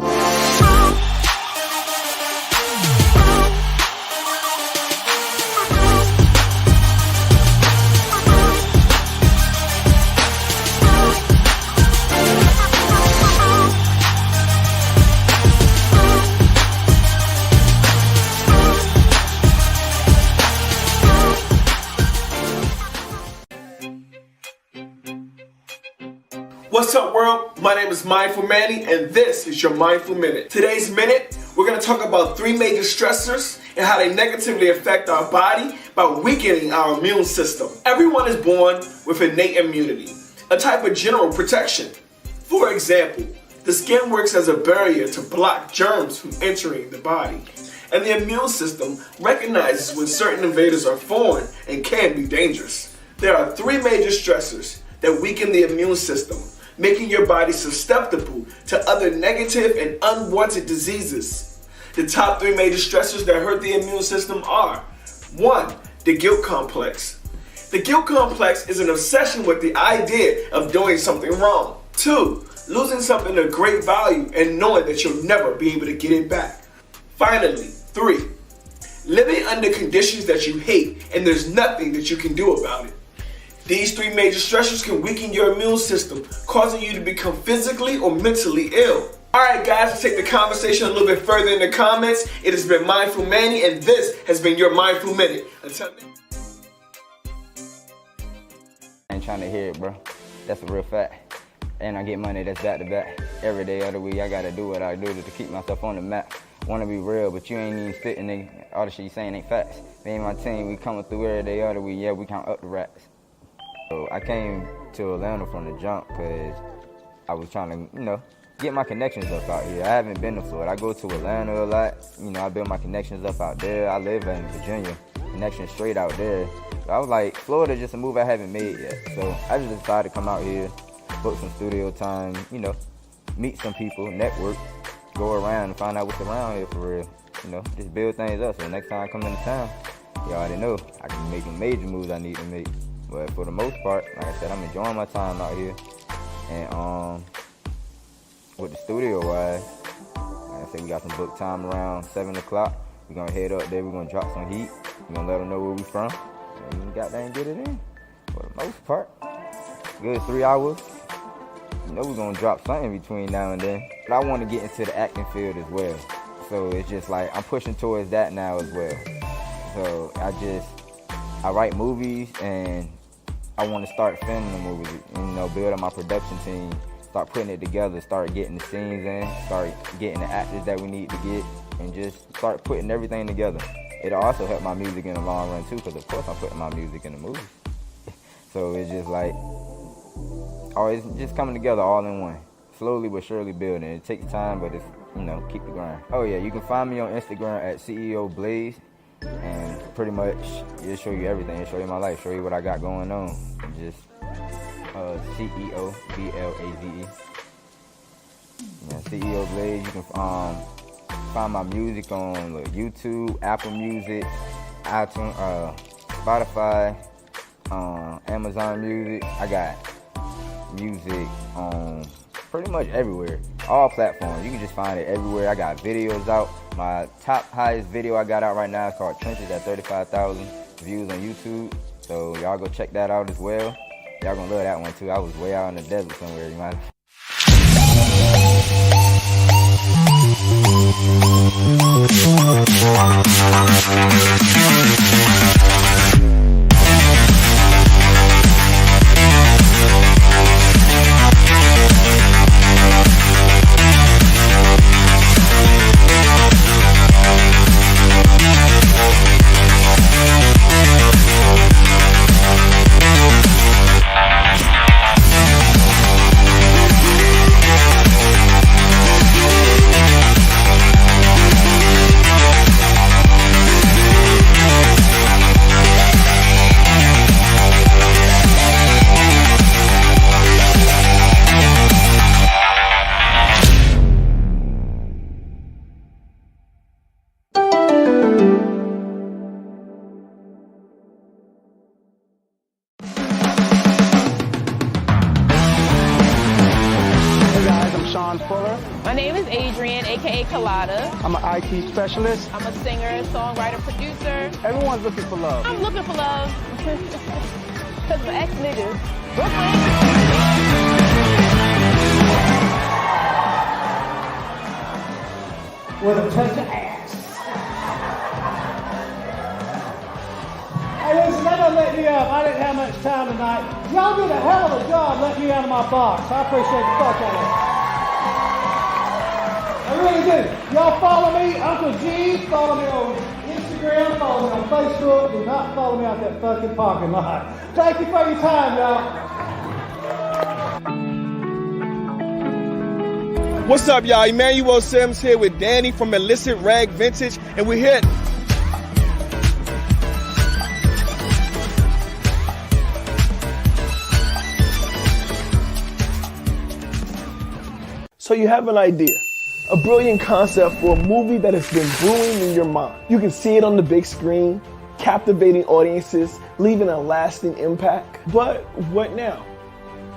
What's up, world? My name is Mindful Manny, and this is your Mindful Minute. Today's minute, we're going to talk about 3 major stressors and how they negatively affect our body by weakening our immune system. Everyone is born with innate immunity, a type of general protection. For example, the skin works as a barrier to block germs from entering the body, and the immune system recognizes when certain invaders are foreign and can be dangerous. There are 3 major stressors that weaken the immune system, making your body susceptible to other negative and unwanted diseases. The top 3 major stressors that hurt the immune system are: 1. The guilt complex. The guilt complex is an obsession with the idea of doing something wrong. 2. Losing something of great value and knowing that you'll never be able to get it back. Finally, 3. Living under conditions that you hate and there's nothing that you can do about it. These 3 major stressors can weaken your immune system, causing you to become physically or mentally ill. Alright guys, let's take the conversation a little bit further in the comments. It has been Mindful Manny, and this has been your Mindful Minute. Until then. I ain't trying to hear it, bro. That's a real fact. And I get money that's back to back. Every day of the week, I gotta do what I do to keep myself on the map. Wanna be real, but you ain't even spitting, nigga. All the shit you saying ain't facts. Me and my team, we coming through every day of the week. Yeah, we count up the racks. So I came to Atlanta from the jump because I was trying to, get my connections up out here. I haven't been to Florida. I go to Atlanta a lot. I build my connections up out there. I live in Virginia. Connections straight out there. So I was like, Florida just a move I haven't made yet. So I just decided to come out here, book some studio time, meet some people, network, go around and find out what's around here for real. Just build things up. So next time I come into town, you already know I can make the major moves I need to make. But for the most part, like I said, I'm enjoying my time out here. And with the studio wise, like I said, we got some book time around 7 o'clock. We're gonna head up there, we're gonna drop some heat. We're gonna let them know where we from. And we got there and get it in. For the most part, good 3 hours. We're gonna drop something between now and then. But I wanna get into the acting field as well. So it's just like, I'm pushing towards that now as well. So I write movies and I want to start filming the movies, build up my production team, start putting it together, start getting the scenes in, start getting the actors that we need to get, and just start putting everything together. It'll also help my music in the long run too, because of course I'm putting my music in the movies. So it's just like, always just coming together all in one. Slowly but surely building. It takes time, but it's, keep the grind. Oh yeah, you can find me on Instagram at CEO Blaze. And pretty much, it'll show you everything. It'll show you my life, show you what I got going on. And just CEO BLAZE. Yeah, CEO Blaze. You can find my music on YouTube, Apple Music, iTunes, Spotify, Amazon Music. I got music on pretty much everywhere, all platforms. You can just find it everywhere. I got videos out. My highest video I got out right now is called Trenches at 35,000 views on YouTube. So y'all go check that out as well. Y'all gonna love that one too. I was way out in the desert somewhere. You might. My name is Adrian, aka Colada. I'm an IT specialist. I'm a singer, songwriter, producer. Everyone's looking for love. I'm looking for love. Because my ex-niggas. With a touch of ass. Hey, listen, for letting me up. I didn't have much time tonight. Y'all did a hell of a job letting me out of my box. I appreciate the fuck out of it. I really do. Y'all follow me, Uncle G. Follow me on Instagram. Follow me on Facebook. Do not follow me out that fucking parking lot. Thank you for your time, y'all. What's up, y'all? Emmanuel Sims here with Danny from Illicit Rag Vintage, and we're here. So you have an idea, a brilliant concept for a movie that has been brewing in your mind. You can see it on the big screen, captivating audiences, leaving a lasting impact. But what now?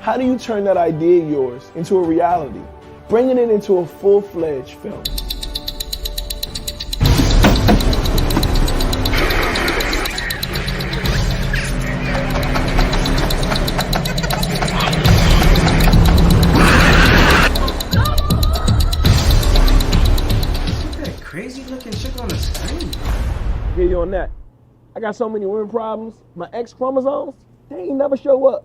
How do you turn that idea of yours into a reality, bringing it into a full-fledged film? Crazy looking shit on the screen. Yeah, you on that. I got so many women problems. My X chromosomes, they ain't never show up.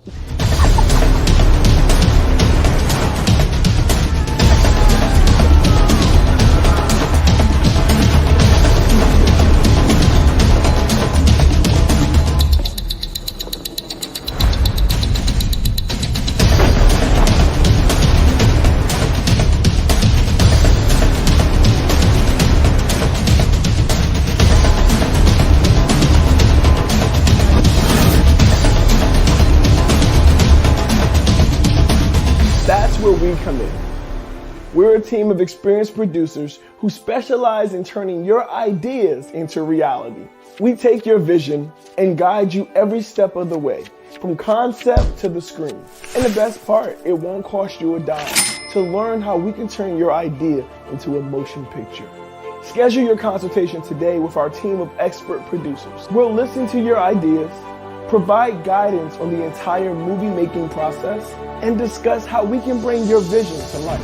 That's where we come in. We're a team of experienced producers who specialize in turning your ideas into reality. We take your vision and guide you every step of the way, from concept to the screen. And the best part, it won't cost you a dime to learn how we can turn your idea into a motion picture. Schedule your consultation today with our team of expert producers. We'll listen to your ideas, provide guidance on the entire movie-making process, and discuss how we can bring your vision to life.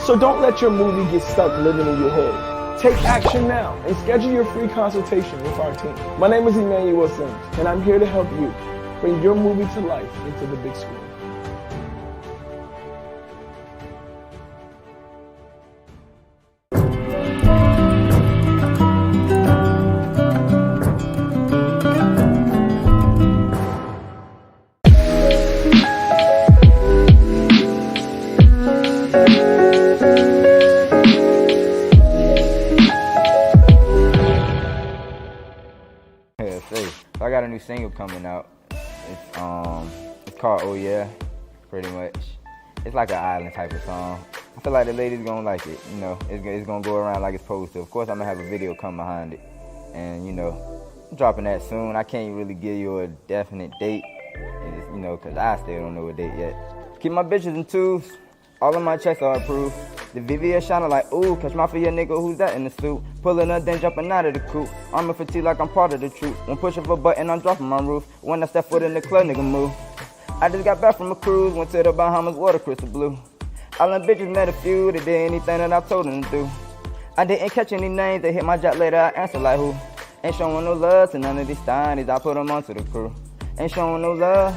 So don't let your movie get stuck living in your head. Take action now and schedule your free consultation with our team. My name is Emmanuel Sims, and I'm here to help you bring your movie to life into the big screen. So I got a new single coming out. It's called Oh Yeah, pretty much. It's like an island type of song. I feel like the ladies gonna like it. You know, it's gonna go around like it's supposed to. Of course, I'm gonna have a video come behind it, and you know, I'm dropping that soon. I can't really give you a definite date, you know, cause I still don't know a date yet. Keep my bitches in twos. All of my checks are approved. The VVS shining like, ooh, catch my for your nigga, who's that in the suit? Pulling up, then jumping out of the coupe. Armor fatigue like I'm part of the troop. When pushing for a button, I'm dropping my roof. When I step foot in the club, nigga move. I just got back from a cruise, went to the Bahamas, water crystal blue. All them bitches met a few, they did anything that I told them to do. I didn't catch any names, they hit my job later, I answered like who? Ain't showing no love to none of these steinies, I put them onto the crew. Ain't showing no love,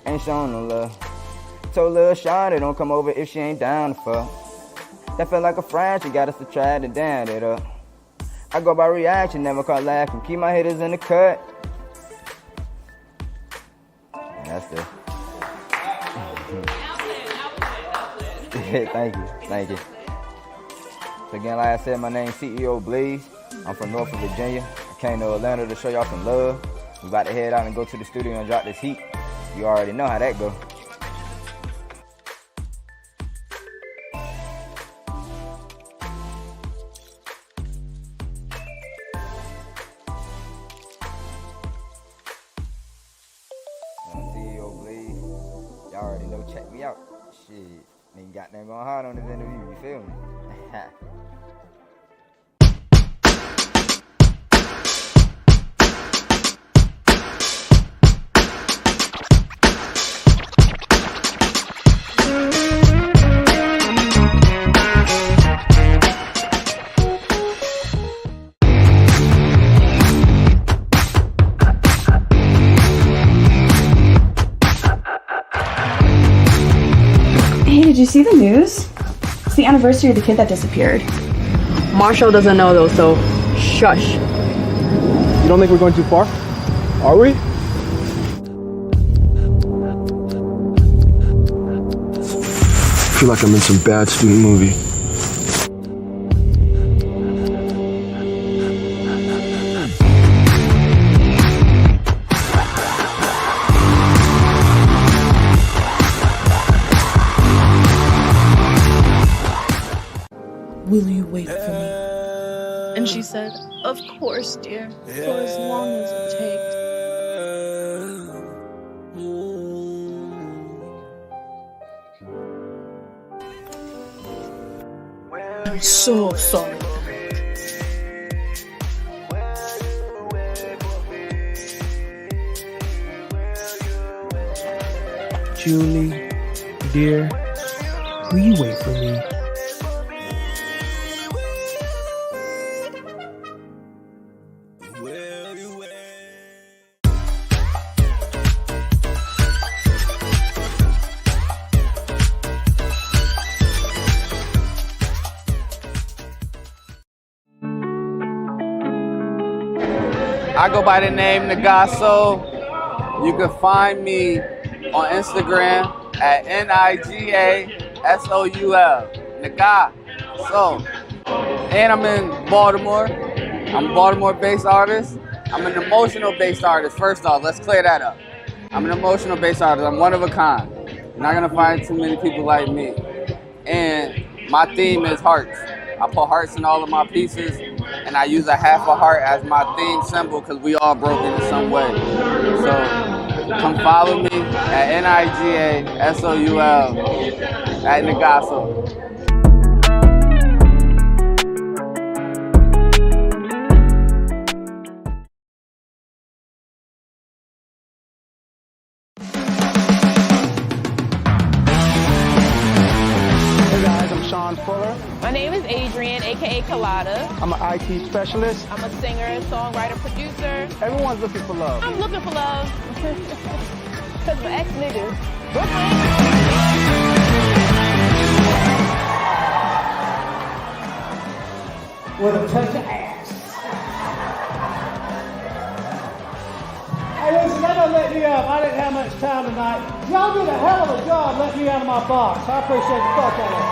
ain't showing no love. Told Lil Shawty don't come over if she ain't down to fuck. That felt like a friend, she got us to try to down it up. I go by reaction, never caught laughing. Keep my hitters in the cut. And that's it. Thank you. So again, like I said, my name's CEO Blaze. I'm from Norfolk, Virginia. I came to Atlanta to show y'all some love. We about to head out and go to the studio and drop this heat. You already know how that go. CEO Blaze. Y'all already know, check me out. Shit, ain't got nothing going hard on this interview, you feel me? you see the news? It's the anniversary of the kid that disappeared. Marshall doesn't know though, so shush. You don't think we're going too far? Are we? I feel like I'm in some bad student movie. Will you wait for me? And she said, of course, dear, for as long as it takes. I'm so sorry. Julie, dear, will you wait for me? I go by the name Nagaso. You can find me on Instagram at NIGASOUL. Nagaso. And I'm in Baltimore. I'm a Baltimore-based artist. I'm an emotional-based artist. First off, let's clear that up. I'm an emotional-based artist. I'm one of a kind. You're not gonna find too many people like me. And my theme is hearts. I put hearts in all of my pieces, and I use a half a heart as my theme symbol because we all broken in some way. So come follow me at NIGASOUL at Nagaso. Fuller. My name is Adrian, aka Colada. I'm an IT specialist. I'm a singer, songwriter, producer. Everyone's looking for love. I'm looking for love. Because my ex-niggas. With a touch of ass. Hey, listen, that doesn't let me up. I didn't have much time tonight. Y'all did a hell of a job letting me out of my box. I appreciate the fuck out of it.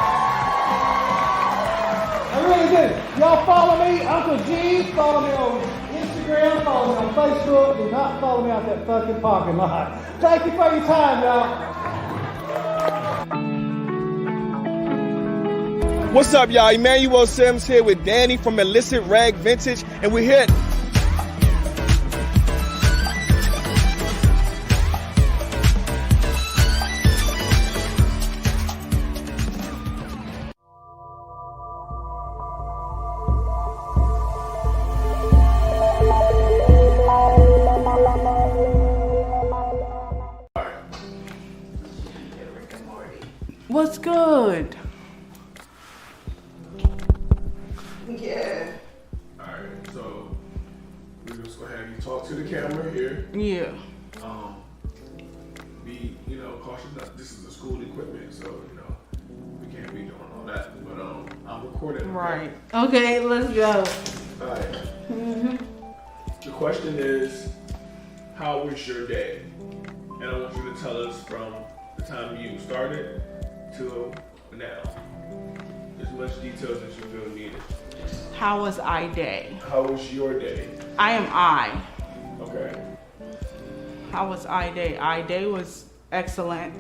I really do. Y'all follow me, Uncle G. Follow me on Instagram. Follow me on Facebook. Do not follow me out that fucking parking lot. Thank you for your time, y'all. What's up, y'all? Emmanuel Sims here with Danny from Illicit Rag Vintage, and we're here. What's good? Yeah. Alright, so we're just gonna have you talk to the camera here. Yeah. Be, cautious. This is a school equipment, so we can't be doing all that. But I'm recording. Right. Okay, let's go. Alright. The question is, how was your day? And I want you to tell us from the time you started till now. As much details as you feel needed. How was I day? How was your day? I am I. Okay. How was I day? I day was excellent.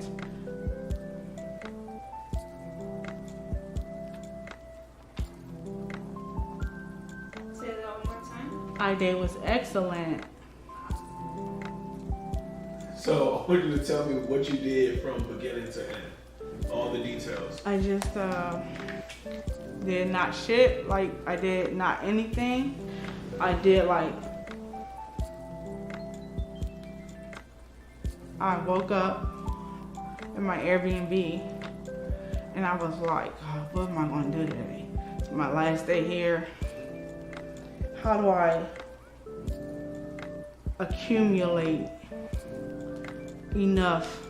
Say that one more time. I day was excellent. So I want you to tell me what you did from beginning to end. All the details. I just did not shit. Like, I did not anything. I did I woke up in my Airbnb and I was like, oh, what am I gonna do today? It's my last day here. How do I accumulate enough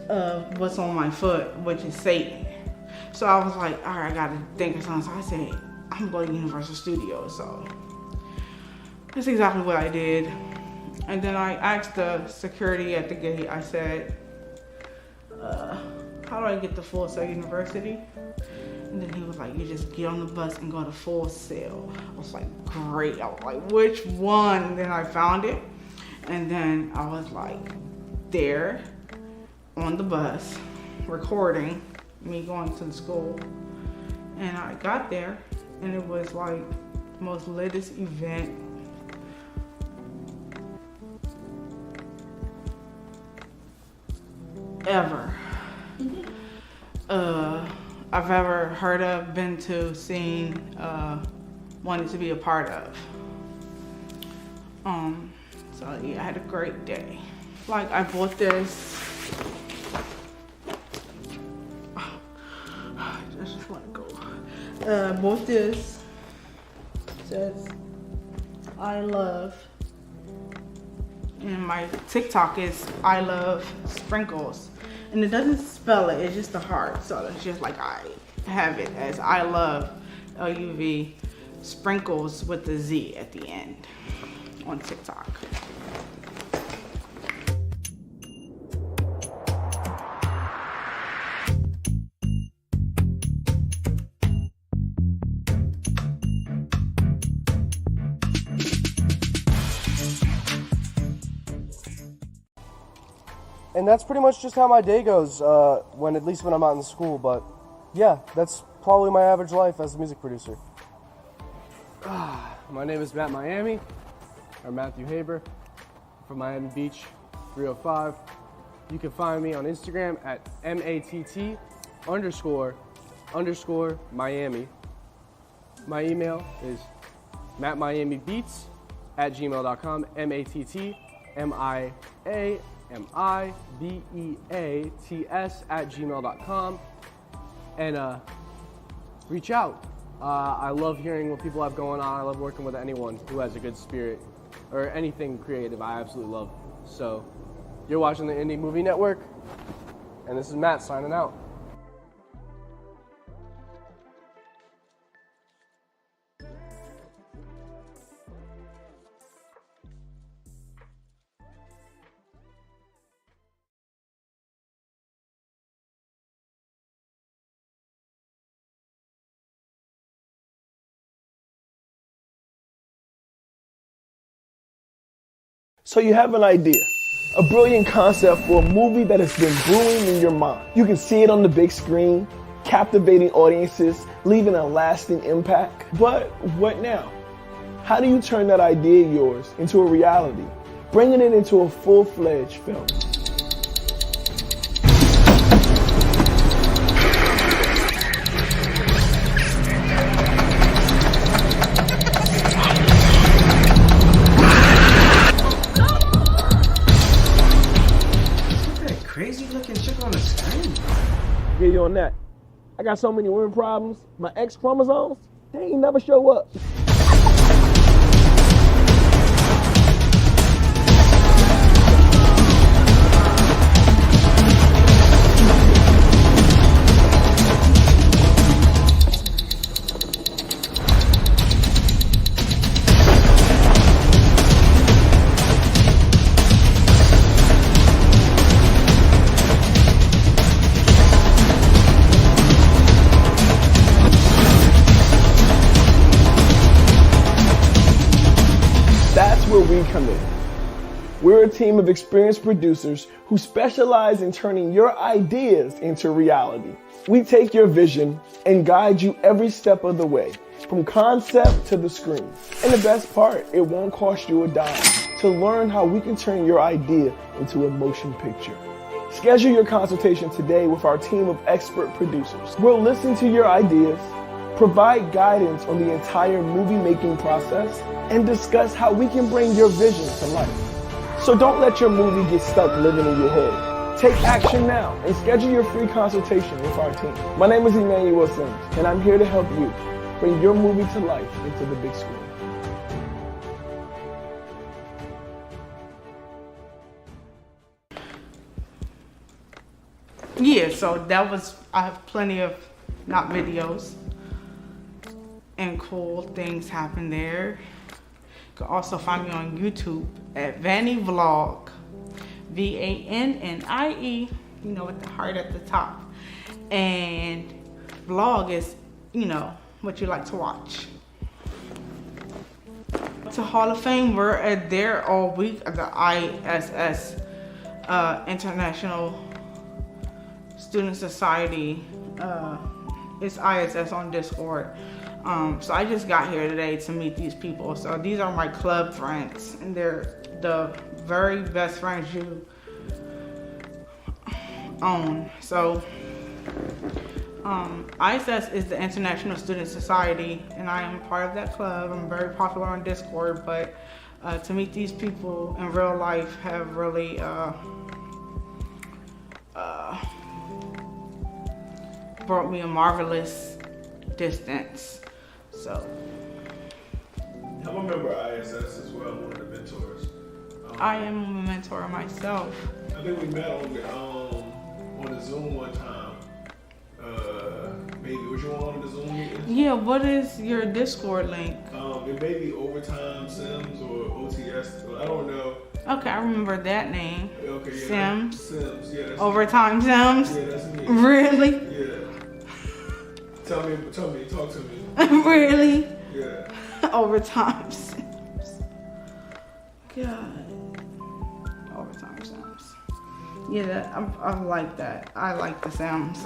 of what's on my foot, which is Satan. So I was like, all right, I gotta think of something. So I said, I'm going to Universal Studios. So that's exactly what I did. And then I asked the security at the gate, I said, how do I get to Full Sail University? And then he was like, you just get on the bus and go to Full Sail. I was like, great. I was like, which one? And then I found it. And then I was like, there on the bus, recording me going to the school. And I got there, and it was like the most latest event ever. I've ever heard of, been to, seen, wanted to be a part of. So yeah, I had a great day. Like I bought this. I just want to go. Bought this. It says I love. And my TikTok is I love sprinkles. And it doesn't spell it, it's just a heart. So it's just like I have it as I love LUV sprinkles with the Z at the end on TikTok. And that's pretty much just how my day goes, at least when I'm out in school. But yeah, that's probably my average life as a music producer. My name is Matt Miami, or Matthew Haber, from Miami Beach, 305. You can find me on Instagram at MATT__Miami. My email is mattmiamibeats@gmail.com, MATTMIAMIBEATS@gmail.com, and reach out. I love hearing what people have going on. I love working with anyone who has a good spirit or anything creative. I absolutely love. So you're watching the Indie Movie Network, and this is Matt signing out. So you have an idea, a brilliant concept for a movie that has been brewing in your mind. You can see it on the big screen, captivating audiences, leaving a lasting impact. But what now? How do you turn that idea of yours into a reality, bringing it into a full-fledged film? Crazy looking chick on the screen. Get you on that. I got so many women problems. My X chromosomes, they ain't never show up. We come in. We're a team of experienced producers who specialize in turning your ideas into reality. We take your vision and guide you every step of the way, from concept to the screen. And the best part, it won't cost you a dime to learn how we can turn your idea into a motion picture. Schedule your consultation today with our team of expert producers. We'll listen to your ideas, provide guidance on the entire movie-making process, and discuss how we can bring your vision to life. So don't let your movie get stuck living in your head. Take action now and schedule your free consultation with our team. My name is Emmanuel, and I'm here to help you bring your movie to life into the big screen. Yeah, so that was, I have plenty of, not videos, and cool things happen there. You can also find me on YouTube at Vanny Vlog, VANNIE, you know, with the heart at the top. And vlog is, you know, what you like to watch. To Hall of Fame, we're there all week at the ISS, International Student Society. It's ISS on Discord. So I just got here today to meet these people. So these are my club friends, and they're the very best friends you own. So ISS is the International Student Society, and I am part of that club. I'm very popular on Discord, but to meet these people in real life have really brought me a marvelous distance. So I'm a member of ISS as well, one of the mentors. I am a mentor myself. I think we met on the Zoom one time. Maybe, was you on the Zoom meeting? Yeah, what is your Discord link? It may be Overtime Sims or OTS, I don't know. Okay, I remember that name. Okay, yeah. Sims. Sims, yeah. That's Overtime Sims? Yeah, that's me. Really? Yeah. Tell me, talk to me. Really? Yeah. Overtime Sims. God. Overtime Sims. Yeah, I like that. I like the Sims.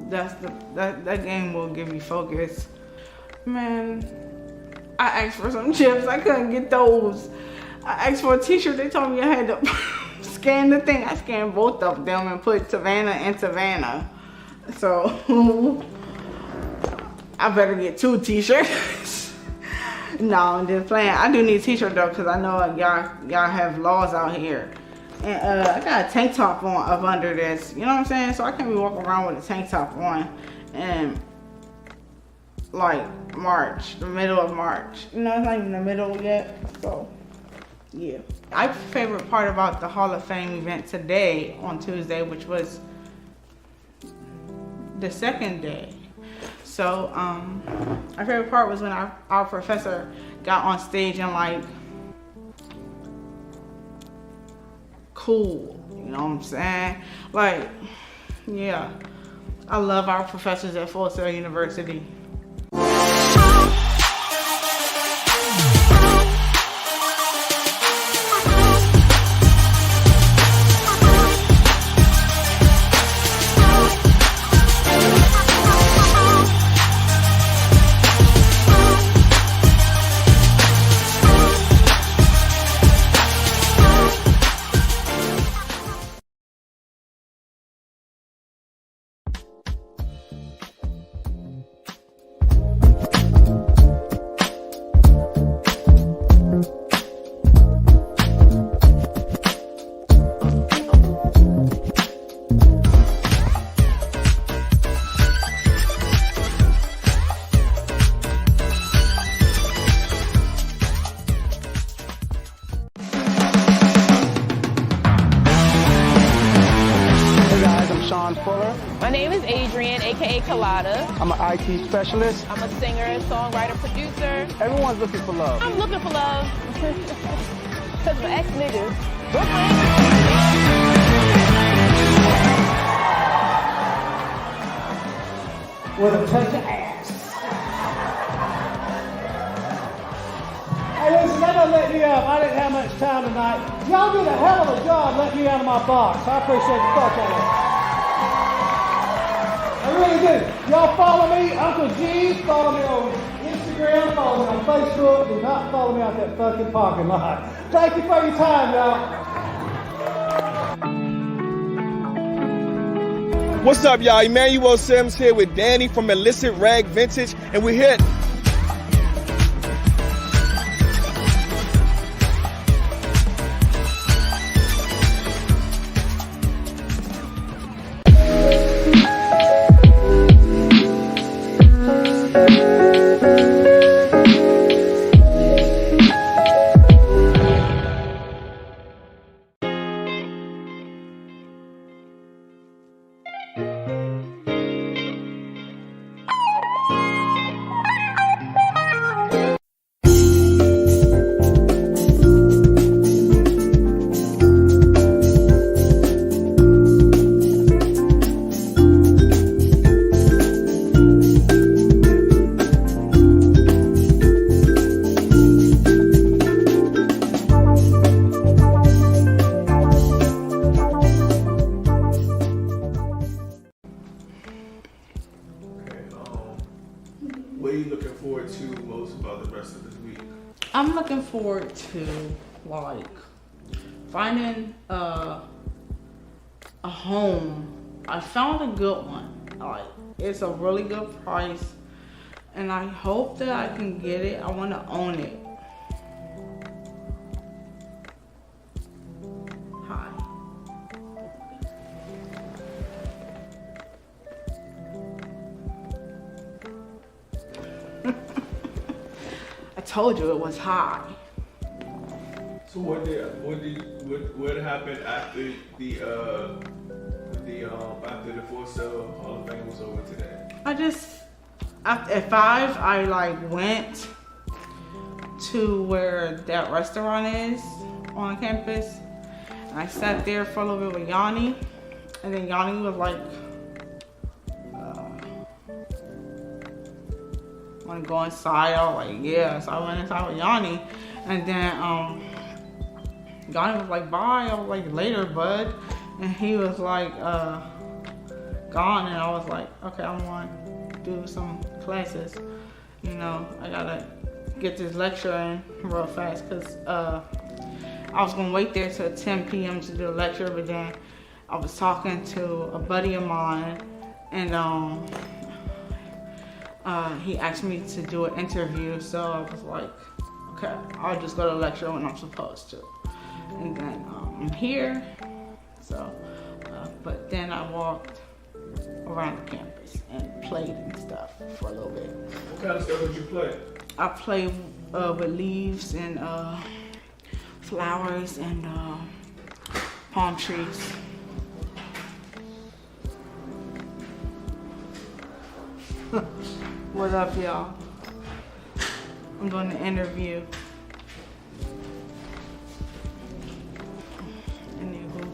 That game will give you focus. Man, I asked for some chips. I couldn't get those. I asked for a t-shirt. They told me I had to scan the thing. I scanned both of them and put Savannah and Savannah. So I better get 2 t-shirts. No, I'm just playing. I do need a t-shirt though, because I know y'all have laws out here. And I got a tank top on up under this, you know what I'm saying? So I can't be walking around with a tank top on in like March, the middle of March. You know, it's not even the middle yet, so yeah. My favorite part about the Hall of Fame event today on Tuesday, which was the second day. So my favorite part was when our professor got on stage and like, cool, you know what I'm saying? Like, yeah, I love our professors at Full Sail University. My name is Adrian, aka Colada. I'm an IT specialist. I'm a singer, songwriter, producer. Everyone's looking for love. I'm looking for love. Because my ex-niggas. With a touch of ass. Hey, listen, I'm gonna let you up. I didn't have much time tonight. Y'all did a hell of a job letting me out of my box. I appreciate the fuck out of it. I really do. Y'all follow me, Uncle G. Follow me on Instagram. Follow me on Facebook. Do not follow me out that fucking parking lot. Thank you for your time, y'all. What's up, y'all? Emmanuel Sims here with Danny from Illicit Rag Vintage, and we're here. forward to like finding a home. I found a good one. Like, it's a really good price, and I hope that I can get it. I want to own it. Hi. I told you it was high. So what happened after after the For Sale Hall of Fame was over today? At 5, I like went to where that restaurant is on campus. And I sat there for a little bit with Yanni, and then Yanni was like, want to go inside? I was like, yeah. So I went inside with Yanni, and then Yanni was like, bye. I was like, later, bud. And he was like, gone, and I was like, okay, I'm going to do some classes. You know, I gotta get this lecture in real fast, because I was gonna wait there till 10 p.m. to do the lecture, but then I was talking to a buddy of mine, and he asked me to do an interview, so I was like, okay, I'll just go to the lecture when I'm supposed to. And then I'm here, so, but then I walked around the campus and played and stuff for a little bit. What kind of stuff did you play? I played with leaves and flowers and palm trees. What up, y'all? I'm doing the interview. Anywho,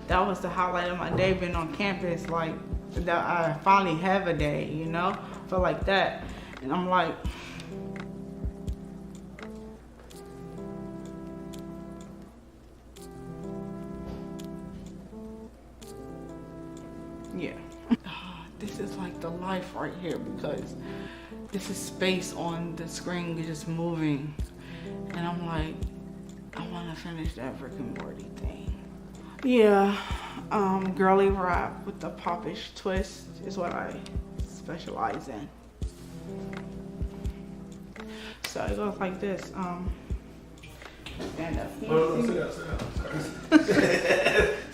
that was the highlight of my day, being on campus. Like, that I finally have a day, you know? Feel like that. And I'm like, yeah. This is like the life right here, because this is space on the screen just moving. And I'm like, I want to finish that Rick and Morty thing. Yeah, girly rap with the popish twist is what I specialize in. So it goes like this. Stand up. Sit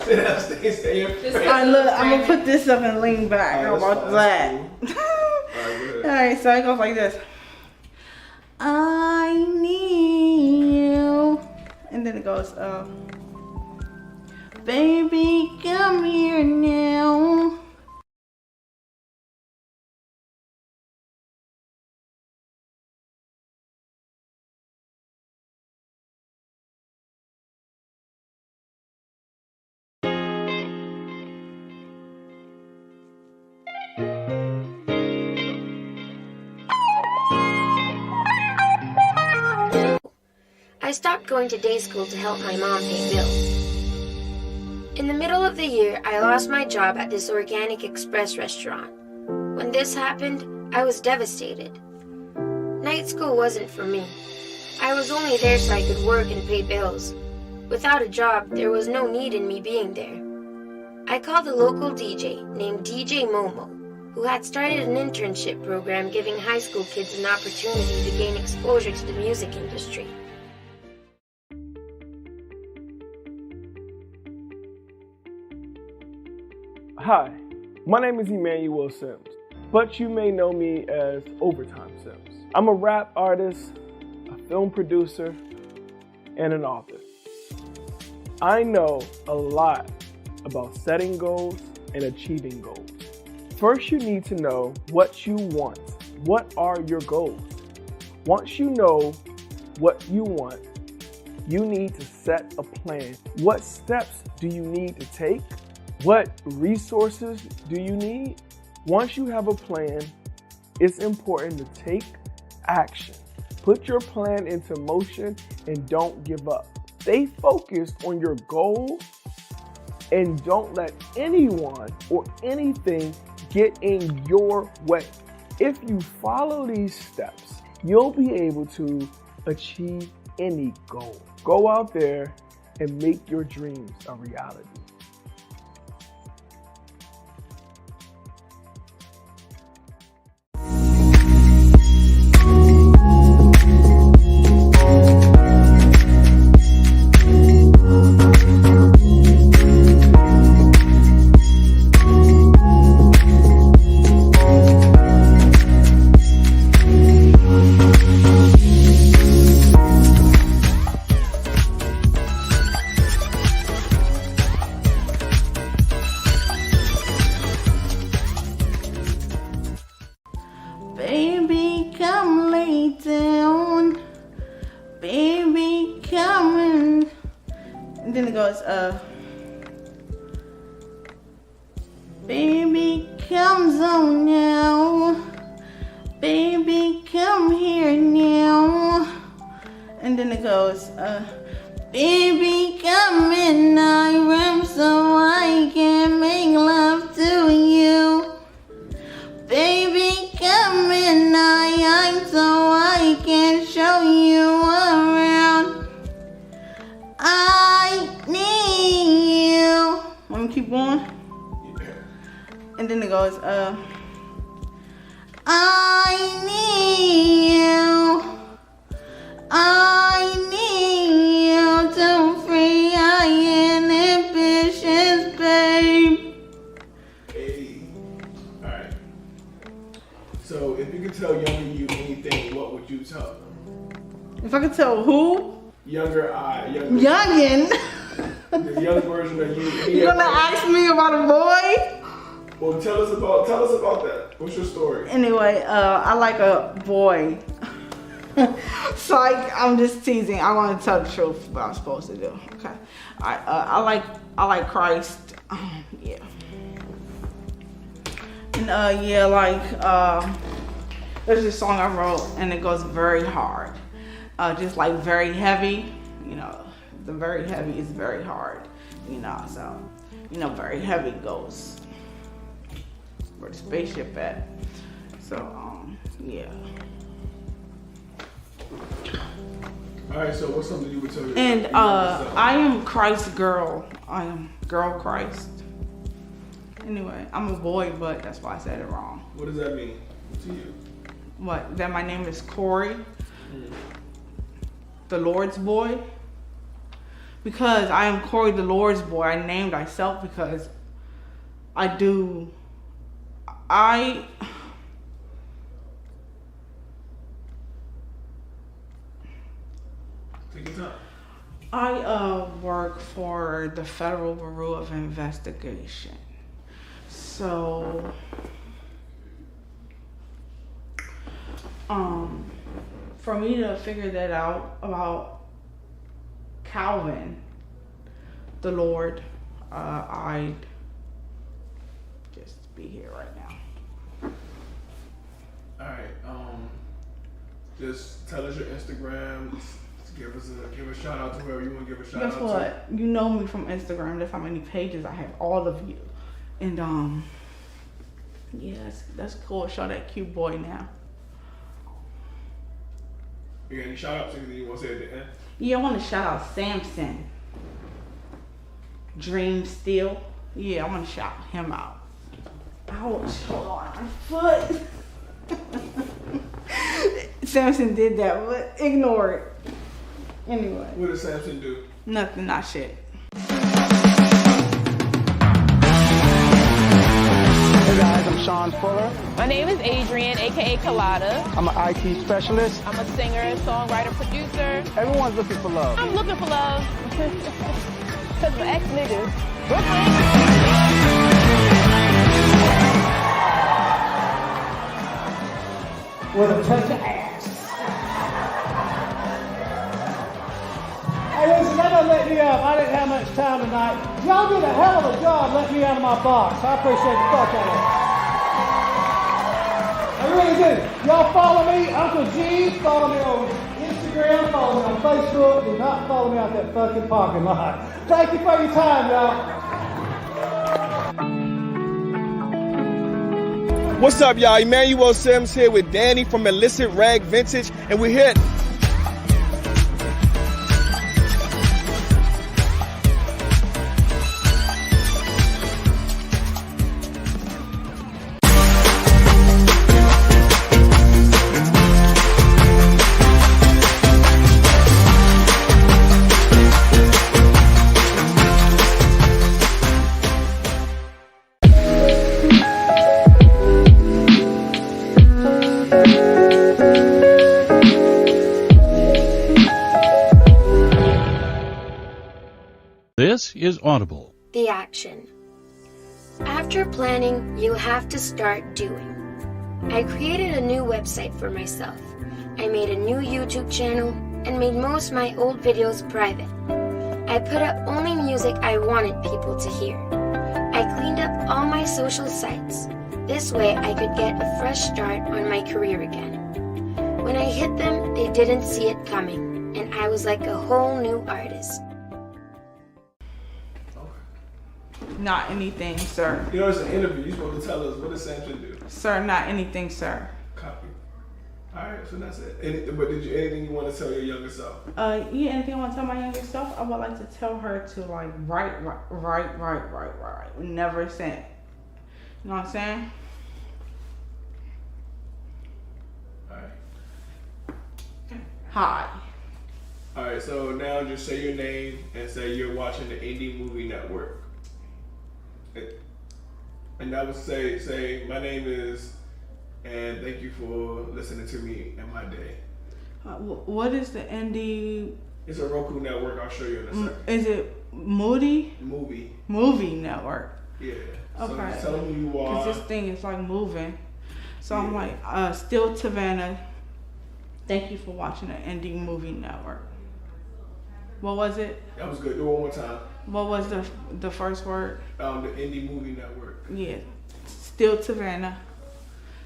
down. Stay here. I'm gonna put this up and lean back. How about that? Alright, so it goes like this. I need you. And then it goes, baby, come here now. I stopped going to day school to help my mom pay bills. In the middle of the year, I lost my job at this organic express restaurant. When this happened, I was devastated. Night school wasn't for me. I was only there so I could work and pay bills. Without a job, there was no need in me being there. I called a local DJ named DJ Momo, who had started an internship program giving high school kids an opportunity to gain exposure to the music industry. Hi, my name is Emmanuel Sims, but you may know me as Overtime Sims. I'm a rap artist, a film producer, and an author. I know a lot about setting goals and achieving goals. First, you need to know what you want. What are your goals? Once you know what you want, you need to set a plan. What steps do you need to take? What resources do you need? Once you have a plan, it's important to take action. Put your plan into motion and don't give up. Stay focused on your goal and don't let anyone or anything get in your way. If you follow these steps, you'll be able to achieve any goal. Go out there and make your dreams a reality. Baby, come lay down. Baby, come in. And then it goes, baby, come on now. Baby, come here now. And then it goes, baby, come in my room so I can make love to you. Baby, come in my eyes so I can show you around. I need you. Let me keep going. And then it goes, I need you. I need you to free our inhibitions, babe. Hey. Alright. So if you could tell younger you anything, what would you tell them? If I could tell who? Younger Youngin. The young version of you. You gonna ask me about a boy? Well, tell us about that. What's your story? Anyway, I like a boy. So I'm just teasing. I want to tell the truth what I'm supposed to do. Okay. I like Christ. Yeah. And there's this song I wrote and it goes very hard. Just like very heavy. You know, the very heavy is very hard. You know, so very heavy goes where the spaceship at. So yeah. Alright, so what's something you would tell your And I am Christ's girl. I am girl Christ. Anyway, I'm a boy, but that's why I said it wrong. What does that mean to you? What? That my name is Corey, the Lord's boy? Because I am Corey, the Lord's boy. I named myself because take your time. I work for the Federal Bureau of Investigation. So, for me to figure that out about Calvin, the Lord, I'd just be here right now. Alright, just tell us your Instagram. Give a shout out to whoever you want to give a shout out to. Guess what? You know me from Instagram. That's how many pages I have. All of you. And yeah, that's cool. Show that cute boy now. You got any shout outs you want to say at the end? Yeah, I want to shout out Samson. Dream Steel. Yeah, I want to shout him out. Ouch, hold on, my foot. Samson did that, but ignore it. Anyway. What did Samson do? Nothing, not shit. Hey guys, I'm Sean Fuller. My name is Adrian, aka Colada. I'm an IT specialist. I'm a singer, songwriter, producer. Everyone's looking for love. I'm looking for love. Because my ex-niggas. With a touch of ass. Hey, listen, that doesn't let me up. I didn't have much time tonight. Y'all did a hell of a job letting me out of my box. I appreciate the fuck out of it. I really do. Y'all follow me, Uncle G. Follow me on Instagram. Follow me on Facebook. Do not follow me out that fucking parking lot. Thank you for your time, y'all. What's up, y'all? Emmanuel Sims here with Danny from Illicit Rag Vintage, and we're here. This is Audible. The action. After planning, you have to start doing. I created a new website for myself. I made a new YouTube channel and made most of my old videos private. I put up only music I wanted people to hear. I cleaned up all my social sites. This way I could get a fresh start on my career again. When I hit them, they didn't see it coming, and I was like a whole new artist. Not anything, sir. You know, it's an interview. You're supposed to tell us what does Samson do. Sir, not anything, sir. Copy. All right, so that's it. But anything you want to tell your younger self? Yeah, anything I want to tell my younger self? I would like to tell her to like write. Never send. You know what I'm saying? All right. Hi. All right, so now just say your name and say you're watching the Indie Movie Network. And I would say my name is, and thank you for listening to me in my day. What is the indie? It's a Roku network. I'll show you in a second. Is it Movie Network? Yeah. Okay. So just tell them who you are. Because this thing is like moving. So I'm like, still Savannah. Thank you for watching the Indie Movie Network. What was it? That was good. Do it one more time. What was the first word? The Indie Movie Network. Yeah. Still Savannah.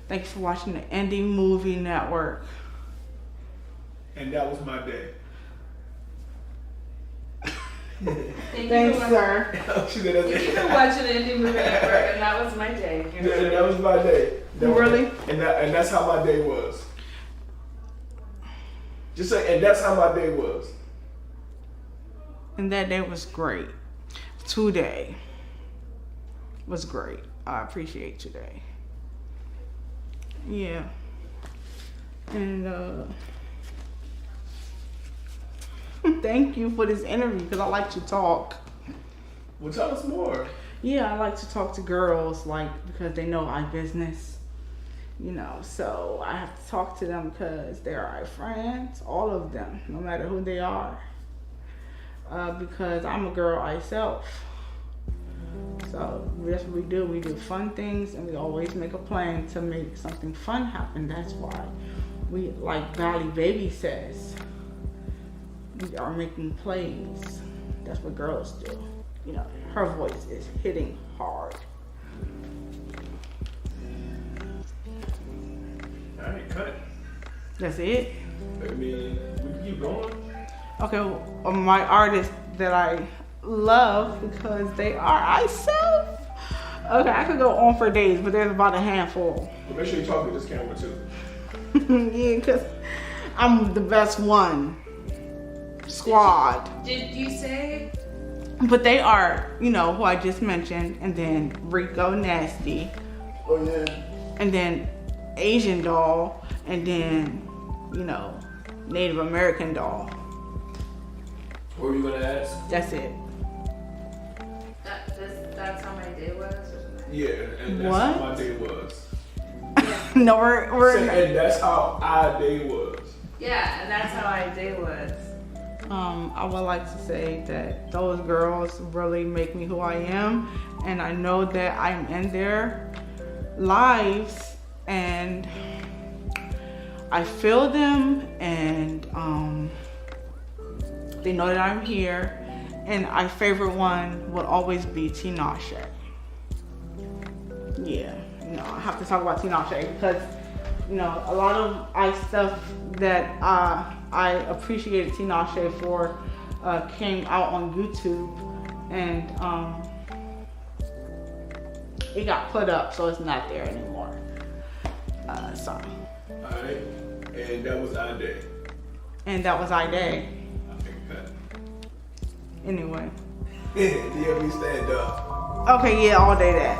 Thank you for watching the Indie Movie Network. And that was my day. Thanks, sir. She said that's Thank you for watching the Indie Movie Network, and that was my day. And that was my day. Really? And that's how my day was. Just say, and that's how my day was. And that day was great. Today was great. I appreciate today. Yeah. And thank you for this interview because I like to talk. Well, tell us more. Yeah, I like to talk to girls because they know our business. You know, so I have to talk to them because they're our friends, all of them, no matter who they are. Because I'm a girl myself. So that's what we do. We do fun things and we always make a plan to make something fun happen. That's why we, like Valley Baby says, we are making plays. That's what girls do. You know, her voice is hitting hard. All right, cut it. That's it? I mean, we can keep going. Okay, well, my artists that I love because they are myself. Okay, I could go on for days, but there's about a handful. Well, make sure you talk to this camera too. Yeah, because I'm the best one. Squad. Did you say? But they are, you know, who I just mentioned, and then Rico Nasty. Oh yeah. And then Asian Doll, and then, you know, Native American Doll. What were you gonna ask? That's it. That's how my day was? Yeah, and that's What? how my day was. No, we're And that's how our day was. Yeah, and that's how my day was. I would like to say that those girls really make me who I am, and I know that I'm in their lives, and I feel them, and they know that I'm here. And our favorite one will always be Tinashe. Yeah, you know, I have to talk about Tinashe because, you know, a lot of stuff that I appreciated Tinashe for came out on YouTube, and it got put up, so it's not there anymore. Sorry. Alright, and that was our day. And that was our day. Okay. Anyway. Yeah, we stand up. Okay, yeah, all day that.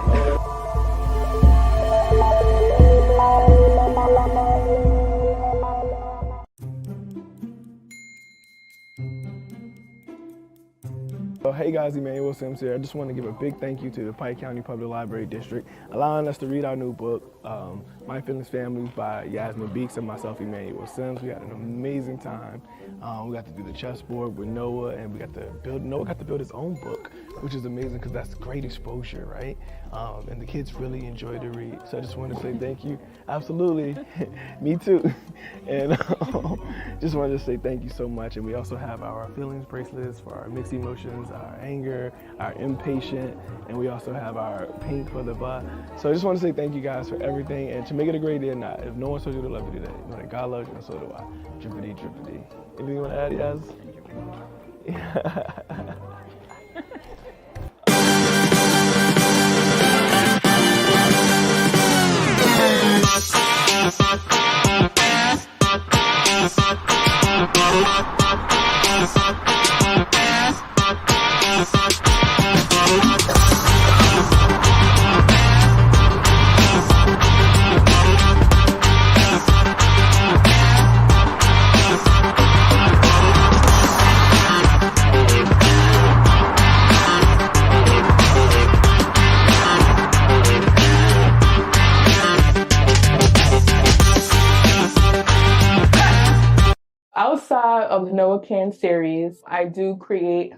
Hey guys, Emmanuel Sims here. I just want to give a big thank you to the Pike County Public Library District, allowing us to read our new book, My Feelings Families by Yasmin Beeks and myself, Emmanuel Sims. We had an amazing time. We got to do the chessboard with Noah, and Noah got to build his own book, which is amazing because that's great exposure, right? And the kids really enjoyed the read. So I just want to say thank you. Absolutely. Me too. And just wanted to say thank you so much. And we also have our feelings bracelets for our mixed emotions, our anger, our impatient, and we also have our pink for the butt. So I just want to say thank you guys for everything, and to make it a great day or not, if no one told you to love you today, know that God loves you and so do I. Drippity, drippity. Anything you want to add, Yaz? Outside of the Noah Can series, I do create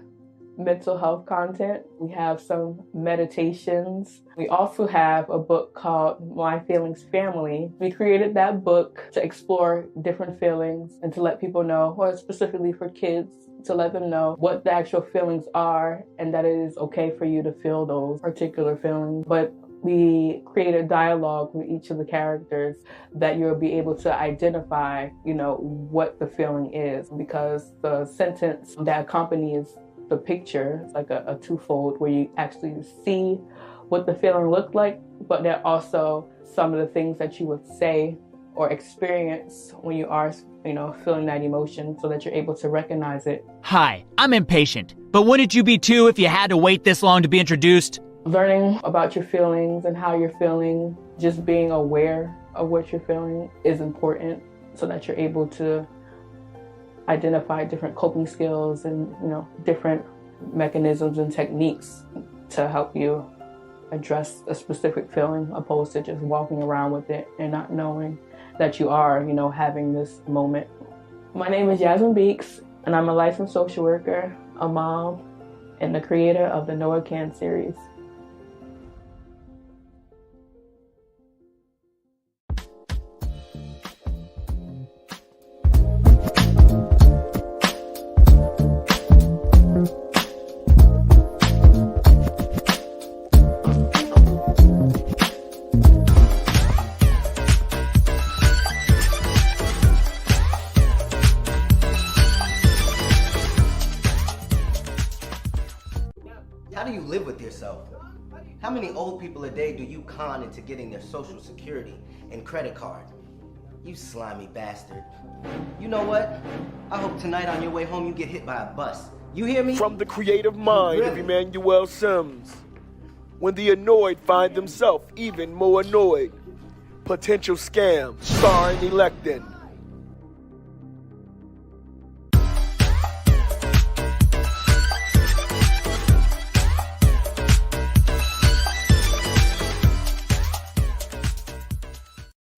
mental health content. We have some meditations. We also have a book called My Feelings Family. We created that book to explore different feelings and to let people know, or specifically for kids, to let them know what the actual feelings are and that it is okay for you to feel those particular feelings. But we create a dialogue with each of the characters that you'll be able to identify, what the feeling is, because the sentence that accompanies the picture is like a twofold, where you actually see what the feeling looked like, but there are also some of the things that you would say or experience when you are, feeling that emotion, so that you're able to recognize it. Hi, I'm impatient, but wouldn't you be too if you had to wait this long to be introduced? Learning about your feelings and how you're feeling, just being aware of what you're feeling is important, so that you're able to identify different coping skills and, different mechanisms and techniques to help you address a specific feeling, opposed to just walking around with it and not knowing that you are, having this moment. My name is Yasmin Beeks, and I'm a licensed social worker, a mom, and the creator of the Noah Can series. How do you live with yourself? How many old people a day do you con into getting their social security and credit card? You slimy bastard. You know what? I hope tonight on your way home you get hit by a bus. You hear me? From the creative mind of Emmanuel Sims. When the annoyed find themselves even more annoyed. Potential scam, starring Electin.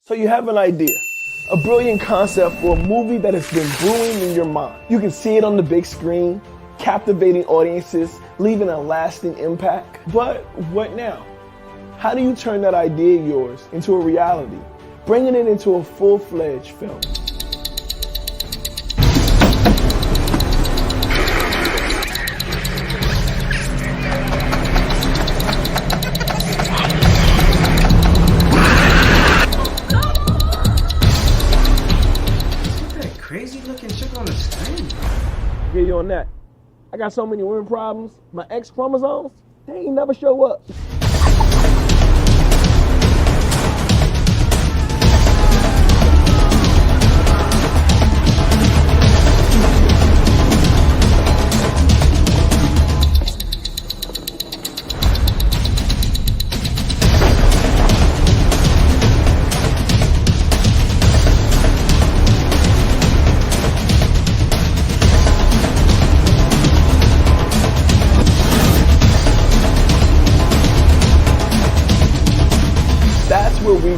So you have an idea, a brilliant concept for a movie that has been brewing in your mind. You can see it on the big screen, captivating audiences, leaving a lasting impact. But what now? How do you turn that idea of yours into a reality, bringing it into a full-fledged film? Crazy looking chick on the screen. Get you on that. I got so many women problems. My X chromosomes, they ain't never show up.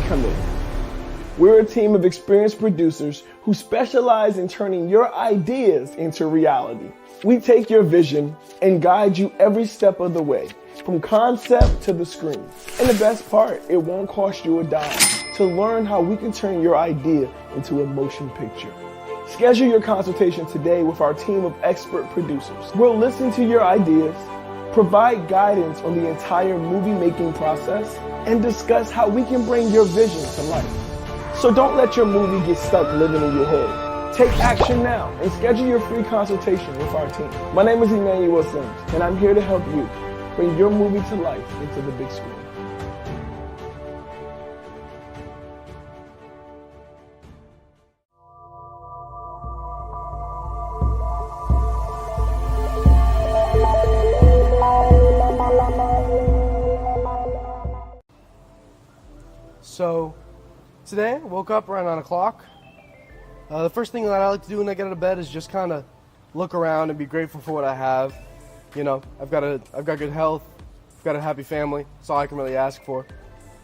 come in. We're a team of experienced producers who specialize in turning your ideas into reality. We take your vision and guide you every step of the way, from concept to the screen. And the best part, it won't cost you a dime to learn how we can turn your idea into a motion picture. Schedule your consultation today with our team of expert producers. We'll listen to your ideas, provide guidance on the entire movie-making process, and discuss how we can bring your vision to life. So don't let your movie get stuck living in your head. Take action now and schedule your free consultation with our team. My name is Emmanuel, and I'm here to help you bring your movie to life into the big screen. So, today I woke up around 9 o'clock. The first thing that I like to do when I get out of bed is just kind of look around and be grateful for what I have. You know, I've got good health, I've got a happy family. That's all I can really ask for.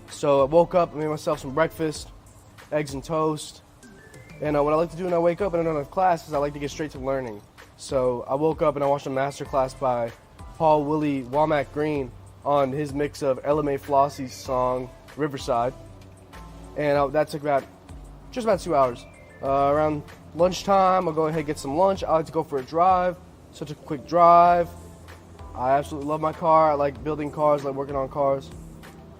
So I woke up, I made myself some breakfast, eggs and toast. And what I like to do when I wake up and I don't have class is I like to get straight to learning. So I woke up and I watched a master class by Paul Willie Womack Green on his mix of Ella Mae Flossie's song Riverside. And that took just about 2 hours. Around lunchtime, I'll go ahead and get some lunch. I like to go for a drive, such a quick drive. I absolutely love my car. I like building cars, I like working on cars.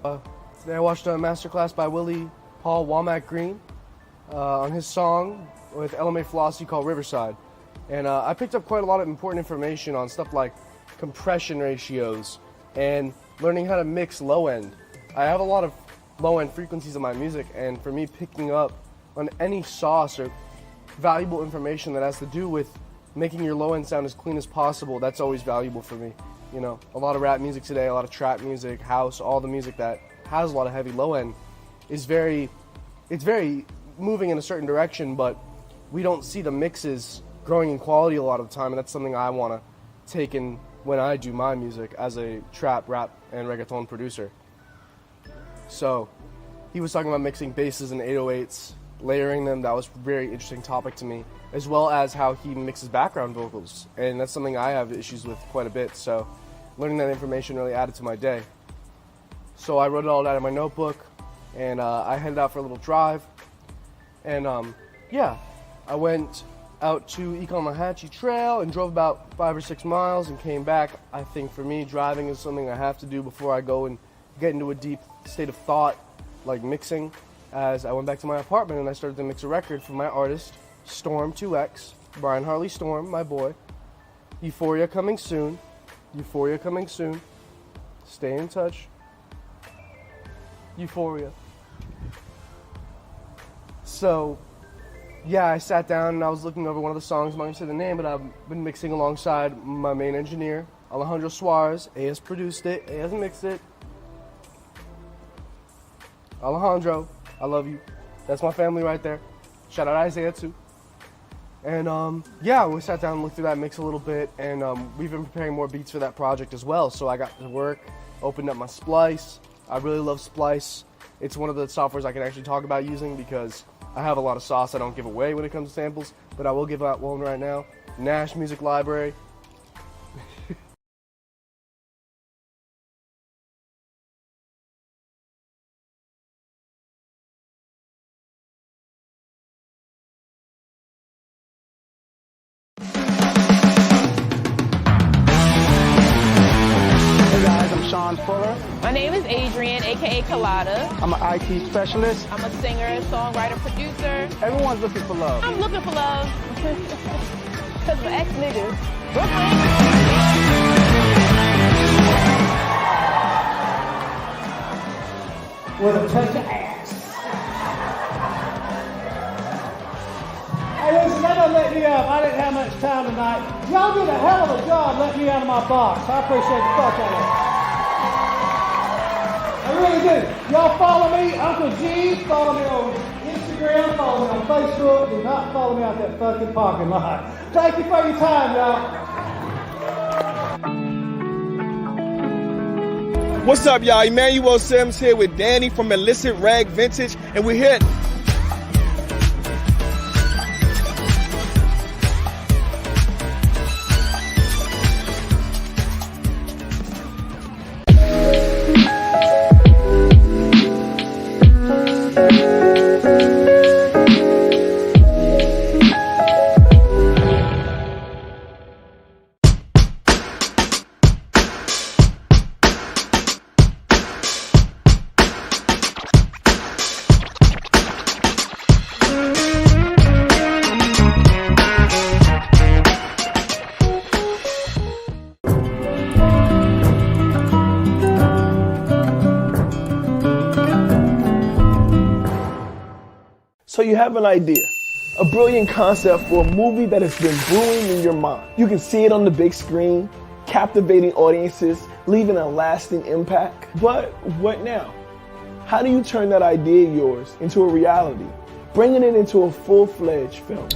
Today I watched a masterclass by Paul Womack Green on his song with Ella Mae Flossie called Riverside. And I picked up quite a lot of important information on stuff like compression ratios and learning how to mix low end. I have a lot of low-end frequencies of my music, and for me, picking up on any sauce or valuable information that has to do with making your low-end sound as clean as possible, that's always valuable for me. You know, a lot of rap music today, a lot of trap music, house, all the music that has a lot of heavy low-end is very moving in a certain direction, but we don't see the mixes growing in quality a lot of the time, and that's something I want to take in when I do my music as a trap, rap, and reggaeton producer. So, he was talking about mixing basses and 808s, layering them. That was a very interesting topic to me, as well as how he mixes background vocals. And that's something I have issues with quite a bit. So, learning that information really added to my day. So, I wrote it all down in my notebook, and I headed out for a little drive. And, I went out to Ecomahatchee Trail and drove about 5 or 6 miles and came back. I think for me, driving is something I have to do before I go and get into a deep state of thought, like mixing, as I went back to my apartment and I started to mix a record for my artist, Storm 2X, Brian Harley Storm, my boy. Euphoria coming soon. Euphoria coming soon. Stay in touch. Euphoria. So, yeah, I sat down and I was looking over one of the songs. I'm not going to say the name, but I've been mixing alongside my main engineer, Alejandro Suarez. A has produced it, A has mixed it. Alejandro, I love you. That's my family right there. Shout out Isaiah too. And we sat down and looked through that mix a little bit, and we've been preparing more beats for that project as well. So I got to work, opened up my Splice. I really love Splice. It's one of the softwares I can actually talk about using because I have a lot of sauce I don't give away when it comes to samples, but I will give out one right now. Nash Music Library. My name is Adrian, aka Colada. I'm an IT specialist. I'm a singer, songwriter, producer. Everyone's looking for love. I'm looking for love. Because my ex-niggas. With a touch of ass. Hey, listen, that doesn't let me up. I didn't have much time tonight. Y'all did a hell of a job letting me out of my box. I appreciate the fuck out of it. I really do. Y'all follow me, Uncle G. Follow me on Instagram. Follow me on Facebook. Do not follow me out that fucking parking lot. Thank you for your time, y'all. What's up, y'all? Emmanuel Sims here with Danny from Illicit Rag Vintage, and we're here. So you have an idea, a brilliant concept for a movie that has been brewing in your mind. You can see it on the big screen, captivating audiences, leaving a lasting impact. But what now? How do you turn that idea of yours into a reality, bringing it into a full-fledged film?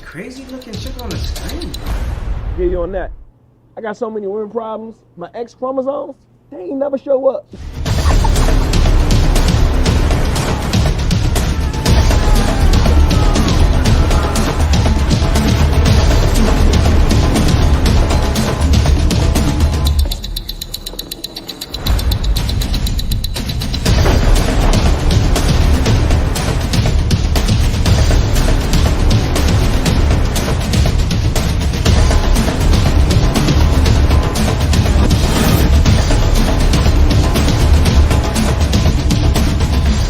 Crazy looking shit on the screen. Get you on that. I got so many women problems. My X chromosomes, they ain't never show up.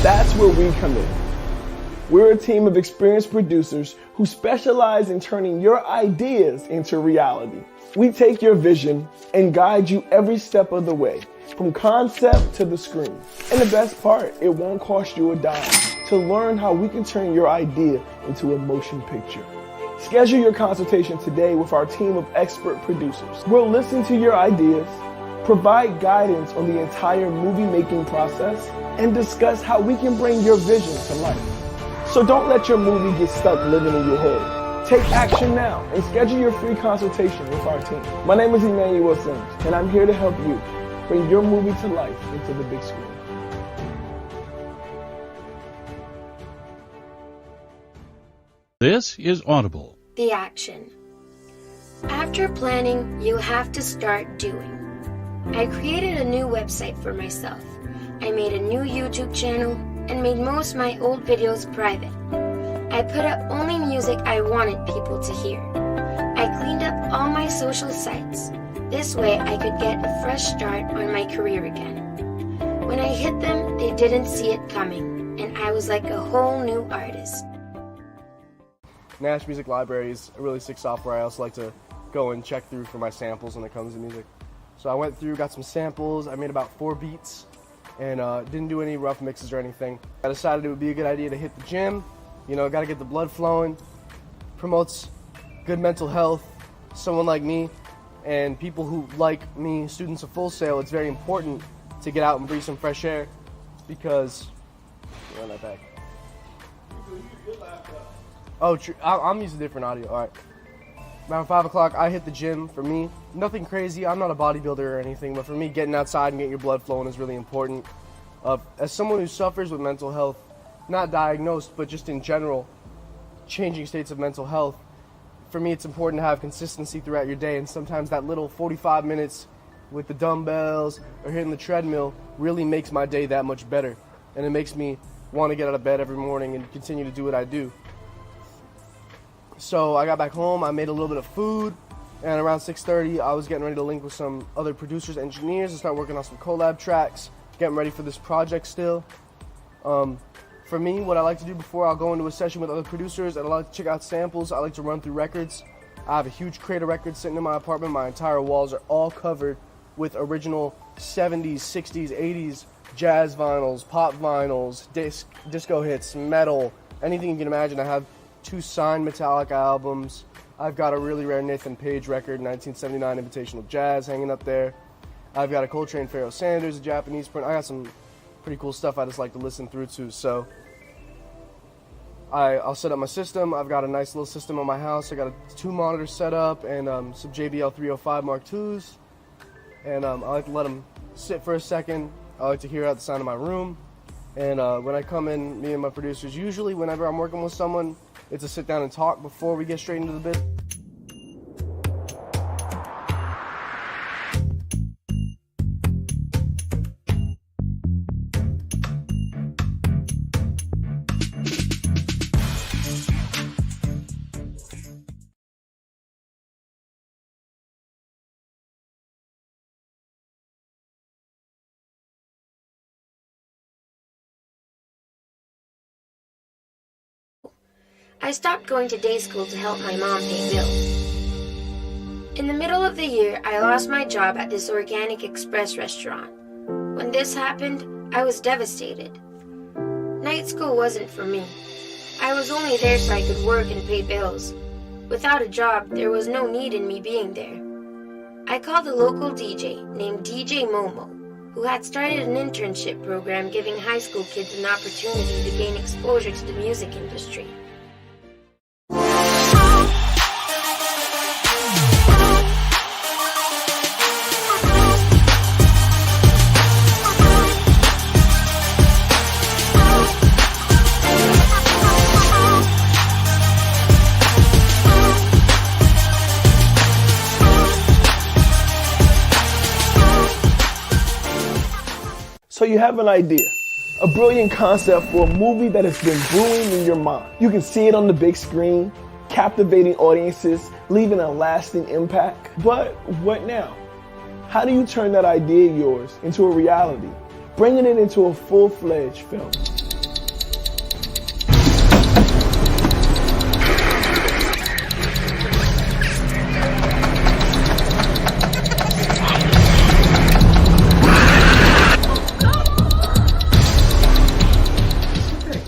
That's where we come in. We're a team of experienced producers who specialize in turning your ideas into reality. We take your vision and guide you every step of the way, from concept to the screen. And the best part, it won't cost you a dime to learn how we can turn your idea into a motion picture. Schedule your consultation today with our team of expert producers. We'll listen to your ideas, provide guidance on the entire movie-making process, and discuss how we can bring your vision to life. So don't let your movie get stuck living in your head. Take action now and schedule your free consultation with our team. My name is Emmanuel Sims, and I'm here to help you bring your movie to life into the big screen. This is Audible. The action. After planning, you have to start doing. I created a new website for myself. I made a new YouTube channel and made most of my old videos private. I put up only music I wanted people to hear. I cleaned up all my social sites. This way I could get a fresh start on my career again. When I hit them, they didn't see it coming, and I was like a whole new artist. Nash Music Library is a really sick software I also like to go and check through for my samples when it comes to music. So I went through, got some samples, I made about 4 beats, and didn't do any rough mixes or anything. I decided it would be a good idea to hit the gym, you know, gotta get the blood flowing, promotes good mental health. Someone like me and people who like me, students of Full Sail, it's very important to get out and breathe some fresh air because, run that back. Oh, true. I'm using different audio, all right. Around 5 o'clock, I hit the gym. For me, nothing crazy. I'm not a bodybuilder or anything, but for me, getting outside and getting your blood flowing is really important. As someone who suffers with mental health, not diagnosed, but just in general, changing states of mental health, for me, it's important to have consistency throughout your day, and sometimes that little 45 minutes with the dumbbells or hitting the treadmill really makes my day that much better, and it makes me want to get out of bed every morning and continue to do what I do. So I got back home, I made a little bit of food, and around 6:30 I was getting ready to link with some other producers, engineers, and start working on some collab tracks, getting ready for this project still. For me, what I like to do before I'll go into a session with other producers, and I like to check out samples, I like to run through records. I have a huge crate of records sitting in my apartment. My entire walls are all covered with original 70s, 60s, 80s jazz vinyls, pop vinyls, disco hits, metal, anything you can imagine. I have 2 signed Metallica albums. I've got a really rare Nathan Page record, 1979 Invitational Jazz, hanging up there. I've got a Coltrane Pharaoh Sanders, a Japanese print. I got some pretty cool stuff I just like to listen through to. So I'll set up my system. I've got a nice little system on my house. I got 2 monitors set up and some JBL 305 Mark IIs. And I like to let them sit for a second. I like to hear out the sound of my room. And when I come in, me and my producers, usually whenever I'm working with someone, it's a sit down and talk before we get straight into the business. I stopped going to day school to help my mom pay bills. In the middle of the year, I lost my job at this organic express restaurant. When this happened, I was devastated. Night school wasn't for me. I was only there so I could work and pay bills. Without a job, there was no need in me being there. I called a local DJ named DJ Momo, who had started an internship program giving high school kids an opportunity to gain exposure to the music industry. So you have an idea, a brilliant concept for a movie that has been brewing in your mind. You can see it on the big screen, captivating audiences, leaving a lasting impact. But what now? How do you turn that idea of yours into a reality, bringing it into a full-fledged film?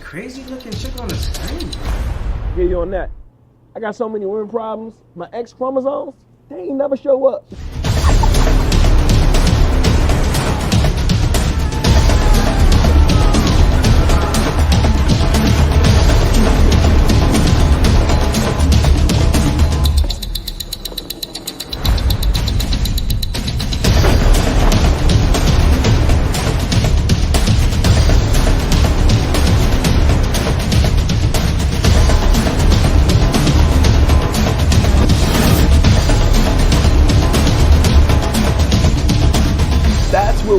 Crazy looking chick on the screen. Get you on that. I got so many women problems. My X chromosomes, they ain't never show up.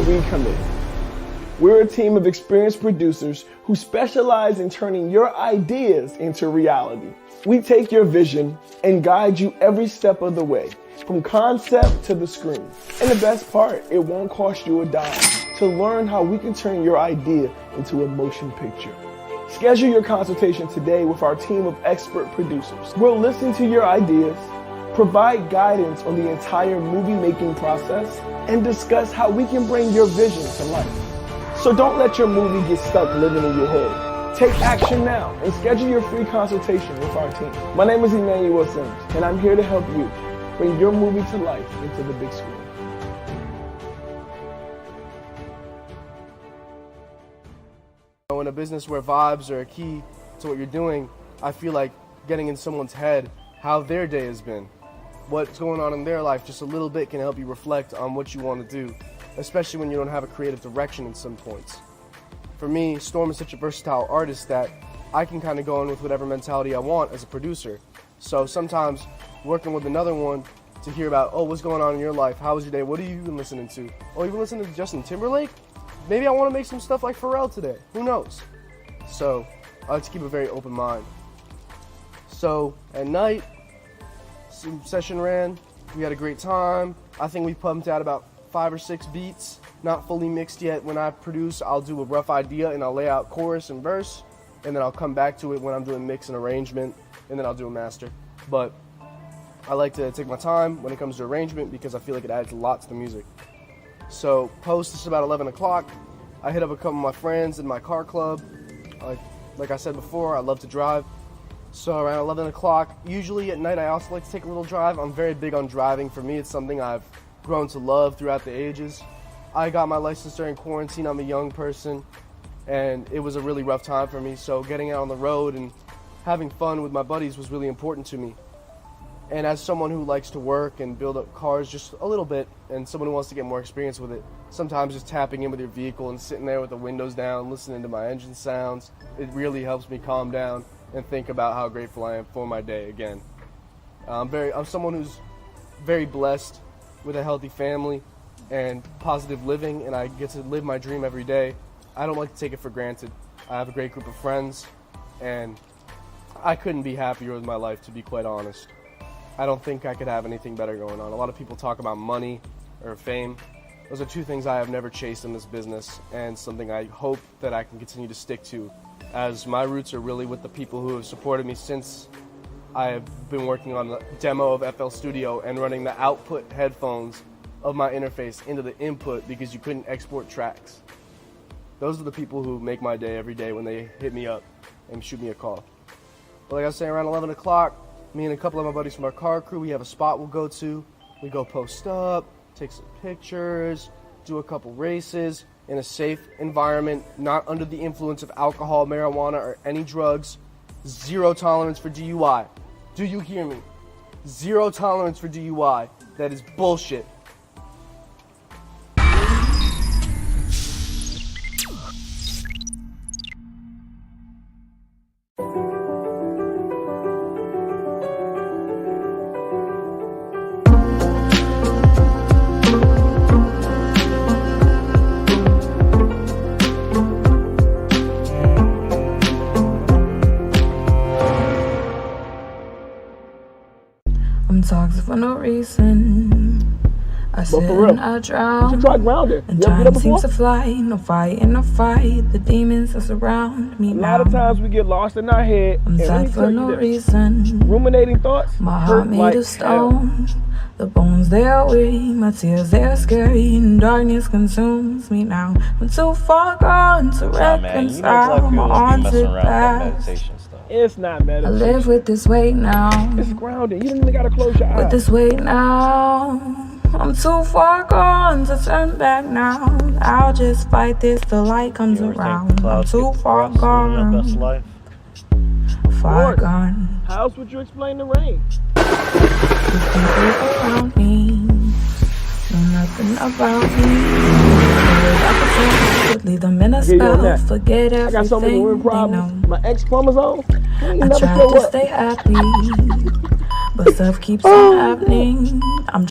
We come in. We're a team of experienced producers who specialize in turning your ideas into reality. We take your vision and guide you every step of the way, from concept to the screen. And the best part, it won't cost you a dime to learn how we can turn your idea into a motion picture. Schedule your consultation today with our team of expert producers. We'll listen to your ideas, provide guidance on the entire movie-making process, and discuss how we can bring your vision to life. So don't let your movie get stuck living in your head. Take action now and schedule your free consultation with our team. My name is Emmanuel, and I'm here to help you bring your movie to life into the big screen. In a business where vibes are a key to what you're doing, I feel like getting in someone's head how their day has been, what's going on in their life, just a little bit can help you reflect on what you want to do, especially when you don't have a creative direction in some points. For me, Storm is such a versatile artist that I can kind of go in with whatever mentality I want as a producer. So sometimes working with another one to hear about, oh, what's going on in your life? How was your day? What have you been listening to? Oh, you've been listening to Justin Timberlake? Maybe I want to make some stuff like Pharrell today. Who knows? So I like to keep a very open mind. So at night, session ran, we had a great time. I think we pumped out about 5 or 6 beats, not fully mixed yet. When I produce, I'll do a rough idea and I'll lay out chorus and verse, and then I'll come back to it when I'm doing mix and arrangement, and then I'll do a master. But I like to take my time when it comes to arrangement because I feel like it adds a lot to the music. So post is about 11 o'clock. I hit up a couple of my friends in my car club. Like I said before, I love to drive. So around 11 o'clock, usually at night I also like to take a little drive. I'm very big on driving. For me, it's something I've grown to love throughout the ages. I got my license during quarantine. I'm a young person, and it was a really rough time for me. So getting out on the road and having fun with my buddies was really important to me. And as someone who likes to work and build up cars just a little bit, and someone who wants to get more experience with it, sometimes just tapping in with your vehicle and sitting there with the windows down, listening to my engine sounds, it really helps me calm down and think about how grateful I am for my day again. I'm someone who's very blessed with a healthy family and positive living, and I get to live my dream every day. I don't like to take it for granted. I have a great group of friends, and I couldn't be happier with my life, to be quite honest. I don't think I could have anything better going on. A lot of people talk about money or fame. Those are two things I have never chased in this business, and something I hope that I can continue to stick to, as my roots are really with the people who have supported me since I have been working on the demo of FL Studio and running the output headphones of my interface into the input because you couldn't export tracks. Those are the people who make my day every day when they hit me up and shoot me a call. But like I was saying, around 11 o'clock, me and a couple of my buddies from our car crew, we have a spot we'll go to. We go post up, take some pictures, do a couple races in a safe environment, not under the influence of alcohol, marijuana, or any drugs. Zero tolerance for DUI. Do you hear me? Zero tolerance for DUI. That is bullshit. Toxic for no reason. I sit and I drown. You should try Grounder. And You ever time get it seems before? to fly, no fight in a fight. The demons that surround me A now. lot of times we get lost in our head. I'm and let me tight tell for you no this. reason. Ruminating thoughts My hurt heart made like of stone. The bones they are weak, my tears they are scary, and darkness consumes me now. I'm too far gone to reconcile my haunted past. It's not I meditation. live with this weight now. It's grounding. You don't even gotta close your eyes. With this weight now, I'm too far gone to turn back now. I'll just fight this till light comes around. I'm too far gone. Far gone. How else would you explain the rain? These people around me know nothing about me. I could leave them in a spell. Forget I got so many everything weird they problems. know. My X chromosome. You I never try show to up. stay happy, but stuff keeps on happening. I'm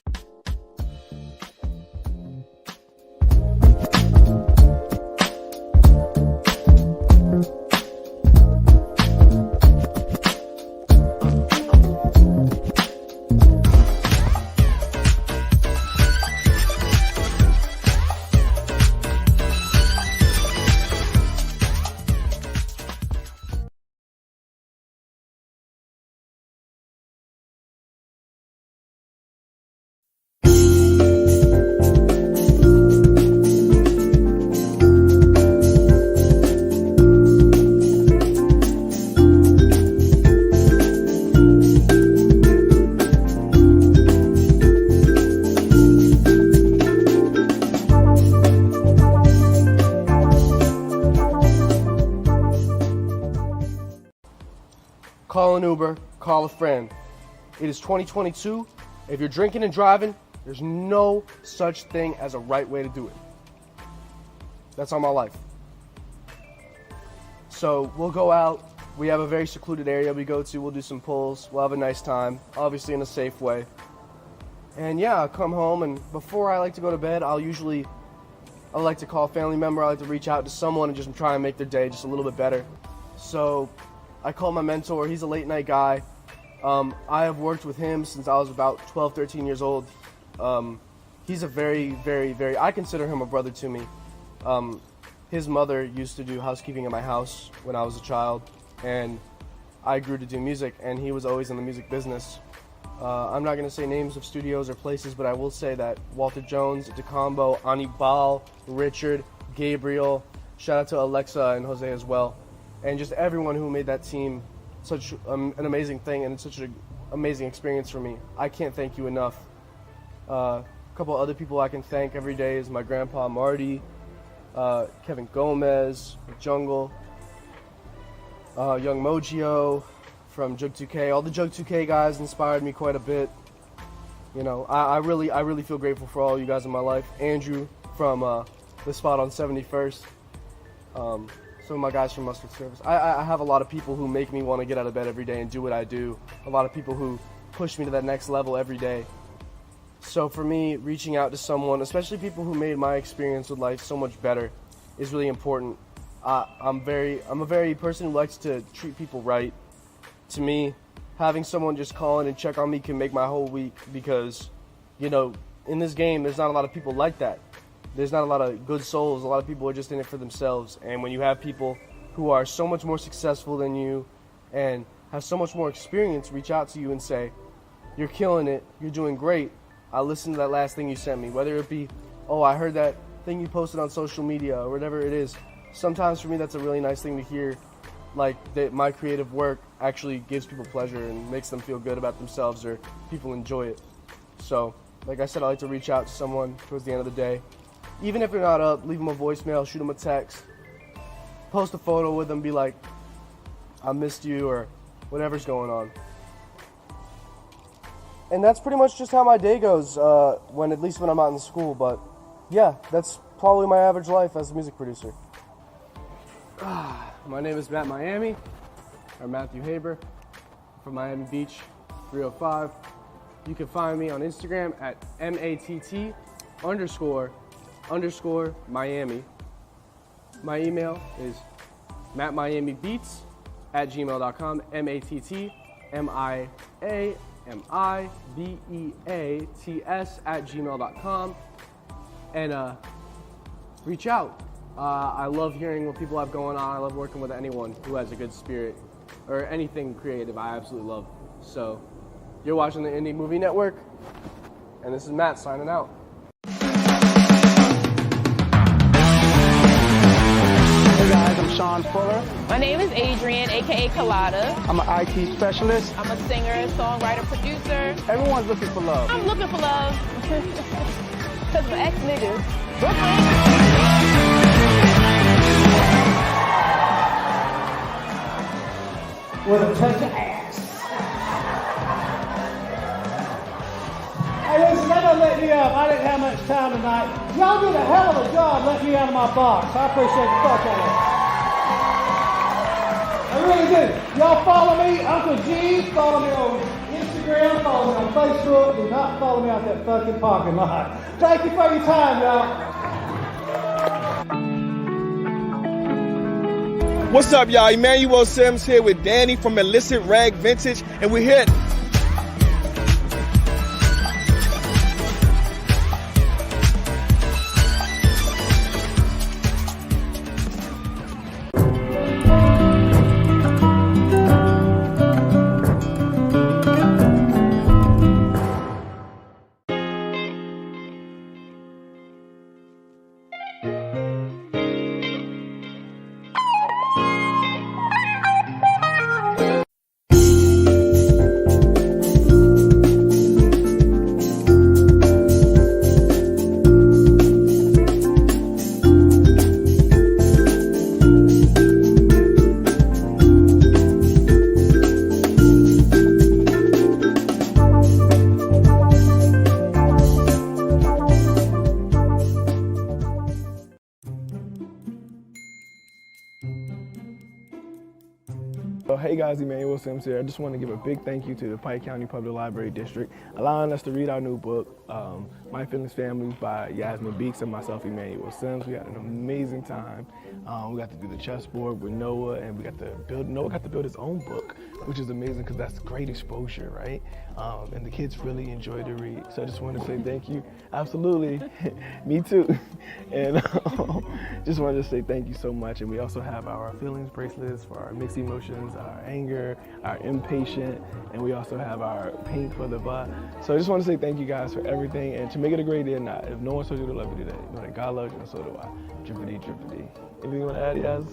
Call an Uber, call a friend. It is 2022. If you're drinking and driving, there's no such thing as a right way to do it. That's all my life. So we'll go out. We have a very secluded area we go to. We'll do some pulls. We'll have a nice time, obviously in a safe way. And yeah, I'll come home, and before I like to go to bed, I like to call a family member. I like to reach out to someone and just try and make their day just a little bit better. So I call my mentor. He's a late night guy. I have worked with him since I was about 12, 13 years old. He's a very, very, very, I consider him a brother to me. His mother used to do housekeeping at my house when I was a child, and I grew to do music, and he was always in the music business. I'm not going to say names of studios or places, but I will say that Walter Jones, DeCombo, Anibal, Richard, Gabriel, shout out to Alexa and Jose as well, and just everyone who made that team such an amazing thing and such an amazing experience for me. I can't thank you enough. A couple other people I can thank every day is my grandpa Marty, Kevin Gomez, Jungle, Young Mojio from Jug 2K. All the Jug 2K guys inspired me quite a bit. You know, I really feel grateful for all you guys in my life. Andrew from the spot on 71st. Some of my guys from Mustard Service. I have a lot of people who make me want to get out of bed every day and do what I do. A lot of people who push me to that next level every day. So for me, reaching out to someone, especially people who made my experience with life so much better, is really important. I'm a very person who likes to treat people right. To me, having someone just call in and check on me can make my whole week because, you know, in this game, there's not a lot of people like that. There's not a lot of good souls. A lot of people are just in it for themselves. And when you have people who are so much more successful than you and have so much more experience reach out to you and say, you're killing it, you're doing great, I listened to that last thing you sent me, whether it be, oh, I heard that thing you posted on social media or whatever it is. Sometimes for me that's a really nice thing to hear, like that my creative work actually gives people pleasure and makes them feel good about themselves or people enjoy it. So, like I said, I like to reach out to someone towards the end of the day. Even if they're not up, leave them a voicemail, shoot them a text, post a photo with them, be like, I missed you or whatever's going on. And that's pretty much just how my day goes, at least when I'm out in school. But yeah, that's probably my average life as a music producer. My name is Matthew Haber from Miami Beach, 305. You can find me on Instagram at MATT__Miami. My email is mattmiamibeats@gmail.com, MATTMIAMIBEATS@gmail.com. And reach out. I love hearing what people have going on. I love working with anyone who has a good spirit or anything creative. I absolutely love. So you're watching the Indie Movie Network, and this is Matt signing out. Hey guys, I'm Sean Fuller. My name is Adrian, aka Colada. I'm an IT specialist. I'm a singer, songwriter, producer. Everyone's looking for love. I'm looking for love. Because my ex-niggas. With a touch of ass. Hey, listen, that don't let me up. I didn't have much time tonight. Y'all did a hell of a job letting me out of my box. I appreciate the fuck out of it. I really do. Y'all follow me, Uncle G. Follow me on Instagram. Follow me on Facebook. Do not follow me out that fucking parking lot. Thank you for your time, y'all. What's up, y'all? Emmanuel Sims here with Danny from Illicit Rag Vintage, and we're here. Hey guys, Emmanuel Sims here. I just want to give a big thank you to the Pike County Public Library District allowing us to read our new book, My Feelings Family by Yasmin Beeks and myself, Emmanuel Sims. We had an amazing time. We got to do the chessboard with Noah, and Noah got to build his own book, which is amazing because that's great exposure, right? And the kids really enjoyed the read. So I just want to say thank you. Absolutely. Me too. And just wanted to say thank you so much. And we also have our feelings bracelets for our mixed emotions, our anger, our impatient, and we also have our pink for the butt. So I just want to say thank you guys for everything, and to make it a great day or not, if no one told you to love you today, know that God loves you and so do I. Drippity, drippity. Anything you want to add, Yaz?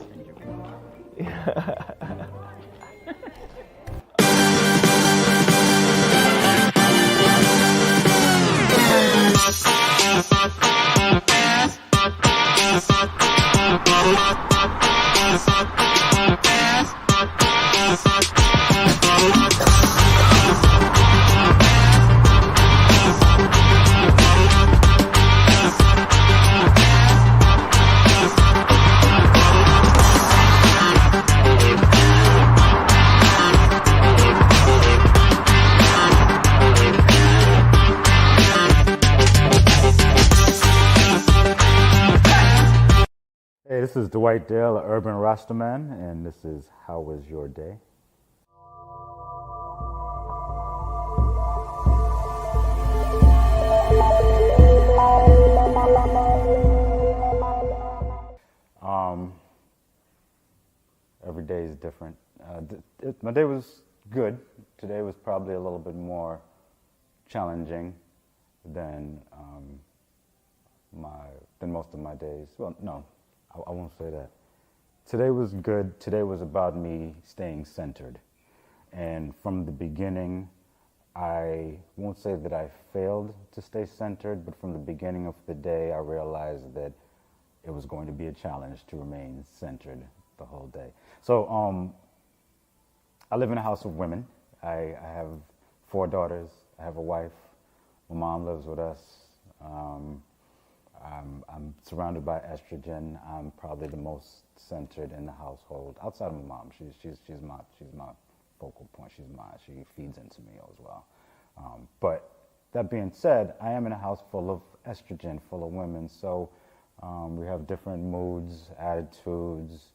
Hey, this is Dwight Dale, Urban Rastaman, and this is How Was Your Day? Every day is different. My day was good. Today was probably a little bit more challenging than most of my days. Well, no, I won't say that. Today was good. Today was about me staying centered. And from the beginning, I won't say that I failed to stay centered, but from the beginning of the day, I realized that it was going to be a challenge to remain centered the whole day. So I live in a house of women. I have 4 daughters. I have a wife. My mom lives with us. I'm surrounded by estrogen. I'm probably the most centered in the household outside of my mom. She's my focal point. She feeds into me as well. But that being said, I am in a house full of estrogen, full of women. So we have different moods, attitudes,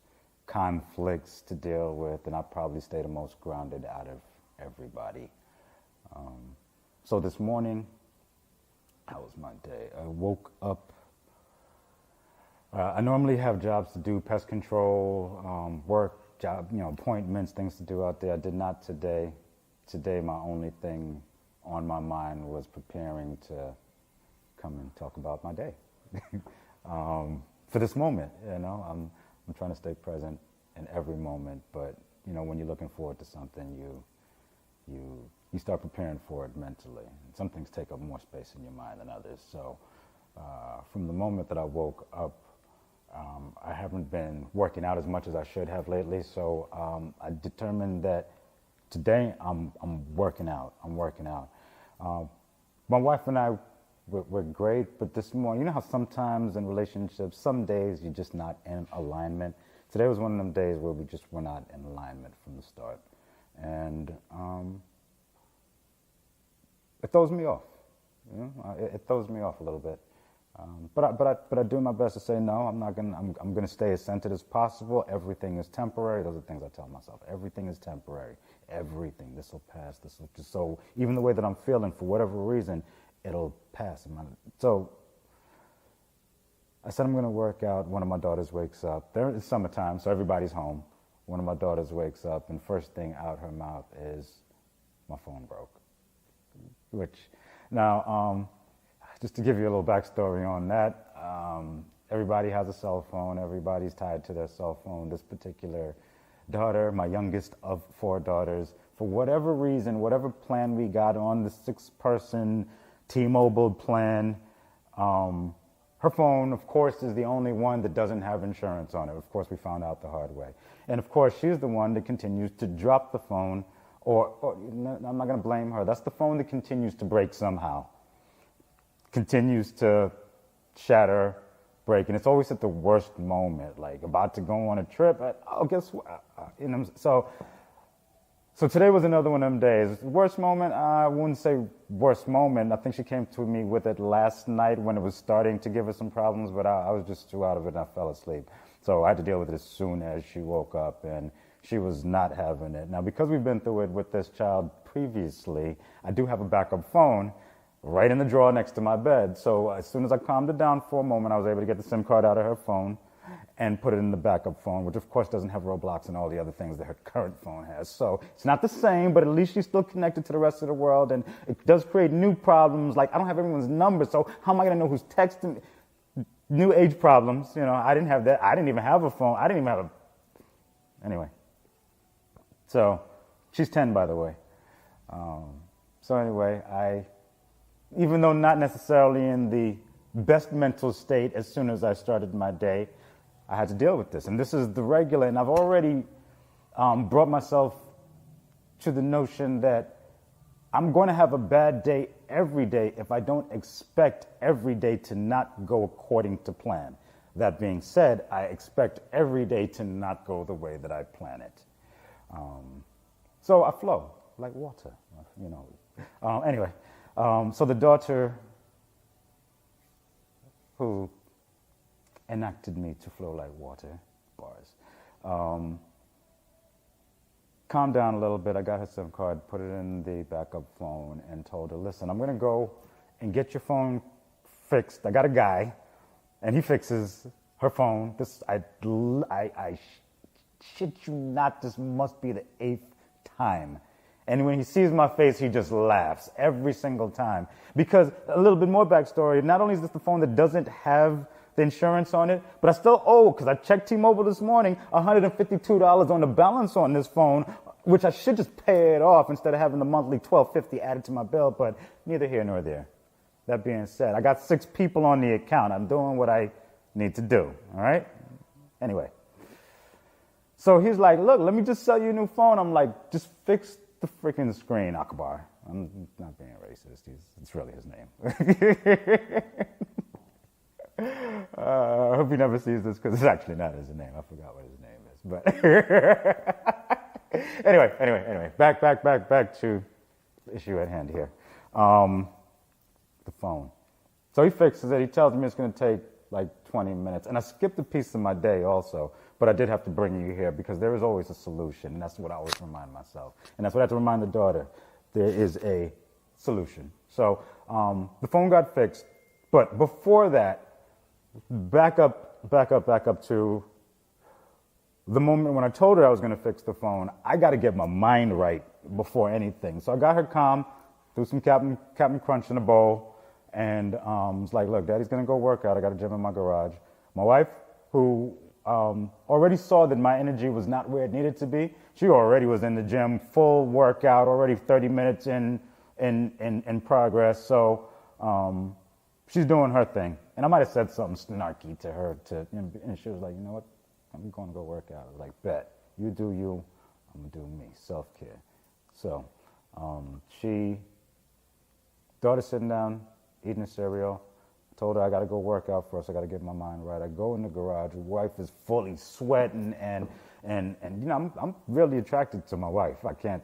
conflicts to deal with, and I probably stay the most grounded out of everybody. So this morning, how was my day? I woke up. I normally have jobs to do, pest control, work, job, appointments, things to do out there. I did not today. Today, my only thing on my mind was preparing to come and talk about my day. For this moment, I'm trying to stay present in every moment. But when you're looking forward to something, you start preparing for it mentally. And some things take up more space in your mind than others. So from the moment that I woke up, I haven't been working out as much as I should have lately. So I determined that today I'm working out. My wife and I, we're great, but this morning, you know how sometimes in relationships, some days you're just not in alignment. Today was one of them days where we just were not in alignment from the start. And it throws me off. It throws me off a little bit. But I do my best to say no. I'm gonna stay as centered as possible. Everything is temporary. Those are the things I tell myself. Everything is temporary. Everything. This will pass. This will just so even the way that I'm feeling for whatever reason, it'll pass. So I said I'm gonna work out. One of my daughters wakes up. It's summertime, so everybody's home. One of my daughters wakes up, and first thing out her mouth is, "My phone broke." Which now. Just to give you a little backstory on that, everybody has a cell phone. Everybody's tied to their cell phone. This particular daughter, my youngest of 4 daughters, for whatever reason, whatever plan we got on the 6-person T-Mobile plan, her phone, of course, is the only one that doesn't have insurance on it. Of course, we found out the hard way. And of course, she's the one that continues to drop the phone, or I'm not going to blame her. That's the phone that continues to break somehow. Continues to shatter, break, and it's always at the worst moment, like about to go on a trip. Guess what? So today was another one of them days. Worst moment, I wouldn't say worst moment. I think she came to me with it last night when it was starting to give us some problems, but I was just too out of it and I fell asleep. So I had to deal with it as soon as she woke up, and she was not having it. Now, because we've been through it with this child previously, I do have a backup phone right in the drawer next to my bed. So as soon as I calmed it down for a moment, I was able to get the SIM card out of her phone and put it in the backup phone, which of course doesn't have Roblox and all the other things that her current phone has. So it's not the same, but at least she's still connected to the rest of the world, and it does create new problems. Like, I don't have everyone's number, so how am I gonna know who's texting me? New age problems, I didn't have that. I didn't even have a phone. I didn't even have anyway. So she's 10, by the way. So anyway, even though not necessarily in the best mental state as soon as I started my day, I had to deal with this. And this is the regular, and I've already brought myself to the notion that I'm going to have a bad day every day if I don't expect every day to not go according to plan. That being said, I expect every day to not go the way that I plan it. So I flow like water, Anyway. So the daughter who enacted me to flow like water, bars. Calmed down a little bit. I got her SIM card, put it in the backup phone, and told her, listen, I'm going to go and get your phone fixed. I got a guy, and he fixes her phone. I shit you not, this must be the 8th time. And when he sees my face, he just laughs every single time. Because, a little bit more backstory, not only is this the phone that doesn't have the insurance on it, but I still owe, because I checked T-Mobile this morning, $152 on the balance on this phone, which I should just pay it off instead of having the monthly $12.50 added to my bill, but neither here nor there. That being said, I got 6 people on the account. I'm doing what I need to do, all right? Anyway. So he's like, look, let me just sell you a new phone. I'm like, just fix the freaking screen, Akbar. I'm not being racist. It's really his name. I hope he never sees this because it's actually not his name. I forgot what his name is. But anyway. Back to the issue at hand here. The phone. So he fixes it. He tells me it's going to take like 20 minutes. And I skipped a piece of my day also. But I did have to bring you here because there is always a solution. And that's what I always remind myself. And that's what I have to remind the daughter. There is a solution. So the phone got fixed. But before that, back up to the moment when I told her I was going to fix the phone. I got to get my mind right before anything. So I got her calm, threw some Captain Crunch in a bowl, and was like, look, Daddy's going to go work out. I got a gym in my garage. My wife, who already saw that my energy was not where it needed to be, she already was in the gym, full workout, already 30 minutes in progress. So she's doing her thing. And I might have said something snarky to her, and she was like, you know what, I'm going to go work out. I was like, bet, you do you, I'm going to do me, self-care. So daughter sitting down, eating a cereal, told her I got to go work out first, I got to get my mind right. I go in the garage, wife is fully sweating, and you know, I'm really attracted to my wife, I can't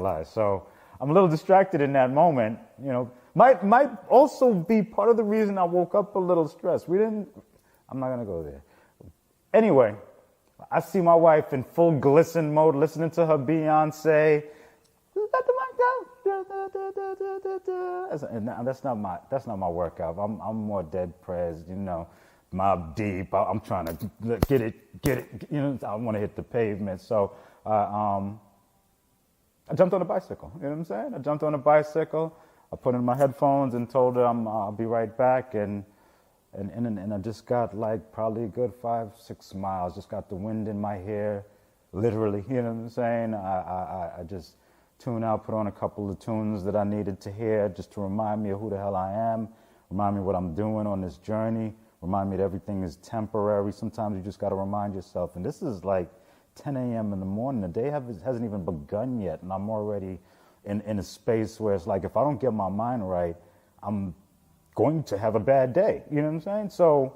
lie. So I'm a little distracted in that moment, you know. Might also be part of the reason I woke up a little stressed. I'm not going to go there. Anyway, I see my wife in full glisten mode, listening to her Beyonce. Let the mic go. And that's not my workout. I'm more dead prez, you know, Mob Deep. I'm trying to get it, you know, I want to hit the pavement. So I jumped on a bicycle, you know what I'm saying? I jumped on a bicycle. I put in my headphones and told her I'll be right back, and I just got like probably a good 5-6 miles. Just got the wind in my hair, literally. You know what I'm saying? I just tuned out, put on a couple of tunes that I needed to hear, just to remind me of who the hell I am, remind me what I'm doing on this journey, remind me that everything is temporary. Sometimes you just got to remind yourself. And this is like 10 a.m. in the morning. The day hasn't even begun yet, and I'm already in a space where it's like, if I don't get my mind right, I'm going to have a bad day. You know what I'm saying? So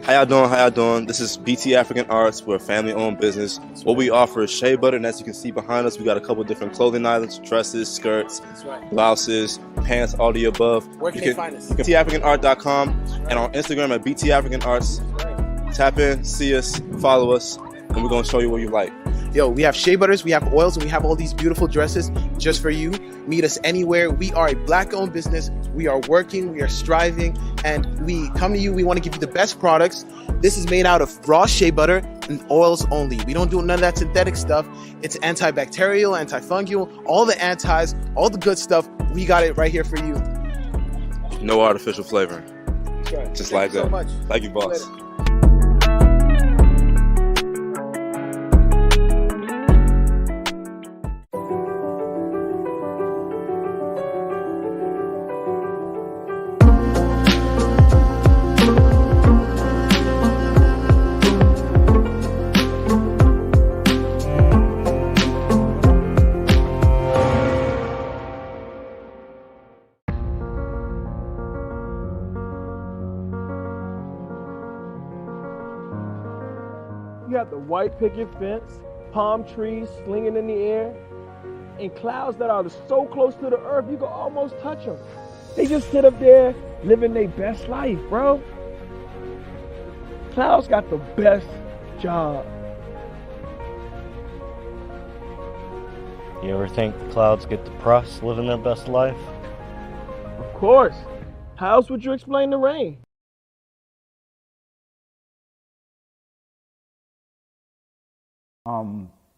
How y'all doing? This is BT African Arts. We're a family-owned business. What we offer is shea butter, and as you can see behind us, we got a couple different clothing items, dresses, skirts, blouses, pants, all the above. Where can they find us? BTAfricanArt.com and on Instagram at BT African Arts. Tap in, see us, follow us, and we're going to show you what you like. Yo, we have shea butters, we have oils, and we have all these beautiful dresses just for you. Meet us anywhere. We are a Black-owned business. We are working, we are striving, and we come to you. We want to give you the best products. This is made out of raw shea butter and oils only. We don't do none of that synthetic stuff. It's antibacterial, antifungal, all the antis, all the good stuff. We got it right here for you. No artificial flavoring. That's right. Just Thank like you so that. much. Like you, boss. Later. You have the white picket fence, palm trees slinging in the air, and clouds that are so close to the earth you can almost touch them. They just sit up there living their best life, bro. Clouds got the best job. You ever think the clouds get depressed living their best life? Of course. How else would you explain the rain?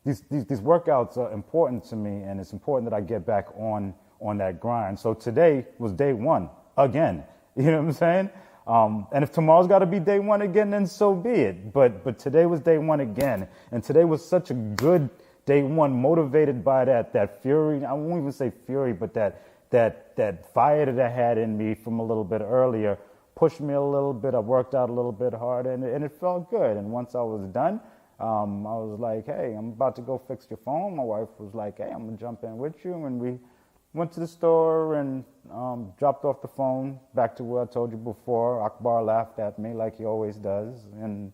These workouts are important to me, and it's important that I get back on that grind. So today was day one again. You know what I'm saying? And if tomorrow's got to be day one again, then so be it. But today was day one again, and today was such a good day one, motivated by that fury. I won't even say fury, but that fire that I had in me from a little bit earlier pushed me a little bit. I worked out a little bit harder, and it felt good. And once I was done, I was like, hey, I'm about to go fix your phone. My wife was like, hey, I'm going to jump in with you. And we went to the store and dropped off the phone back to where I told you before. Akbar laughed at me like he always does. And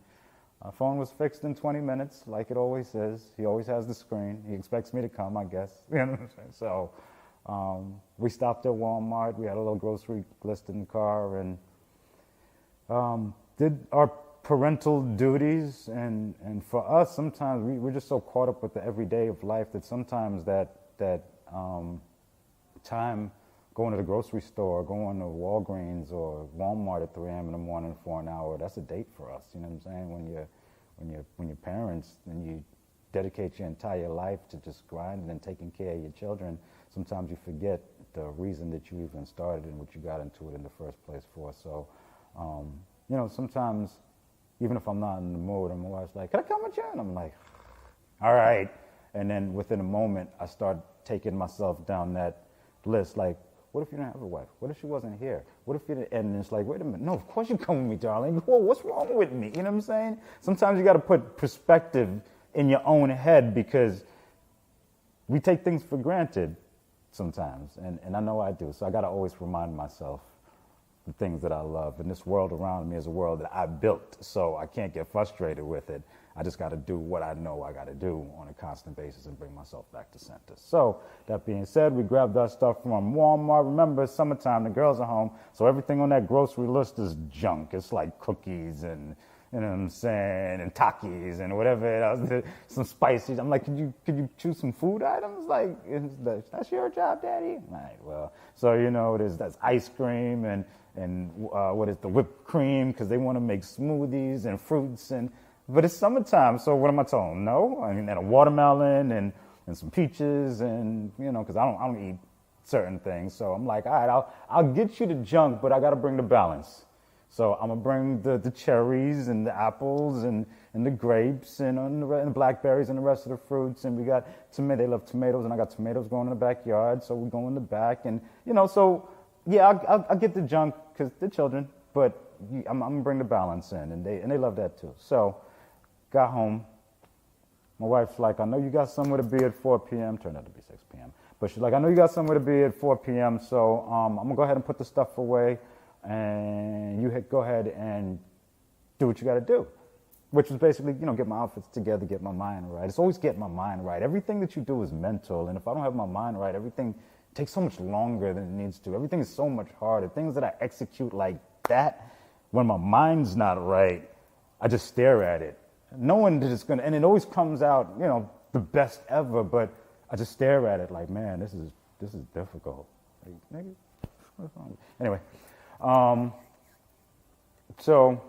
our phone was fixed in 20 minutes like it always is. He always has the screen. He expects me to come, I guess. You know what I'm saying? So we stopped at Walmart. We had a little grocery list in the car and did our parental duties. And for us, sometimes we're just so caught up with the everyday of life that sometimes that time going to the grocery store, going to Walgreens or Walmart at 3 a.m. in the morning for an hour, that's a date for us. You know what I'm saying? When you're parents and you dedicate your entire life to just grinding and taking care of your children, sometimes you forget the reason that you even started and what you got into it in the first place for. So, sometimes even if I'm not in the mood, and my wife's like, can I come with you? And I'm like, all right. And then within a moment, I start taking myself down that list, like, what if you didn't have a wife? What if she wasn't here? What if you didn't? And it's like, wait a minute. No, of course you come with me, darling. Whoa, what's wrong with me? You know what I'm saying? Sometimes you got to put perspective in your own head because we take things for granted sometimes. And I know I do. So I got to always remind myself the things that I love. And this world around me is a world that I built. So I can't get frustrated with it. I just got to do what I know I got to do on a constant basis and bring myself back to center. So that being said, we grabbed our stuff from Walmart. Remember, it's summertime, the girls are home, so everything on that grocery list is junk. It's like cookies and, you know what I'm saying, and Takis and whatever else, some spices. I'm like, could you choose some food items? Like, that's your job, Daddy? All right, well, so that's ice cream and what is the whipped cream, because they want to make smoothies and fruits but it's summertime, so what am I telling them? No? I mean, and a watermelon and some peaches and, because I don't eat certain things. So I'm like, all right, I'll get you the junk, but I got to bring the balance. So I'm going to bring the cherries and the apples and the grapes and the blackberries and the rest of the fruits. And we got tomato. They love tomatoes, and I got tomatoes growing in the backyard, so we go in the back. And, so, yeah, I'll get the junk because they're children, but I'm going to bring the balance in, and they love that too. So got home. My wife's like, I know you got somewhere to be at 4 p.m. Turned out to be 6 p.m. But she's like, I know you got somewhere to be at 4 p.m., so I'm going to go ahead and put the stuff away, and you go ahead and do what you got to do, which was basically, get my outfits together, get my mind right. It's always getting my mind right. Everything that you do is mental, and if I don't have my mind right, everything takes so much longer than it needs to. Everything is so much harder. Things that I execute like that, when my mind's not right, I just stare at it. Knowing that it's going to, and it always comes out, the best ever, but I just stare at it like, man, this is difficult. Like, nigga, what's wrong? Anyway, so,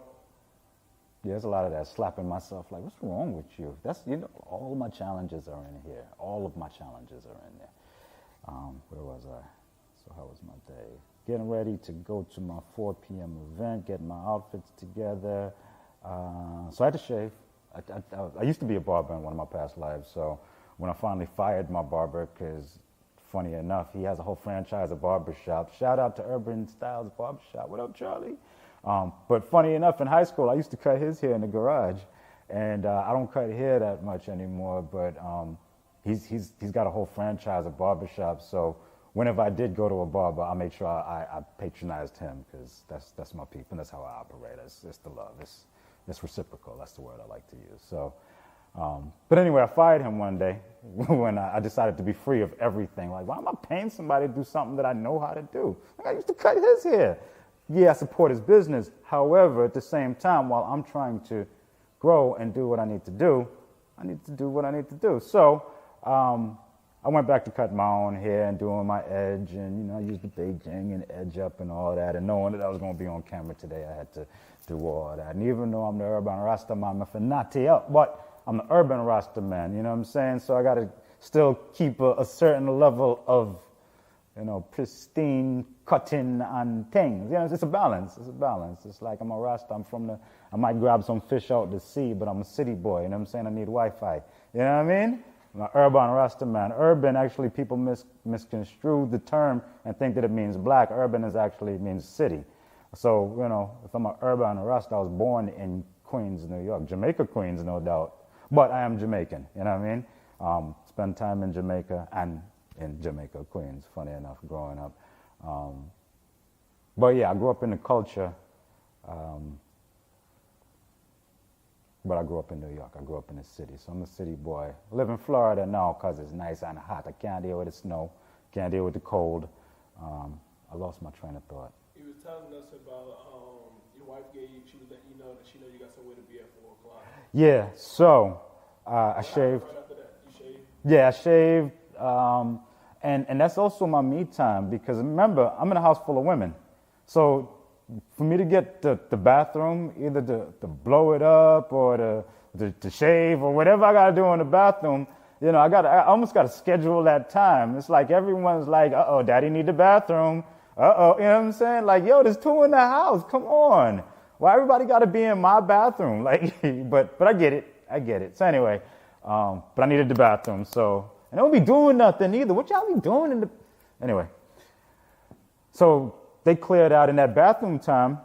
yeah, there's a lot of that, slapping myself like, what's wrong with you? That's, all of my challenges are in here. All of my challenges are in there. Where was I? So how was my day? Getting ready to go to my 4 p.m. event, getting my outfits together. So I had to shave. I used to be a barber in one of my past lives, so when I finally fired my barber, because funny enough, he has a whole franchise of barbershops. Shout out to Urban Styles Barbershop. What up, Charlie? But funny enough, in high school, I used to cut his hair in the garage, and I don't cut hair that much anymore, but he's got a whole franchise of barbershops, so whenever I did go to a barber, I made sure I patronized him, because that's my people, and that's how I operate. It's the love. it's reciprocal. That's the word I like to use. So, but anyway, I fired him one day when I decided to be free of everything. Like, why am I paying somebody to do something that I know how to do? Like, I used to cut his hair. Yeah, I support his business. However, at the same time, while I'm trying to grow and do what I need to do, I need to do what I need to do. So I went back to cut my own hair and doing my edge, and, you know, I used the Beijing and edge up and all that, and knowing that I was going to be on camera today, I had to do all that. And even though I'm the urban Rasta man, but I'm the urban Rasta man, you know what I'm saying? So I got to still keep a certain level of, you know, pristine cutting and things. You know, it's a balance. It's a balance. It's like I'm a Rasta. I might grab some fish out the sea, but I'm a city boy. You know what I'm saying? I need Wi-Fi. You know what I mean? I'm an urban Rasta man. Urban, actually, people misconstrue the term and think that it means black. Urban means city. So, you know, if I'm an urban Rasta, I was born in Queens, New York. Jamaica, Queens, no doubt. But I am Jamaican. You know what I mean? Spend time in Jamaica and in Jamaica, Queens, funny enough, growing up. But yeah, I grew up in the culture, but I grew up in New York. I grew up in the city, so I'm a city boy. I live in Florida now because it's nice and hot. I can't deal with the snow, can't deal with the cold. I lost my train of thought. You was telling us about your wife gave you, she was letting you know that she know you got somewhere to be at 4 o'clock. Yeah, so I shaved. Right after that, you shaved? Yeah, I shaved. And that's also my me time, because remember, I'm in a house full of women. So for me to get the bathroom, either to blow it up or to shave or whatever I got to do in the bathroom, you know, I almost got to schedule that time. It's like everyone's like, uh-oh, daddy need the bathroom. Uh-oh, you know what I'm saying? Like, yo, there's 2 in the house. Come on. Why everybody got to be in my bathroom? Like, but I get it. So anyway, but I needed the bathroom, so. And I don't be doing nothing either. What y'all be doing Anyway. So they cleared out in that bathroom time.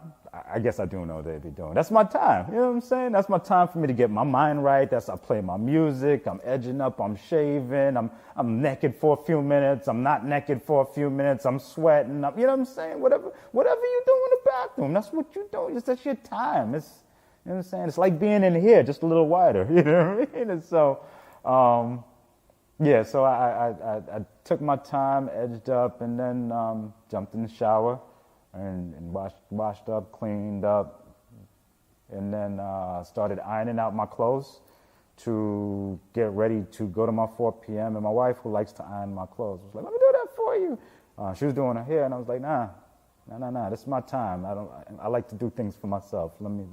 I guess I do know what they be doing. That's my time. You know what I'm saying? That's my time for me to get my mind right. I play my music. I'm edging up. I'm shaving. I'm naked for a few minutes. I'm not naked for a few minutes. I'm sweating. You know what I'm saying? Whatever you do in the bathroom, that's what you do. That's your time. You know what I'm saying? It's like being in here, just a little wider. You know what I mean? And so, yeah, so I took my time, edged up, and then jumped in the shower and washed up, cleaned up, and then started ironing out my clothes to get ready to go to my 4 p.m. And my wife, who likes to iron my clothes, was like, let me do that for you. She was doing her hair, and I was like, nah, this is my time. I like to do things for myself. Let me,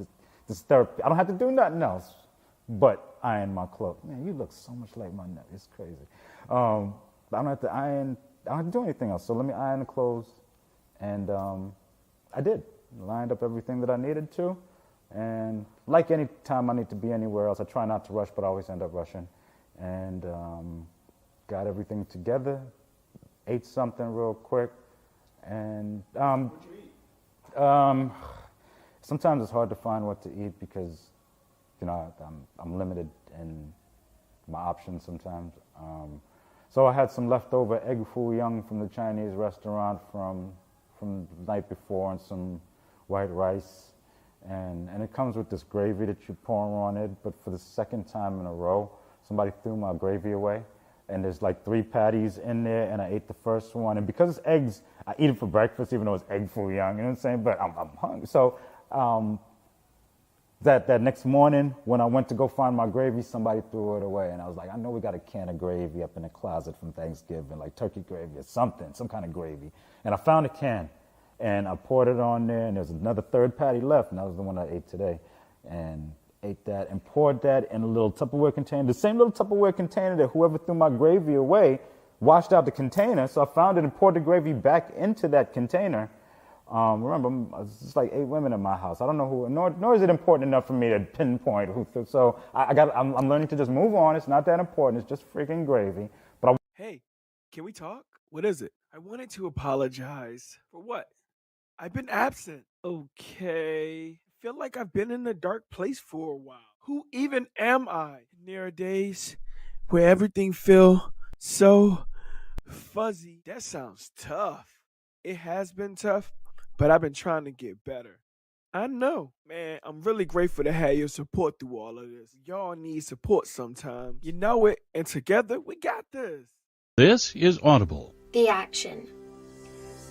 this therapy. I don't have to do nothing else but iron my clothes. Man, you look so much like my nephew. It's crazy. I don't have to iron. I don't have to do anything else. So let me iron the clothes. And I did. Lined up everything that I needed to. And like any time I need to be anywhere else, I try not to rush, but I always end up rushing. And got everything together. Ate something real quick. And What'd you eat? Sometimes it's hard to find what to eat because, you know, I'm limited in my options sometimes. So I had some leftover egg foo young from the Chinese restaurant from the night before, and some white rice. And it comes with this gravy that you pour on it, but for the second time in a row, somebody threw my gravy away. And there's like 3 patties in there, and I ate the first one. And because it's eggs, I eat it for breakfast, even though it's egg foo young, you know what I'm saying? But I'm hungry. So that next morning, when I went to go find my gravy, somebody threw it away. And I was like, I know we got a can of gravy up in the closet from Thanksgiving, like turkey gravy or something, some kind of gravy. And I found a can, and I poured it on there, and there's another 3rd patty left, and that was the one I ate today. And ate that and poured that in a little Tupperware container, the same little Tupperware container that whoever threw my gravy away washed out the container. So I found it and poured the gravy back into that container. Remember, it's like 8 women in my house. I don't know who, nor is it important enough for me to pinpoint who threw. So I'm learning to just move on. It's not that important. It's just freaking gravy. But Hey, can we talk? What is it? I wanted to apologize. For what? I've been absent. Okay. Feel like I've been in a dark place for a while. Who even am I? There are days where everything feel so fuzzy. That sounds tough. It has been tough, but I've been trying to get better. I know. Man, I'm really grateful to have your support through all of this. Y'all need support sometimes. You know it, and together we got this. This is Audible. The action.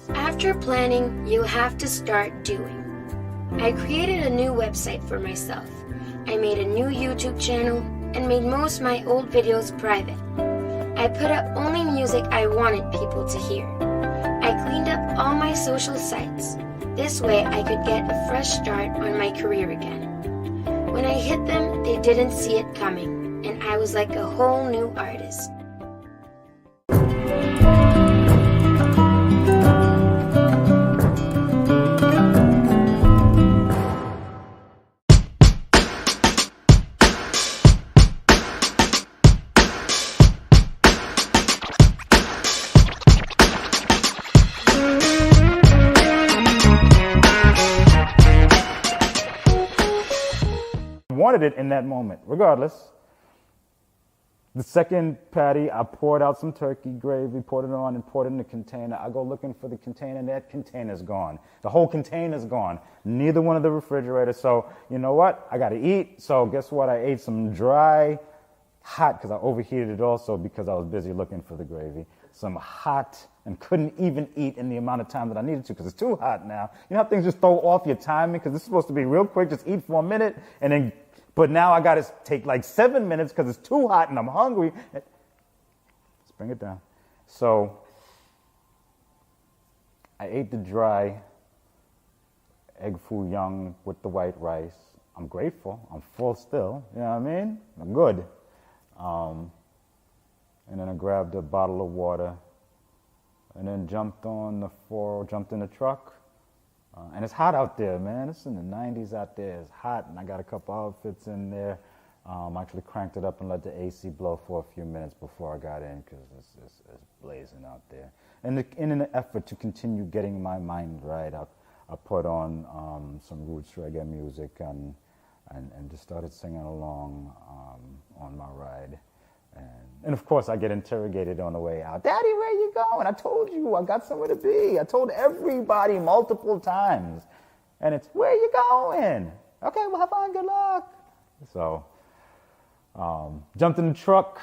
After planning, you have to start doing. I created a new website for myself. I made a new YouTube channel and made most of my old videos private. I put up only music I wanted people to hear. I cleaned up all my social sites. This way I could get a fresh start on my career again. When I hit them, they didn't see it coming, and I was like a whole new artist. Wanted it in that moment, regardless. The second patty, I poured out some turkey gravy, poured it on, and poured it in the container. I go looking for the container, and that container's gone. The whole container's gone. Neither one of the refrigerators. So, you know what? I got to eat. So, guess what? I ate some dry, hot, because I overheated it also because I was busy looking for the gravy. Some hot, and couldn't even eat in the amount of time that I needed to because it's too hot now. You know how things just throw off your timing because this is supposed to be real quick, just eat for a minute, and then, but now I got to take like 7 minutes because it's too hot and I'm hungry. Let's bring it down. So I ate the dry egg foo young with the white rice. I'm grateful. I'm full still. You know what I mean? I'm good. And then I grabbed a bottle of water and then jumped in the truck. And it's hot out there, man. It's in the 90s out there. It's hot, and I got a couple outfits in there. I actually cranked it up and let the AC blow for a few minutes before I got in because it's blazing out there. And in an effort to continue getting my mind right, I put on some roots reggae music and just started singing along on my ride. And of course, I get interrogated on the way out. Daddy, where you going? I told you, I got somewhere to be. I told everybody multiple times. And it's, where you going? Okay, well, have fun, good luck. So, jumped in the truck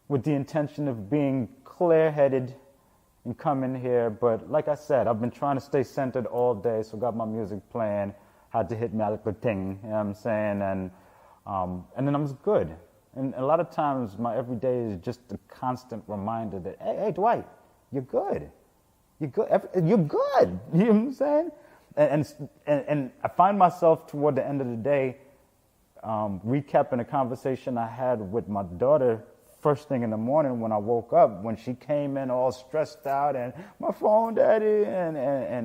with the intention of being clear-headed and coming here. But like I said, I've been trying to stay centered all day, so got my music playing, had to hit me like a ting, you know what I'm saying? And then I was good. And a lot of times, my everyday is just a constant reminder that, hey, Dwight, you're good. You're good. You're good. You know what I'm saying? And I find myself toward the end of the day recapping a conversation I had with my daughter first thing in the morning when I woke up, when she came in all stressed out and my phone, Daddy, and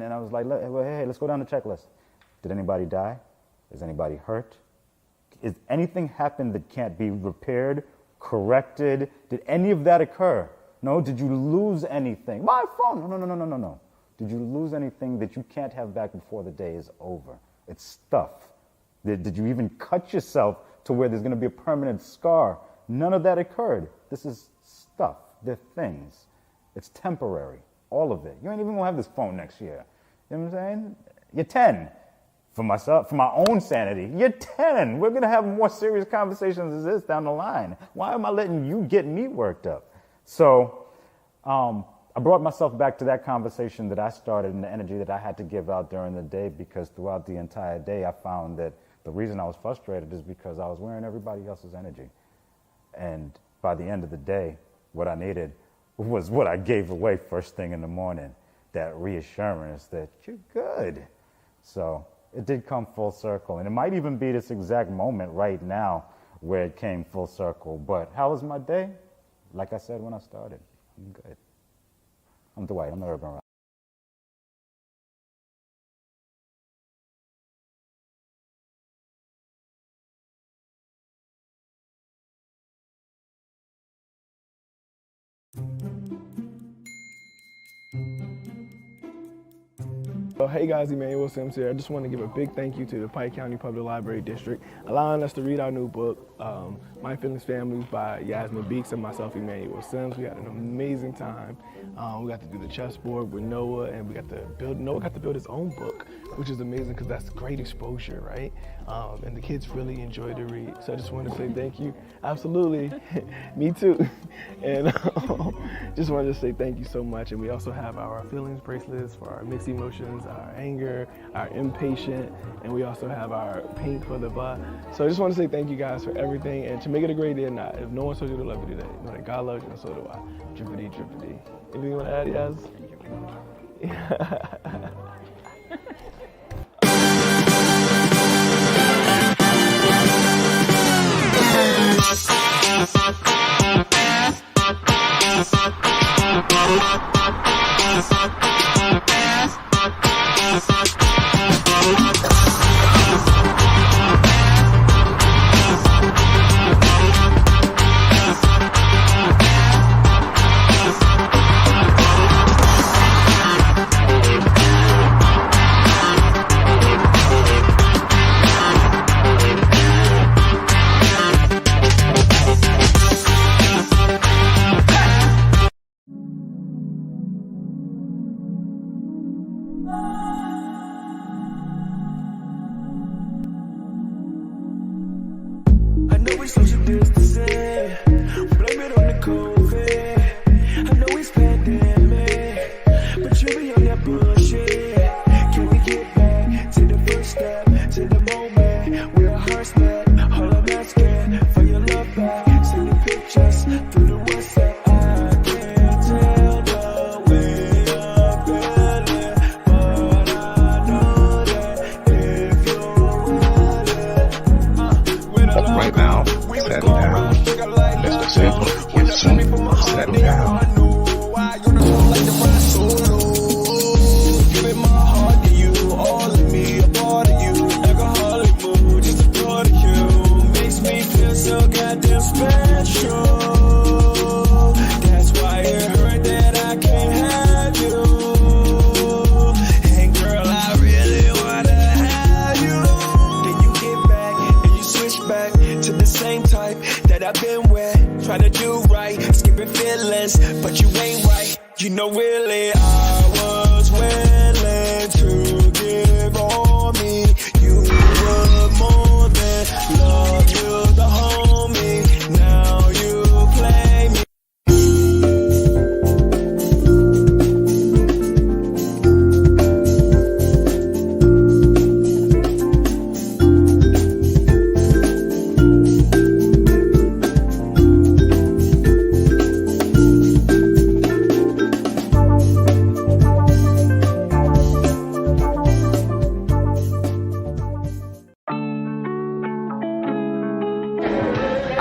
I was like, hey, let's go down the checklist. Did anybody die? Is anybody hurt? Is anything happen that can't be repaired, corrected? Did any of that occur? No? Did you lose anything? My phone. No. Did you lose anything that you can't have back before the day is over? It's stuff. Did you even cut yourself to where there's going to be a permanent scar? None of that occurred. This is stuff. They're things. It's temporary. All of it. You ain't even going to have this phone next year. You know what I'm saying? You're 10. For myself, for my own sanity, you're 10. We're going to have more serious conversations as this down the line. Why am I letting you get me worked up? So I brought myself back to that conversation that I started and the energy that I had to give out during the day, because throughout the entire day, I found that the reason I was frustrated is because I was wearing everybody else's energy. And by the end of the day, what I needed was what I gave away first thing in the morning, that reassurance that you're good. So it did come full circle. And it might even be this exact moment right now where it came full circle. But how was my day? Like I said when I started, I'm good. I'm Dwight, I'm the Urban Rock. Hey guys, Emmanuel Sims here. I just want to give a big thank you to the Pike County Public Library District, allowing us to read our new book, My Feelings Family by Yasmin Beeks and myself, Emmanuel Sims. We had an amazing time. We got to do the chessboard with Noah, and Noah got to build his own book, which is amazing because that's great exposure, right? And the kids really enjoyed the read. So I just want to say thank you. Absolutely. Me too. And just wanted to say thank you so much. And we also have our feelings bracelets for our mixed emotions, our anger, our impatient, and we also have our pink for the blah. So I just want to say thank you guys for everything, and to make it a great day or not, if no one told you to love you today, know that God loves you and so do I. Drippity, drippity. Anything you want to add, Yaz? Thank you very much.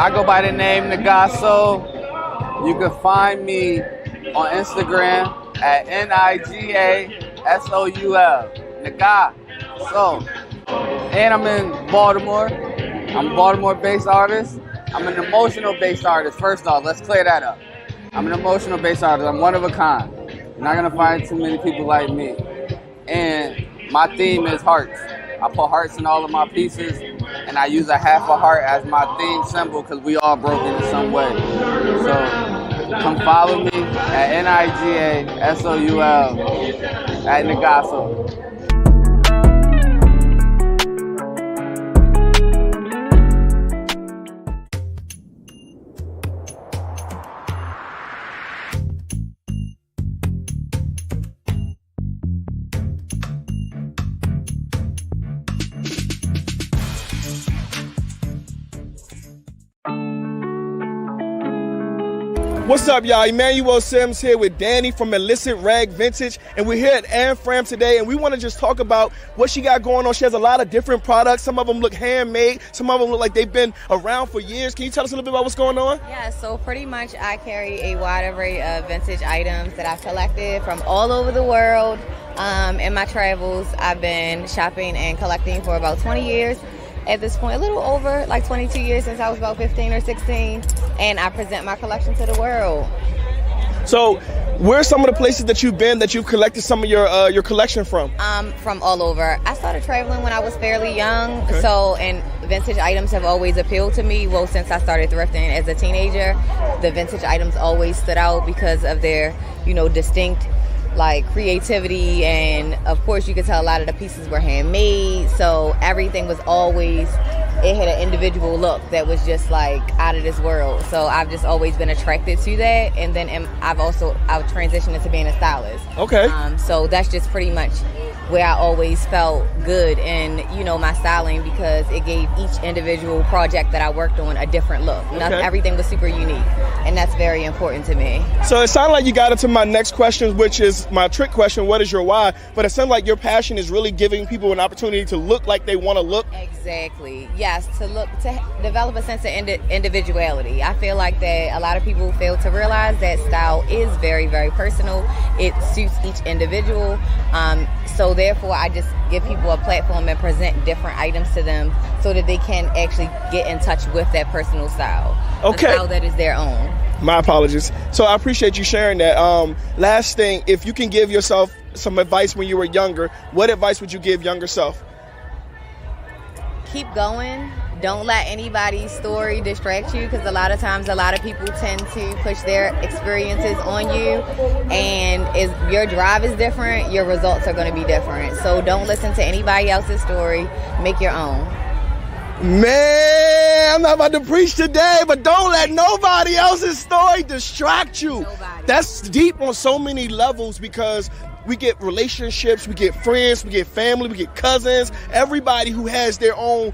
I go by the name Nagaso. You can find me on Instagram at NIGASOUL. Nagaso. And I'm in Baltimore. I'm a Baltimore-based artist. I'm an emotional-based artist. First off, let's clear that up. I'm an emotional-based artist. I'm one of a kind. You're not gonna find too many people like me. And my theme is hearts. I put hearts in all of my pieces, and I use a half a heart as my theme symbol because we all broken in some way. So come follow me at NIGASOUL at Nagaso. What's up, y'all? Emmanuel Sims here with Danny from Illicit Rag Vintage, and we're here at Anne Fram today, and we want to just talk about what she got going on. She has a lot of different products. Some of them look handmade. Some of them look like they've been around for years. Can you tell us a little bit about what's going on? Yeah, so pretty much I carry a wide array of vintage items that I've collected from all over the world. In my travels, I've been shopping and collecting for about 20 years. At this point, a little over, like 22 years since I was about 15 or 16, and I present my collection to the world. So Where are some of the places that you've been that you've collected some of your collection from? From all over. I started traveling when I was fairly young, and vintage items have always appealed to me. Well, since I started thrifting as a teenager, the vintage items always stood out because of their, distinct creativity, and of course you could tell a lot of the pieces were handmade, so everything was always, it had an individual look that was just out of this world. So I've just always been attracted to that, and then I've transitioned into being a stylist. Okay. So that's just pretty much where I always felt good in, my styling, because it gave each individual project that I worked on a different look. Everything was super unique, and that's very important to me. So it sounded like you got into my next question, which is my trick question, what is your why? But it sounds like your passion is really giving people an opportunity to look like they want to look. Exactly. Yes, to develop a sense of individuality. I feel like that a lot of people fail to realize that style is very, very personal. It suits each individual. So therefore, I just give people a platform and present different items to them so that they can actually get in touch with that personal style. Okay. A style that is their own. My apologies. So I appreciate you sharing that. Last thing, if you can give yourself some advice when you were younger, what advice would you give younger self? Keep going. Don't let anybody's story distract you, because a lot of times a lot of people tend to push their experiences on you, and if your drive is different, your results are going to be different. So don't listen to anybody else's story. Make your own. Man, I'm not about to preach today, but don't let nobody else's story distract you. That's deep on so many levels, because we get relationships, we get friends, we get family, we get cousins, everybody who has their own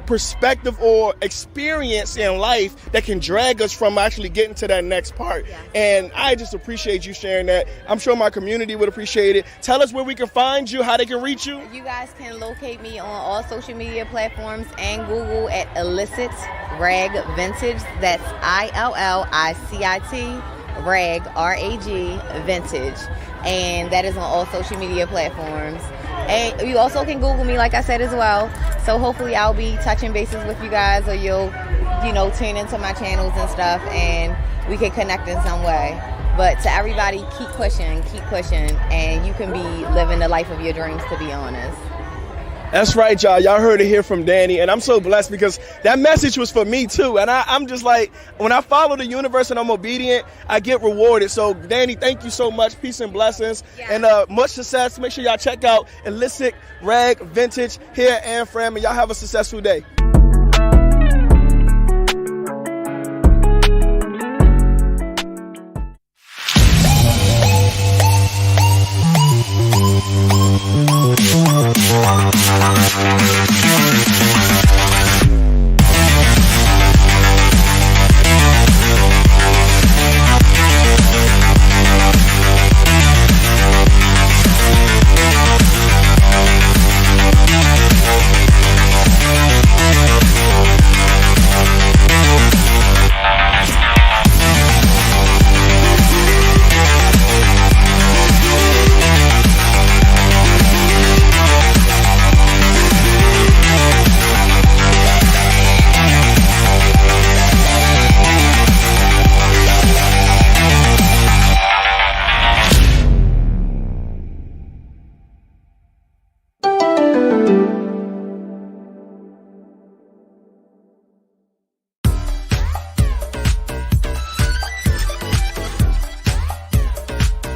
perspective or experience in life that can drag us from actually getting to that next part. And I just appreciate you sharing that. I'm sure my community would appreciate it. Tell us where we can find you, how they can reach you. You guys can locate me on all social media platforms and Google at Illicit Rag Vintage. That's ILLICIT Rag, RAG Vintage. And that is on all social media platforms. And you also can Google me, like I said, as well. So hopefully I'll be touching bases with you guys, or you'll, tune into my channels and stuff, and we can connect in some way. But to everybody, keep pushing, and you can be living the life of your dreams, to be honest. That's right, y'all. Y'all heard it here from Danny, and I'm so blessed because that message was for me too. And I'm just like, when I follow the universe and I'm obedient, I get rewarded. So Danny, thank you so much. Peace and blessings, and much success. Make sure y'all check out Illicit Rag Vintage here and Fram, and y'all have a successful day.